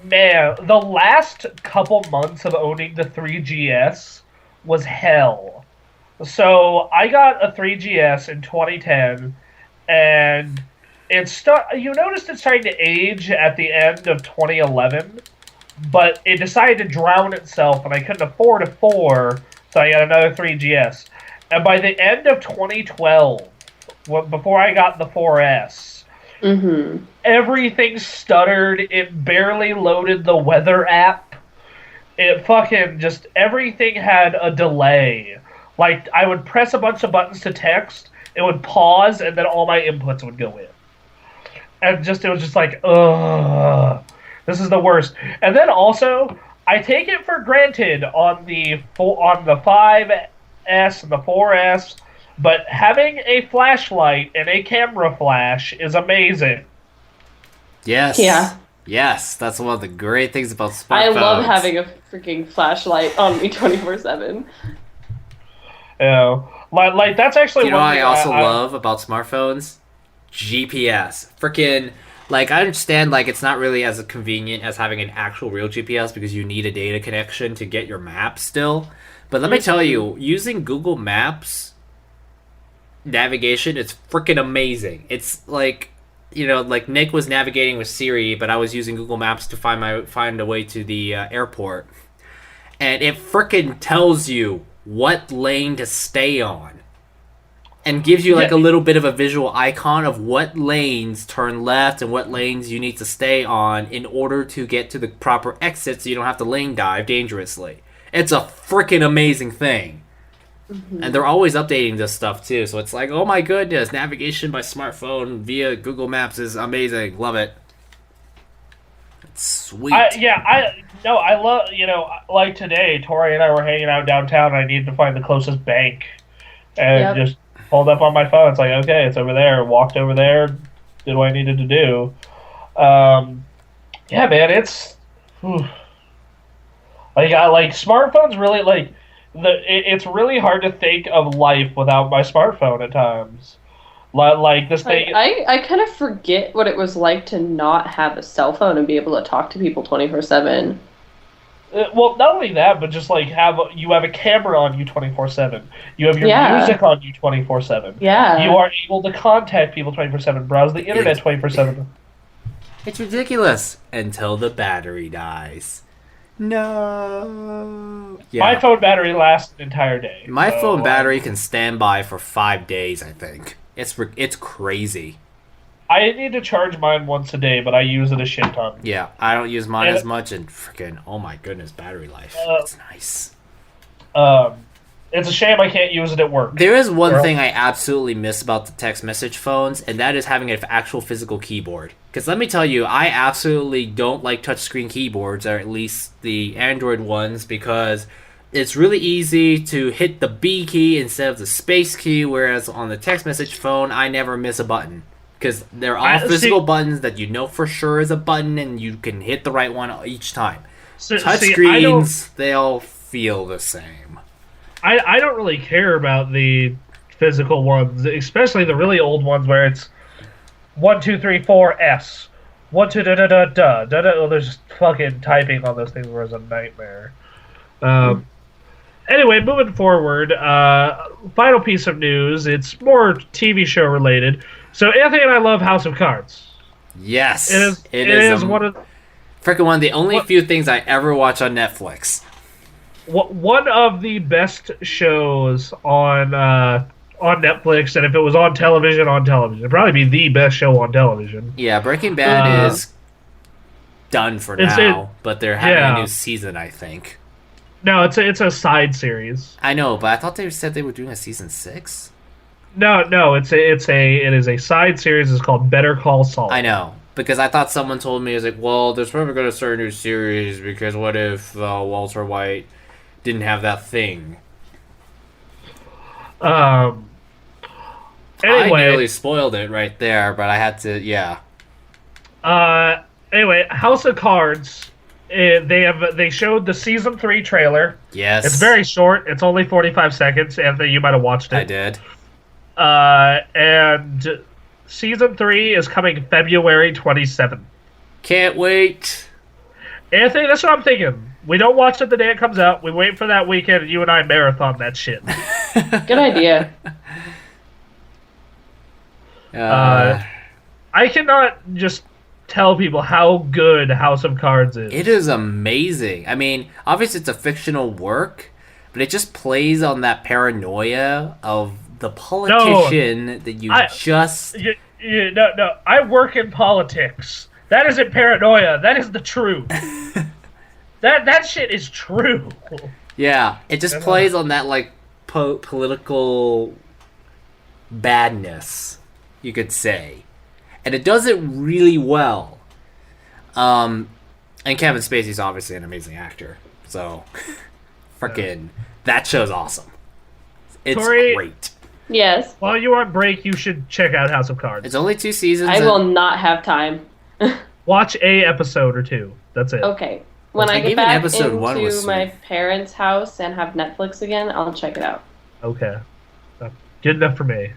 the last couple months of owning the 3GS was hell. So I got a 3GS in 2010, and you noticed it started to age at the end of 2011, but it decided to drown itself, and I couldn't afford a 4, so I got another 3GS. And by the end of 2012, before I got the 4S, everything stuttered. It barely loaded the weather app. It fucking just, everything had a delay. Like, I would press a bunch of buttons to text, it would pause, and then all my inputs would go in. And it was just like, ugh, this is the worst. And then also, I take it for granted on the 5S and the 4S, but having a flashlight and a camera flash is amazing. Yes. Yeah. Yes, that's one of the great things about smartphones. I love having a freaking flashlight on me 24/7. Yeah, like that's actually what I also love about smartphones? GPS. Freaking, like, I understand, like, it's not really as convenient as having an actual real GPS because you need a data connection to get your map still. But let me tell you, using Google Maps navigation, it's freaking amazing. It's like, like Nick was navigating with Siri, but I was using Google Maps to find a way to the airport. And it freaking tells you what lane to stay on. And gives you like a little bit of a visual icon of what lanes turn left and what lanes you need to stay on in order to get to the proper exit so you don't have to lane dive dangerously. It's a freaking amazing thing. And they're always updating this stuff too, so it's like, oh my goodness, navigation by smartphone via Google Maps is amazing. Love it. It's sweet. I love, like today, Tori and I were hanging out downtown, and I needed to find the closest bank. And just pulled up on my phone. It's like, okay, it's over there. Walked over there, did what I needed to do. Yeah, man, it's... Like smartphones really, like... It's really hard to think of life without my smartphone at times. Like this thing... I kind of forget what it was like to not have a cell phone and be able to talk to people 24/7. Well, not only that, but just like you have a camera on you 24/7. You have your music on you 24/7. Yeah. You are able to contact people 24/7, browse the internet 24/7. It's ridiculous until the battery dies. No. Yeah. My phone battery lasts an entire day. My phone battery can stand by for 5 days, I think. It's crazy. I need to charge mine once a day, but I use it a shit ton. Yeah, I don't use mine as much, and freaking, oh my goodness, battery life. It's nice. It's a shame I can't use it at work. There is one thing I absolutely miss about the text message phones, and that is having an actual physical keyboard. Because let me tell you, I absolutely don't like touchscreen keyboards, or at least the Android ones, because it's really easy to hit the B key instead of the space key, whereas on the text message phone, I never miss a button. Because they're all physical buttons that you know for sure is a button, and you can hit the right one each time. Touchscreens, they all feel the same. I don't really care about the physical ones, especially the really old ones where it's 1, 2, 3, 4, S. 1, 2, da da da da da da. Oh, there's just fucking typing on those things was a nightmare. Anyway, moving forward, final piece of news. It's more TV show related. So Anthony and I love House of Cards. Yes, it is one of the only few things I ever watch on Netflix. One of the best shows on Netflix, and if it was on television, it'd probably be the best show on television. Yeah, Breaking Bad is done for now, but they're having a new season, I think. No, it's a side series. I know, but I thought they said they were doing a season 6. No, it is a side series. It's called Better Call Saul. I know, because I thought someone told me, it was like, well, there's probably going to start a new series, because what if Walter White didn't have that thing? Anyway, I nearly spoiled it right there, but I had to. Yeah. Anyway, House of Cards. They showed the season 3 trailer. Yes. It's very short. It's only 45 seconds. Anthony, you might have watched it. I did. And season 3 is coming February 27th. Can't wait. Anthony, that's what I'm thinking. We don't watch it the day it comes out. We wait for that weekend, and you and I marathon that shit. Good idea. I cannot just tell people how good House of Cards is. It is amazing. I mean, obviously it's a fictional work, but it just plays on that paranoia of the politician that you just... No. I work in politics. That isn't paranoia. That is the truth. That shit is true. Yeah, it just plays on that, like, political badness, you could say. And it does it really well. And Kevin Spacey's obviously an amazing actor. So, freaking, that show's awesome. It's Tori, great. Yes. While you're on break, you should check out House of Cards. It's only 2 seasons. I will not have time. Watch a episode or 2. That's it. Okay. When I get even back episode 1 was into my sweet. parents' house and have Netflix again, I'll check it out. Okay. Good enough for me.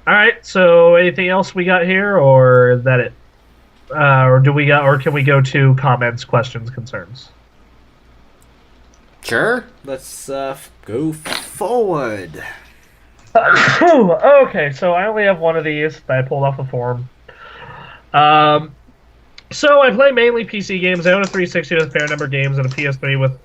Alright, so anything else we got here, or is that it? Or can we go to comments, questions, concerns? Sure. Let's go forward. Okay, so I only have one of these that I pulled off the forum. So I play mainly PC games. I own a 360 with a fair number of games and a PS3 with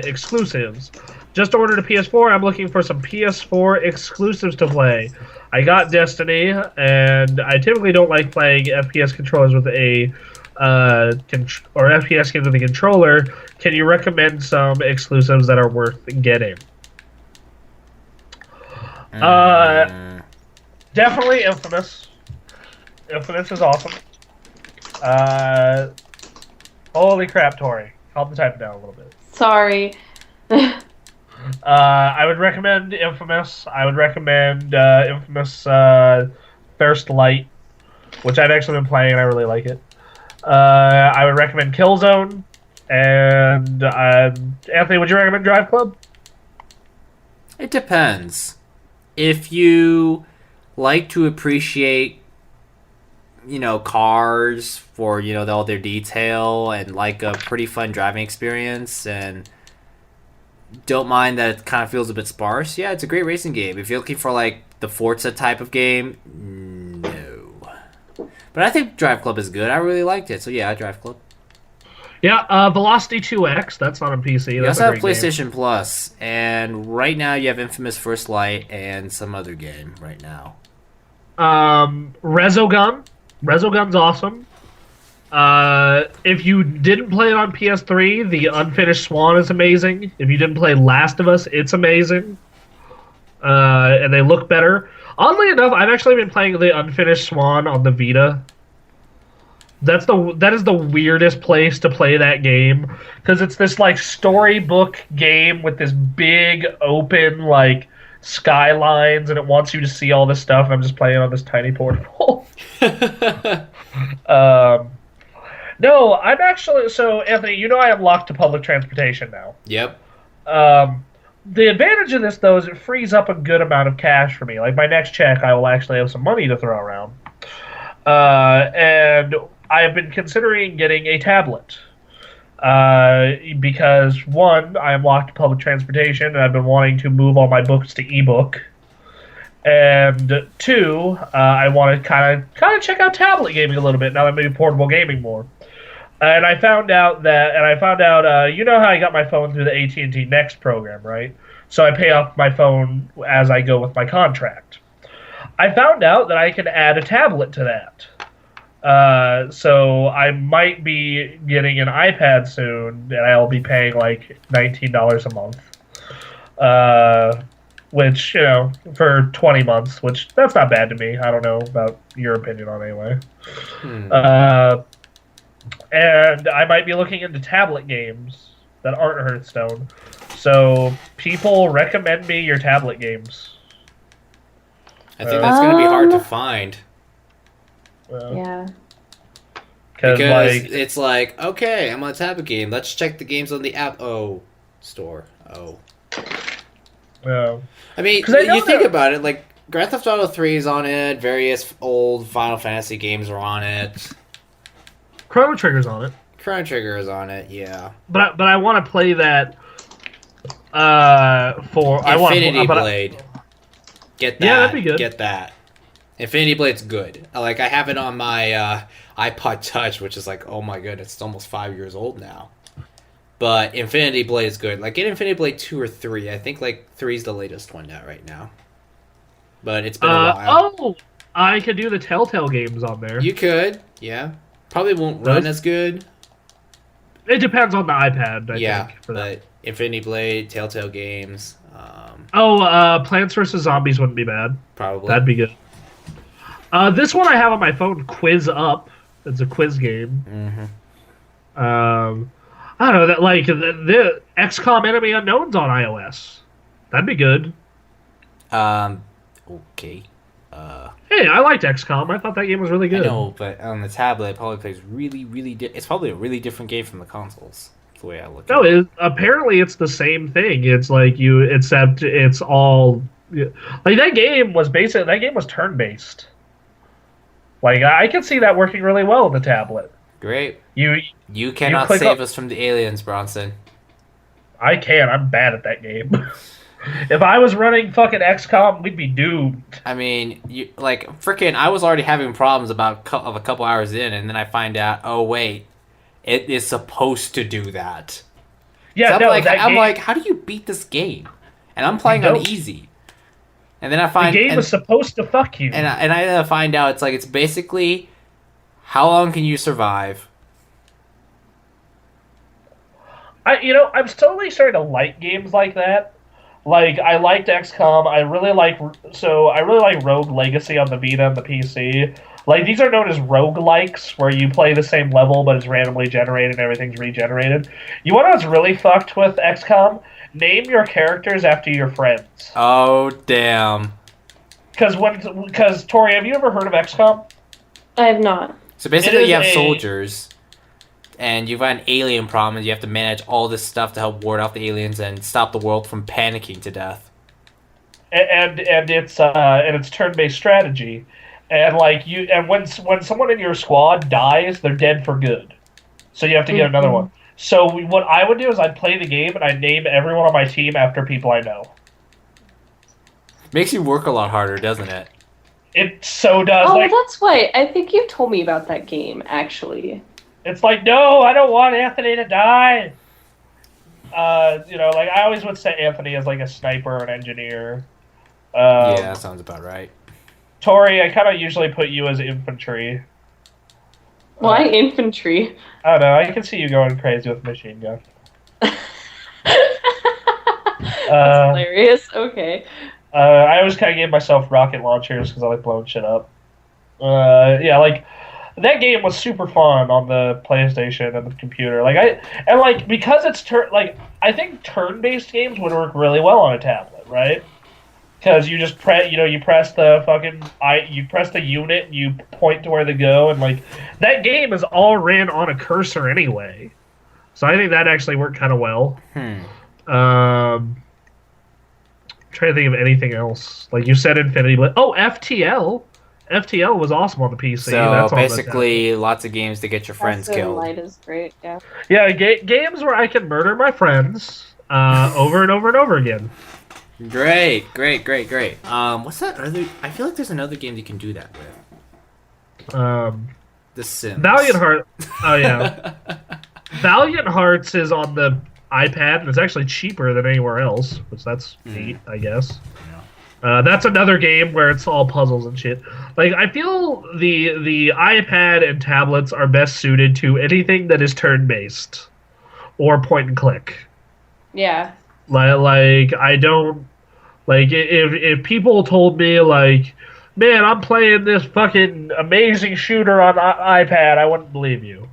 exclusives. Just ordered a PS4. I'm looking for some PS4 exclusives to play. I got Destiny, and I typically don't like playing FPS controllers with a or FPS games with a controller. Can you recommend some exclusives that are worth getting? Definitely Infamous. Infamous is awesome. Holy crap, Tori. Help me type it down a little bit. Sorry. I would recommend Infamous. I would recommend Infamous First Light, which I've actually been playing and I really like it. I would recommend Killzone. And Anthony, would you recommend Drive Club? It depends. If you like to appreciate, cars for, all their detail and like a pretty fun driving experience and don't mind that it kind of feels a bit sparse, yeah, it's a great racing game. If you're looking for, like, the Forza type of game, no. But I think Drive Club is good. I really liked it, so yeah, Drive Club. Yeah, Velocity 2X, that's not on PC. You That's also have a great PlayStation game. Plus, and right now you have Infamous First Light and some other game right now. Resogun. Resogun's awesome. If you didn't play it on PS3, the Unfinished Swan is amazing. If you didn't play Last of Us, it's amazing. And they look better. Oddly enough, I've actually been playing the Unfinished Swan on the Vita. That is the weirdest place to play that game, because it's this like storybook game with this big open like skylines, and it wants you to see all this stuff. And I'm just playing on this tiny portable. No, I'm actually so Anthony. I am locked to public transportation now. Yep. The advantage of this though is it frees up a good amount of cash for me. Like my next check, I will actually have some money to throw around. And I have been considering getting a tablet. Because one, I am locked to public transportation, and I've been wanting to move all my books to ebook. And two, I want to kind of check out tablet gaming a little bit now that I'm maybe portable gaming more. And I found out you know how I got my phone through the AT&T Next program, right? So I pay off my phone as I go with my contract. I found out that I can add a tablet to that. So I might be getting an iPad soon, and I'll be paying like $19 a month. Which, for 20 months, which that's not bad to me. I don't know about your opinion on it anyway. And I might be looking into tablet games that aren't Hearthstone. So people recommend me your tablet games. I think that's going to be hard to find. Yeah. Because it's like, okay, I'm on tab a game. Let's check the games on the app. Oh, store. Oh. Yeah. I mean, you think about it, like, Grand Theft Auto 3 is on it. Various old Final Fantasy games are on it. Chrono Trigger's on it. Chrono Trigger is on it, yeah. But I want to play that for... Infinity Blade. Get that. Yeah, that'd be good. Get that. Infinity Blade's good. Like, I have it on my iPod Touch, which is like, oh my goodness, it's almost 5 years old now. But Infinity Blade is good. Like, get Infinity Blade 2 or 3. I think, like, 3 is the latest one out right now. But it's been a while. Oh! I could do the Telltale games on there. You could, yeah. Probably won't run as good. It depends on the iPad, I think. But Infinity Blade, Telltale games. Plants vs. Zombies wouldn't be bad. Probably. That'd be good. This one I have on my phone, Quiz Up. It's a quiz game. Mm-hmm. I don't know, that like the XCOM Enemy Unknown's on iOS. That'd be good. Okay. Hey, I liked XCOM. I thought that game was really good. I know, but on the tablet, it probably plays really, really... it's probably a really different game from the consoles. That's the way I look at it. Apparently it's the same thing. It's like except it's all... Like, that game was turn-based. Like, I can see that working really well on the tablet. Great. You cannot save us from the aliens, Bronson. I can. I'm bad at that game. If I was running fucking XCOM, we'd be doomed. I mean, I was already having problems about a couple hours in, and then I find out, oh wait, it is supposed to do that. Yeah, so I'm like, how do you beat this game? And I'm playing on easy. And then I find the game is supposed to fuck you. And I find out it's basically how long can you survive? I'm slowly starting to like games like that. Like, I liked XCOM. I really like Rogue Legacy on the Vita and the PC. Like, these are known as roguelikes, where you play the same level, but it's randomly generated and everything's regenerated. You want to know what's really fucked with XCOM? Name your characters after your friends. Oh, damn. Because, Tori, have you ever heard of XCOM? I have not. So basically you have soldiers, and you've got an alien problem, and you have to manage all this stuff to help ward off the aliens and stop the world from panicking to death. And it's turn-based strategy. And when someone in your squad dies, they're dead for good. So you have to get another one. So what I would do is I'd play the game and I'd name everyone on my team after people I know. Makes you work a lot harder, doesn't it? It so does. Oh, that's why. I think you told me about that game, actually. It's like, no, I don't want Anthony to die. I always would say Anthony as like a sniper or an engineer. Yeah, that sounds about right. Tori, I kind of usually put you as infantry. Why infantry? I don't know. I can see you going crazy with machine gun. That's hilarious. Okay. I always kind of gave myself rocket launchers because I like blowing shit up. That game was super fun on the PlayStation and the computer. Because it's I think turn-based games would work really well on a tablet, right? Because you just you press the unit, and you point to where they go, and that game is all ran on a cursor anyway. So I think that actually worked kind of well. Trying to think of anything else. Like you said, Infinity Blade. Oh, FTL. FTL was awesome on the PC. So that's basically, lots of games to get your friends killed. Light is great. Yeah. Yeah, games where I can murder my friends over and over and over again. Great. What's that other? I feel like there's another game you can do that with. The Sims. Valiant Heart. Oh yeah. Valiant Hearts is on the iPad, and it's actually cheaper than anywhere else, which that's neat, I guess. Yeah. That's another game where it's all puzzles and shit. I feel the iPad and tablets are best suited to anything that is turn-based or point and click. Yeah. I don't if people told me man, I'm playing this fucking amazing shooter on iPad, I wouldn't believe you.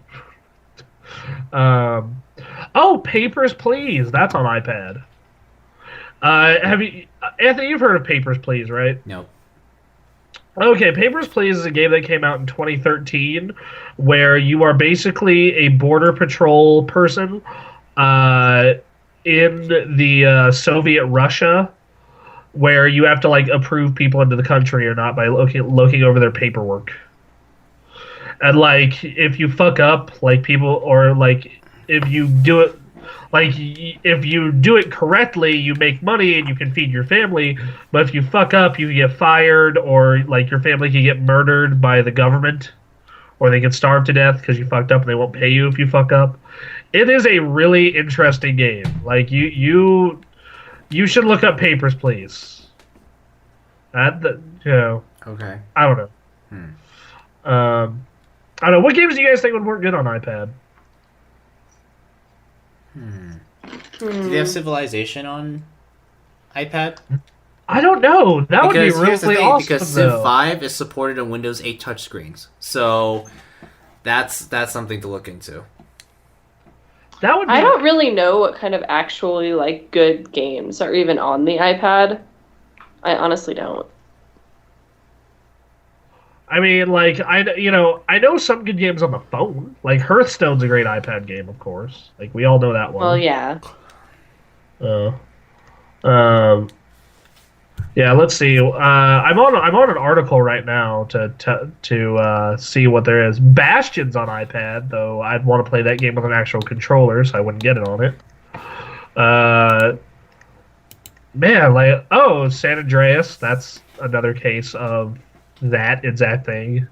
Papers, Please. That's on iPad. Have you, Anthony? You've heard of Papers, Please, right? Nope. Okay, Papers, Please is a game that came out in 2013 where you are basically a border patrol person uh, in the Soviet Russia where you have to like approve people into the country or not by looking over their paperwork. And like if you fuck up, like people or like if you do it if you do it correctly, you make money and you can feed your family. But if you fuck up, you get fired, or like your family can get murdered by the government, or they get starved to death because you fucked up and they won't pay you if you fuck up. It is a really interesting game. Like you should look up Papers, Please. Okay. I don't know. I don't know. What games do you guys think would work good on iPad? Do they have Civilization on iPad? I don't know. That would be Because here's the really thing, awesome. because Civ 5 is supported on Windows 8 touchscreens, so that's something to look into. That would. I don't really know what kind of actually like good games are even on the iPad. I honestly don't. I mean, like I know some good games on the phone. Like Hearthstone's a great iPad game, of course. Like we all know that one. Well, yeah. Yeah. Let's see. I'm on an article right now to see what there is. Bastion's on iPad, though. I'd want to play that game with an actual controller, so I wouldn't get it on it. Man, like San Andreas. That's another case of that exact thing.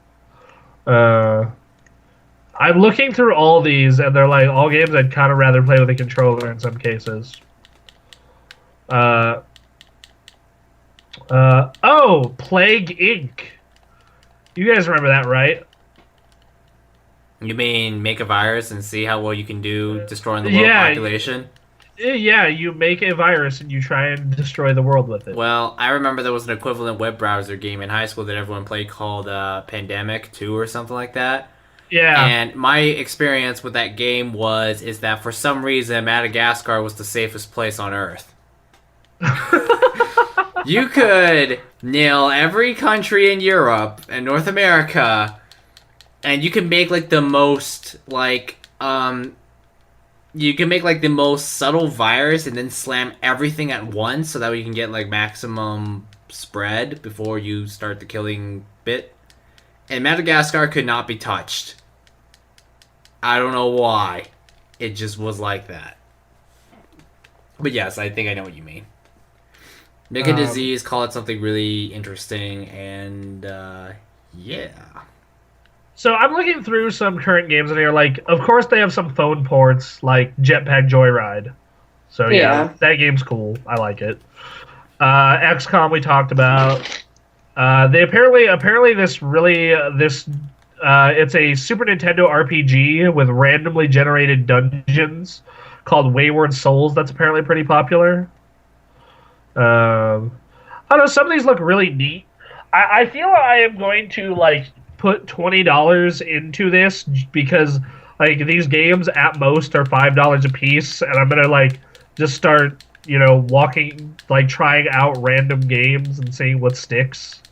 I'm looking through all these, and they're like all games I'd kind of rather play with a controller in some cases. Plague Inc. You guys remember that, right? You mean make a virus and see how well you can do destroying the world population? Yeah, you make a virus and you try and destroy the world with it. Well, I remember there was an equivalent web browser game in high school that everyone played called Pandemic 2 or something like that. Yeah. And my experience with that game is that for some reason Madagascar was the safest place on Earth. You could nail every country in Europe and North America, and you could make like the most you can make like the most subtle virus and then slam everything at once so that way you can get like maximum spread before you start the killing bit. And Madagascar could not be touched. I don't know why. It just was like that. But yes, I think I know what you mean. Make a disease, call it something really interesting, and yeah. So I'm looking through some current games in here. Like, of course, they have some phone ports, like Jetpack Joyride. So yeah, that game's cool. I like it. XCOM we talked about. They apparently this it's a Super Nintendo RPG with randomly generated dungeons called Wayward Souls. That's apparently pretty popular. I don't know. Some of these look really neat. I feel I am going to like put $20 into this because like these games at most are $5 a piece, and I'm gonna like just start walking like trying out random games and seeing what sticks.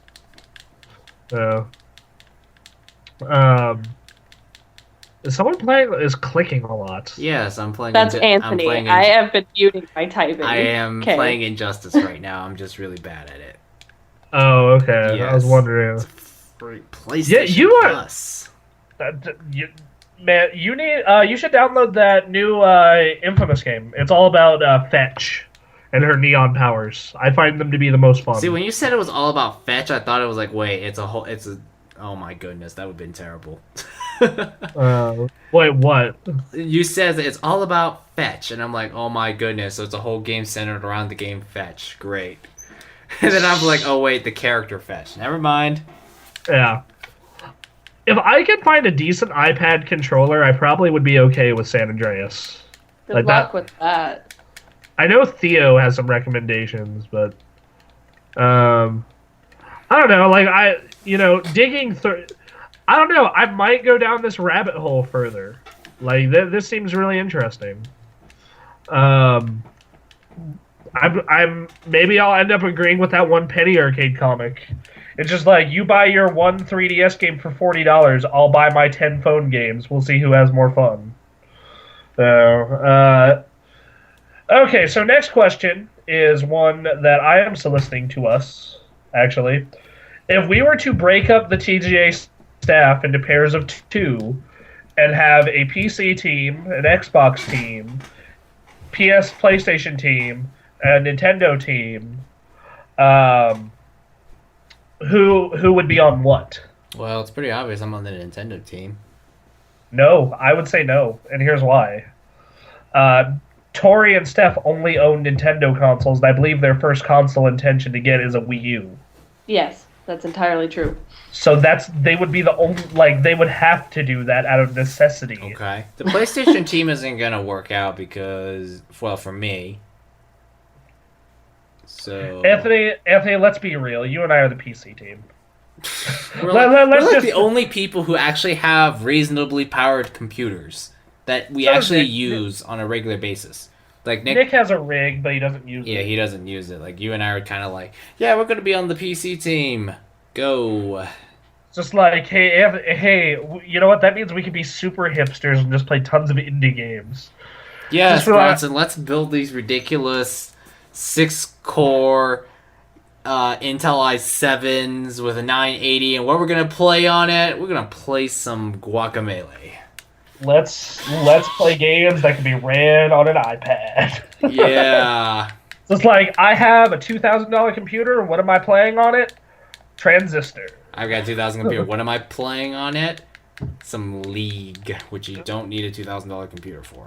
Is someone playing? Is clicking a lot? Yes, I'm playing. That's Anthony. I have been muting my typing. I am playing Injustice right now. I'm just really bad at it. Oh, okay. Yes. I was wondering. PlayStation yeah, you are. Plus. Man, you should download that new Infamous game. It's all about Fetch and her neon powers. I find them to be the most fun. See, when you said it was all about Fetch, I thought it was like, wait, oh my goodness, that would have been terrible. Wait, what? You said that it's all about Fetch, and I'm like, oh my goodness, so it's a whole game centered around the game Fetch. Great. And then I'm like, oh wait, the character Fetch. Never mind. Yeah. If I could find a decent iPad controller, I probably would be okay with San Andreas. Good luck with that. I know Theo has some recommendations, but I don't know. Like digging through. I don't know. I might go down this rabbit hole further. Like this seems really interesting. I'm maybe I'll end up agreeing with that one Penny Arcade comic It's just like you buy your one 3DS game for $40, I'll buy my 10 phone games. We'll see who has more fun. So, okay, so next question is one that I am soliciting to us, actually. If we were to break up the TGA staff into pairs of two and have a PC team, an Xbox team, PlayStation team, a Nintendo team, who would be on what? Well, it's pretty obvious I'm on the Nintendo team. No, I would say no, and here's why. Tori and Steph only own Nintendo consoles, and I believe their first console intention to get is a Wii U. Yes, that's entirely true. So they would be the only, they would have to do that out of necessity. Okay. The PlayStation team isn't gonna work out because, well, for me. So Anthony, let's be real. You and I are the PC team. we're like the only people who actually have reasonably powered computers that we actually use on a regular basis. Like Nick has a rig, but he doesn't use it. Yeah, he doesn't use it. Like you and I are kind of like, yeah, we're gonna be on the PC team. Go. Just like, hey, you know what? That means we can be super hipsters and just play tons of indie games. Yes, Bronson, let's build these ridiculous 6-core Intel i7s with a 980, and what we're going to play on it, we're going to play some Guacamelee. Let's play games that can be ran on an iPad. Yeah. So it's like, I have a $2,000 computer, what am I playing on it? Transistor. I've got a $2,000 computer. What am I playing on it? Some League, which you don't need a $2,000 computer for.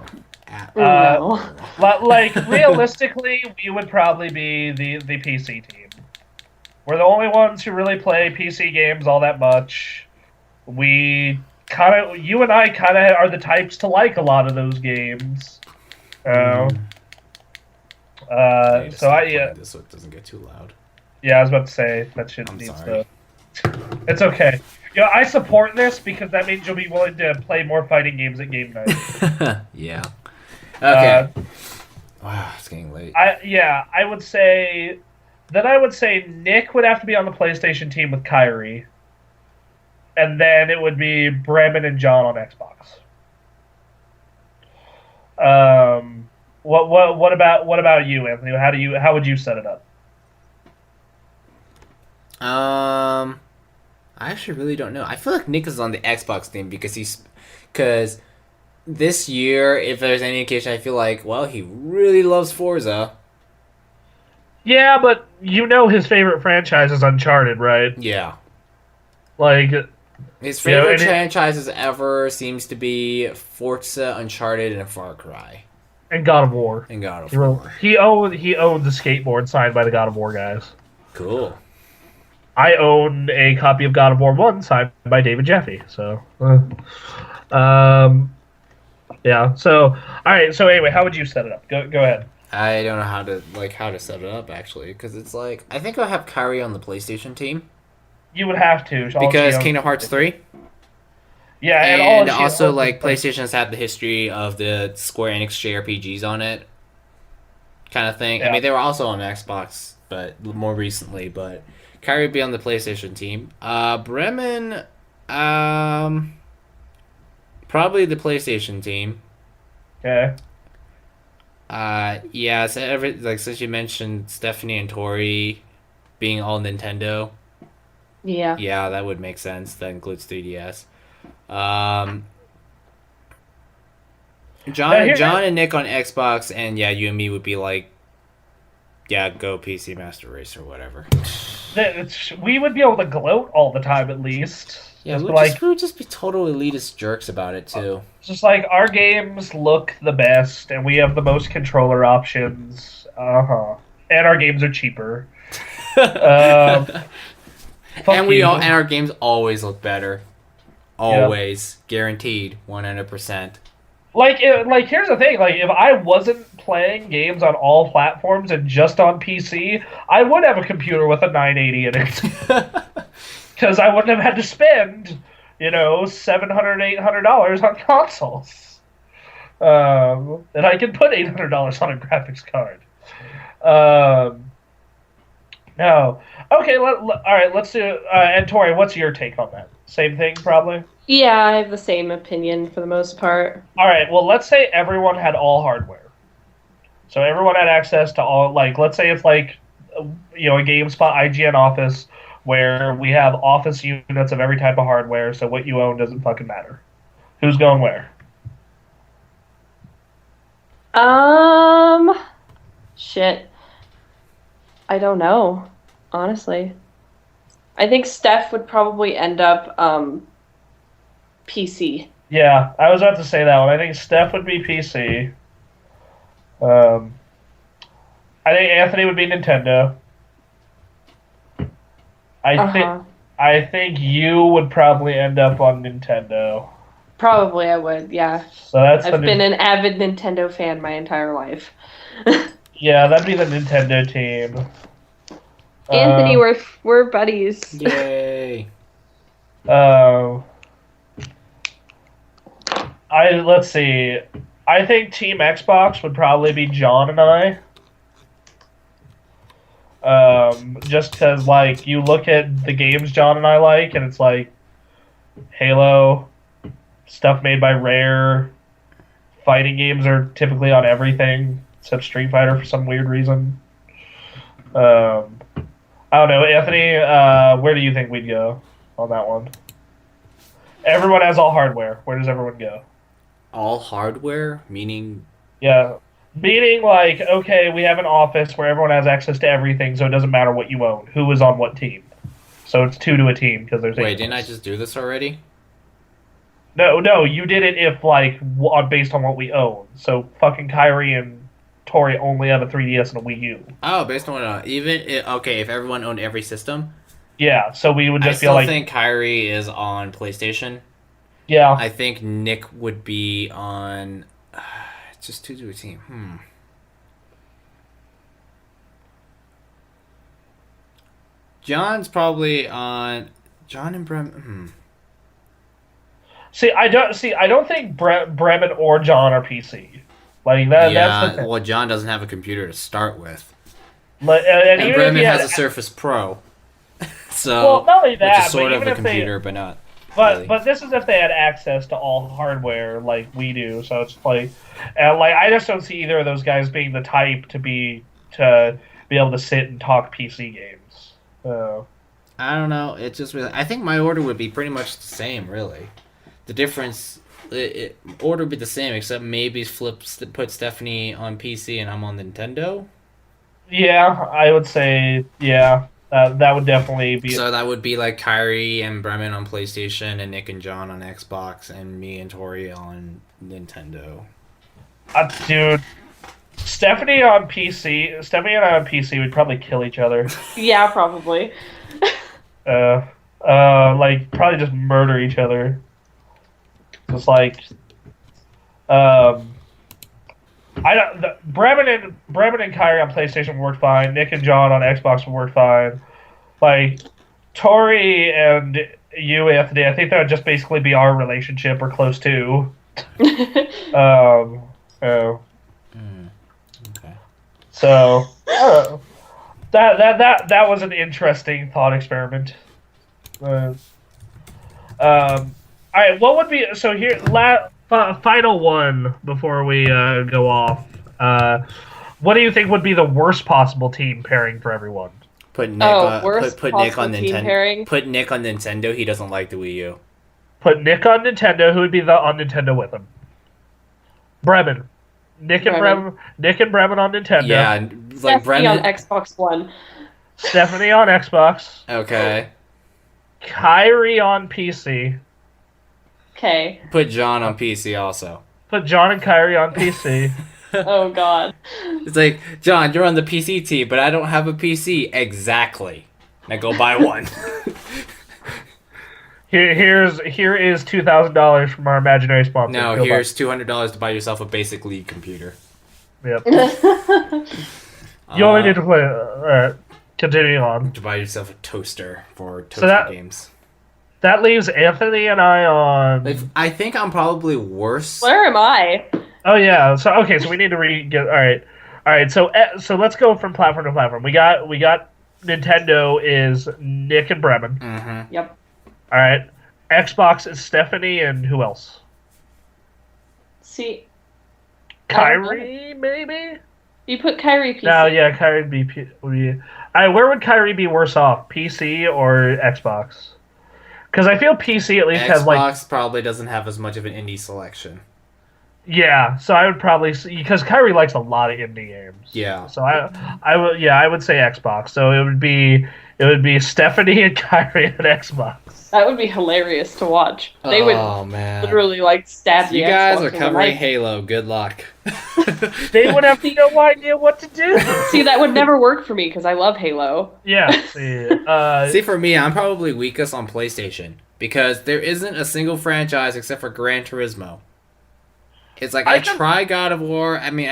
Like, realistically, we would probably be the PC team. We're the only ones who really play PC games all that much. You and I kind of are the types to like a lot of those games. Yeah, so this so it doesn't get too loud. Yeah, I was about to say that shit needs to. It's okay. Yeah, I support this because that means you'll be willing to play more fighting games at game night. Yeah. Okay. Wow, it's getting late. I would say Nick would have to be on the PlayStation team with Kyrie, and then it would be Bremen and John on Xbox. What about you, Anthony? How would you set it up? I actually really don't know. I feel like Nick is on the Xbox team because this year, if there's any indication, I feel like, well, he really loves Forza. Yeah, but you know his favorite franchise is Uncharted, right? Yeah. Like, his favorite franchises ever seems to be Forza, Uncharted, and Far Cry. And God of War. He owned the skateboard signed by the God of War guys. Cool. I own a copy of God of War 1 signed by David Jaffe. So, yeah. So, all right. So anyway, how would you set it up? Go ahead. I don't know how to set it up actually, because it's like I think I'll have Kyrie on the PlayStation team. You would have to because Kingdom Hearts 3. Yeah, and also like PlayStation's had the history of the Square Enix JRPGs on it, kind of thing. Yeah. I mean, they were also on Xbox, but more recently. But Kyrie would be on the PlayStation team. Bremen, probably the PlayStation team. Okay. Yeah. So since you mentioned Stephanie and Tori being all Nintendo. Yeah. Yeah, that would make sense. That includes 3DS. John and Nick on Xbox, and yeah, you and me would be like, yeah, go PC Master Race or whatever. We would be able to gloat all the time, at least. Yeah, we would just be total elitist jerks about it too. Just like our games look the best, and we have the most controller options. And our games are cheaper. And our games always look better. Always. Yep. Guaranteed. 100%. Like, here's the thing. Like, if I wasn't playing games on all platforms and just on PC, I would have a computer with a 980 in it. Because I wouldn't have had to spend, $700, $800 on consoles. And I could put $800 on a graphics card. No. Okay. All right. Let's do. And Tori, what's your take on that? Same thing, probably. Yeah, I have the same opinion for the most part. All right. Well, let's say everyone had all hardware. So everyone had access to all. Like, let's say it's like, a GameSpot IGN office where we have office units of every type of hardware. So what you own doesn't fucking matter. Who's going where? Shit. I don't know, honestly. I think Steph would probably end up PC. Yeah, I was about to say that one. I think Steph would be PC. I think Anthony would be Nintendo. I think you would probably end up on Nintendo. Probably I would, yeah. So I've been an avid Nintendo fan my entire life. Yeah, that'd be the Nintendo team. Anthony, we're buddies. Yay. Let's see. I think Team Xbox would probably be John and I. Just because, like, you look at the games John and I like, and it's like Halo, stuff made by Rare. Fighting games are typically on everything except Street Fighter for some weird reason. I don't know, Anthony. Where do you think we'd go on that one? Everyone has all hardware. Where does everyone go? All hardware, meaning. Yeah. Meaning, like, okay, we have an office where everyone has access to everything, so it doesn't matter what you own. Who is on what team? So it's 2 to a team, because there's 8 Wait, didn't I just do this already? No, you did it if, like, based on what we own. So fucking Kyrie and Tori only have a 3DS and a Wii U. Oh, based on what... if everyone owned every system? Yeah, so we would just I be like... still think Kyrie is on PlayStation. Yeah. I think Nick would be on... just 2 to a team. John's probably on... John and Bremen... See, I don't think Bremen or John are PC. Like that. Yeah, that's the thing. well, John doesn't have a computer to start with, and Bremen has a Surface Pro, so well, not only that, which is sort but of even a computer, but not. But really. But this is if they had access to all hardware like we do. So it's like, and like I just don't see either of those guys being the type to be able to sit and talk PC games. I don't know. It's just really, I think my order would be pretty much the same, really. The difference, order would be the same, except maybe put Stephanie on PC and I'm on Nintendo. Yeah, I would say that would definitely be. So that would be like Kyrie and Bremen on PlayStation, and Nick and John on Xbox, and me and Tori on Nintendo. Dude, Stephanie and I on PC would probably kill each other. Yeah, probably. Like probably just murder each other. Just like, Bremen and Kyrie on PlayStation worked fine. Nick and John on Xbox would work fine. Like, Tori and you, Anthony, I think that would just basically be our relationship or close to. Okay. So, that was an interesting thought experiment. All right, what would be so here? Final one before we go off. What do you think would be the worst possible team pairing for everyone? Put Nick on Nintendo. Pairing? Put Nick on Nintendo. He doesn't like the Wii U. Put Nick on Nintendo. Who would be on Nintendo with him? Bremen. Nick and Bremen on Nintendo. Yeah, like Stephanie on Xbox One. Stephanie on Xbox. Okay. Kyrie on PC. Okay. Put John on PC also. Put John and Kyrie on PC. Oh God. It's like, John, you're on the PC team, but I don't have a PC. Exactly. Now go buy one. Here is $2,000 from our imaginary sponsor. No, here's $200 to buy yourself a basic League computer. Yep. You only need to play. Alright, continuing on. To buy yourself a toaster for toaster games. That leaves Anthony and I on. I think I'm probably worse. Where am I? Oh yeah. So okay. So we need to get. All right. So let's go from platform to platform. We got Nintendo is Nick and Bremen. Mm-hmm. Yep. All right. Xbox is Stephanie and who else? See, Kyrie, maybe? you put Kyrie PC. No, yeah, Kyrie would be. Where would Kyrie be worse off, PC or Xbox? Because I feel PC at least has Xbox probably doesn't have as much of an indie selection. Yeah, so I would probably because Kyrie likes a lot of indie games. Yeah. So I would say Xbox. So it would be Stephanie and Kyrie at Xbox. That would be hilarious to watch. They would literally like stab the You guys Xbox are covering Halo. Good luck. They would have no idea what to do. See, that would never work for me because I love Halo. Yeah. See, for me, I'm probably weakest on PlayStation because there isn't a single franchise except for Gran Turismo. It's like I try God of War. I mean,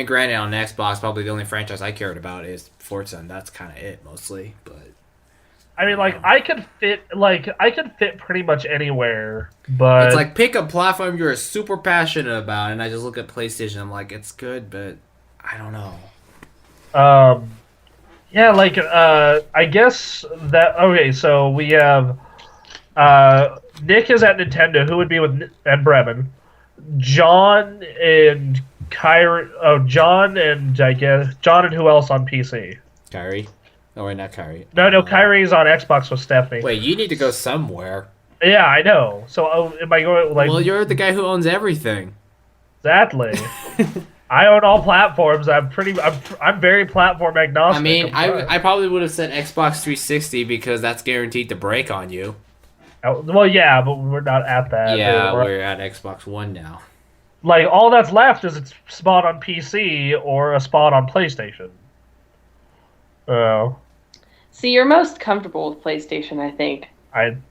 granted, on Xbox, probably the only franchise I cared about is Forza, and that's kind of it mostly. But I mean, like I could fit pretty much anywhere. But it's like pick a platform you're super passionate about, and I just look at PlayStation. I'm like, it's good, but I don't know. Yeah, like I guess that okay. So we have Nick is at Nintendo. Who would be with and Bremen? John and Kyrie. Oh, John and who else on PC? Kyrie. Oh, wait, not Kyrie. No, Kyrie's on Xbox with Stephanie. Wait, you need to go somewhere. Yeah, I know. So am I going like? Well, you're the guy who owns everything. Exactly. I own all platforms. I'm very platform agnostic. I mean, I probably would have said Xbox 360 because that's guaranteed to break on you. Well, yeah, but we're not at that. Yeah, we're at Xbox One now. Like, all that's left is a spot on PC or a spot on PlayStation. Oh. See, you're most comfortable with PlayStation, I think.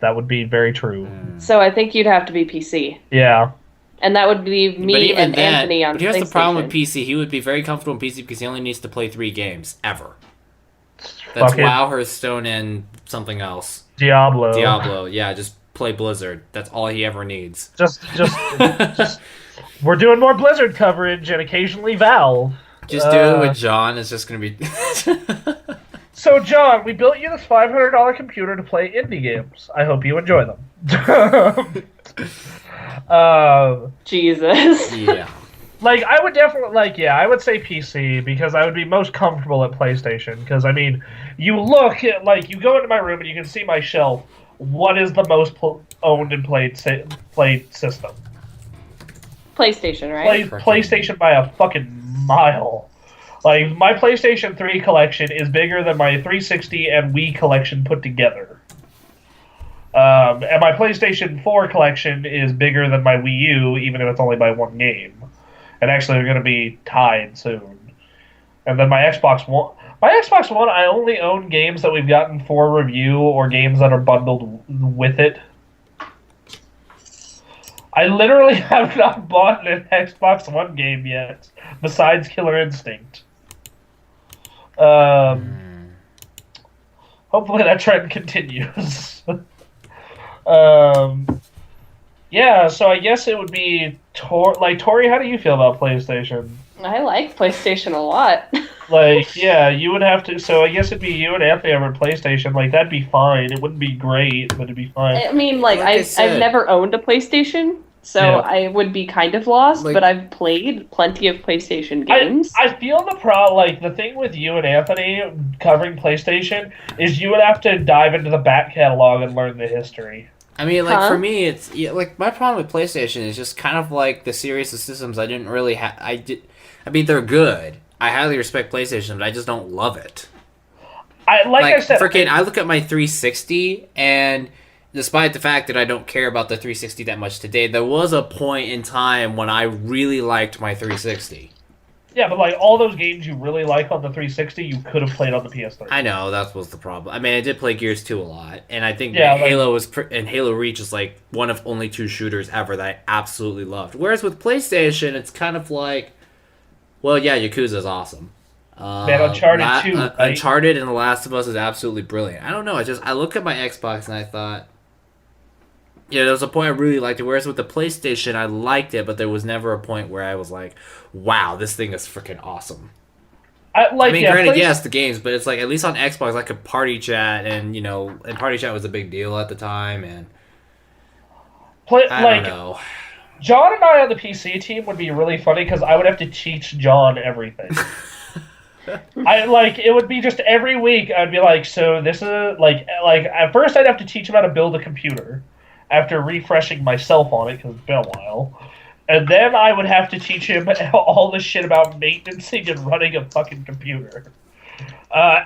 That would be very true. So I think you'd have to be PC. Yeah. And that would leave me and Anthony on PlayStation. But here's the problem with PC. He would be very comfortable in PC because he only needs to play 3 games, ever. That's WoW, Hearthstone, and something else. Diablo, yeah, just play Blizzard. That's all he ever needs. Just we're doing more Blizzard coverage and occasionally Valve. Just do it with John. It's just gonna be. So, John, we built you this $500 computer to play indie games. I hope you enjoy them. Jesus. Yeah. Like, I would definitely, I would say PC, because I would be most comfortable at PlayStation, because, I mean, you look at, you go into my room and you can see my shelf. What is the most owned and played system? PlayStation, right? PlayStation by a fucking mile. Like, my PlayStation 3 collection is bigger than my 360 and Wii collection put together. And my PlayStation 4 collection is bigger than my Wii U, even if it's only by one game. And actually, they're going to be tied soon. And then my Xbox One, I only own games that we've gotten for review or games that are bundled with it. I literally have not bought an Xbox One game yet, besides Killer Instinct. Hopefully that trend continues. Yeah, so I guess it would be Tori, how do you feel about PlayStation? I like PlayStation a lot. You would have to. So I guess it'd be you and Anthony over at PlayStation. That'd be fine. It wouldn't be great, but it'd be fine. I mean, I've never owned a PlayStation, so I would be kind of lost. But I've played plenty of PlayStation games. I feel the thing with you and Anthony covering PlayStation is you would have to dive into the back catalog and learn the history. I mean, for me, it's my problem with PlayStation is just kind of like the series of systems I didn't really have. I mean, they're good. I highly respect PlayStation, but I just don't love it. I said, I look at my 360, and despite the fact that I don't care about the 360 that much today, there was a point in time when I really liked my 360. Yeah, but all those games you really like on the 360, you could have played on the PS3. I know, that was the problem. I mean, I did play Gears 2 a lot, and I think Halo and Halo Reach is one of only 2 shooters ever that I absolutely loved. Whereas with PlayStation, it's kind of Yakuza's awesome. Man, Uncharted 2. Right? Uncharted and The Last of Us is absolutely brilliant. I don't know, I look at my Xbox and I thought, there was a point I really liked it, whereas with the PlayStation, I liked it, but there was never a point where I was like, wow, this thing is freaking awesome. Granted, yes, the games, but it's like at least on Xbox I could party chat, and and party chat was a big deal at the time, and I don't know. John and I on the PC team would be really funny because I would have to teach John everything. It would be just every week I'd be like, so this is like at first I'd have to teach him how to build a computer after refreshing myself on it because it's been a while. And then I would have to teach him all this shit about maintenancing and running a fucking computer. I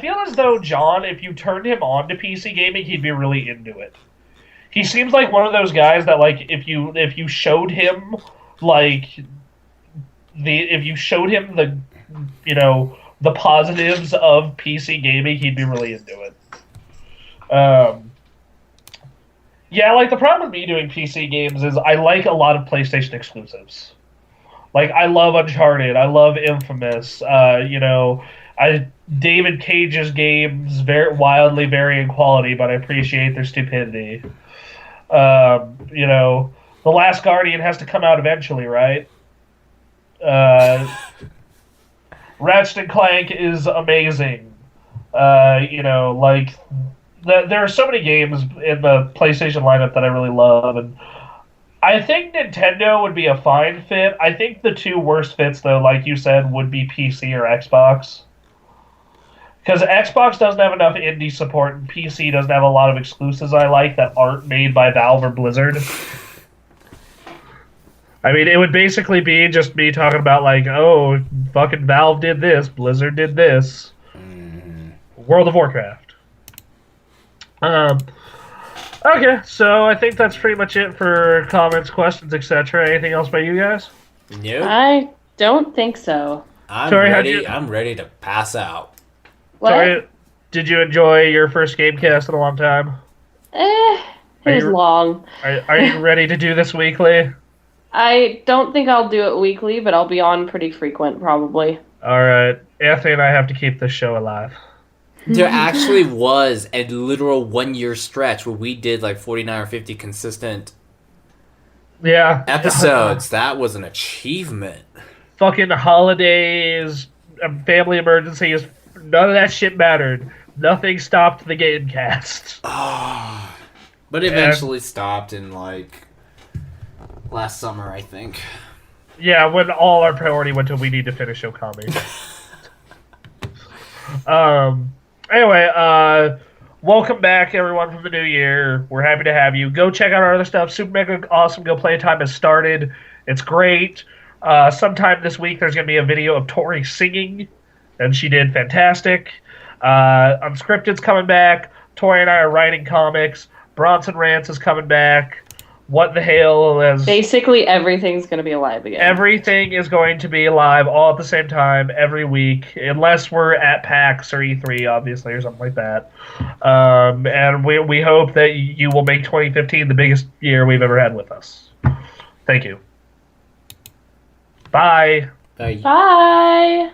feel as though John, if you turned him on to PC gaming, he'd be really into it. He seems like one of those guys that, like, if you showed him, the positives of PC gaming, he'd be really into it. The problem with me doing PC games is I like a lot of PlayStation exclusives. Like, I love Uncharted, I love Infamous, David Cage's games wildly vary in quality, but I appreciate their stupidity. The Last Guardian has to come out eventually, right? Ratchet and Clank is amazing. There are so many games in the PlayStation lineup that I really love, and I think Nintendo would be a fine fit. I think the two worst fits, though, like you said, would be PC or Xbox. Because Xbox doesn't have enough indie support, and PC doesn't have a lot of exclusives I like that aren't made by Valve or Blizzard. I mean, it would basically be just me talking about, like, oh, fucking Valve did this, Blizzard did this. World of Warcraft. Okay, so I think that's pretty much it for comments, questions, etc. Anything else by you guys? Nope. I don't think so. I'm ready to pass out. What? Sorry, did you enjoy your first GameKast in a long time? It was long. Are you ready to do this weekly? I don't think I'll do it weekly, but I'll be on pretty frequent, probably. Alright. Anthony and I have to keep this show alive. There actually was a literal 1 year stretch where we did like 49 or 50 consistent episodes. That was an achievement. Fucking holidays, family emergencies, none of that shit mattered. Nothing stopped the GameKast. But eventually stopped in like last summer, I think. Yeah, when all our priority went to we need to finish Okami. Anyway, welcome back, everyone, from the new year. We're happy to have you. Go check out our other stuff. Super Mega Awesome Go Play Time has started. It's great. Sometime this week, there's going to be a video of Tori singing, and she did fantastic. Unscripted's coming back. Tori and I are writing comics. Bronson Rants is coming back. What the hell is... Basically, everything's going to be alive again. Everything is going to be live all at the same time every week, unless we're at PAX or E3, obviously, or something like that. And we hope that you will make 2015 the biggest year we've ever had with us. Thank you. Bye. Bye. Bye.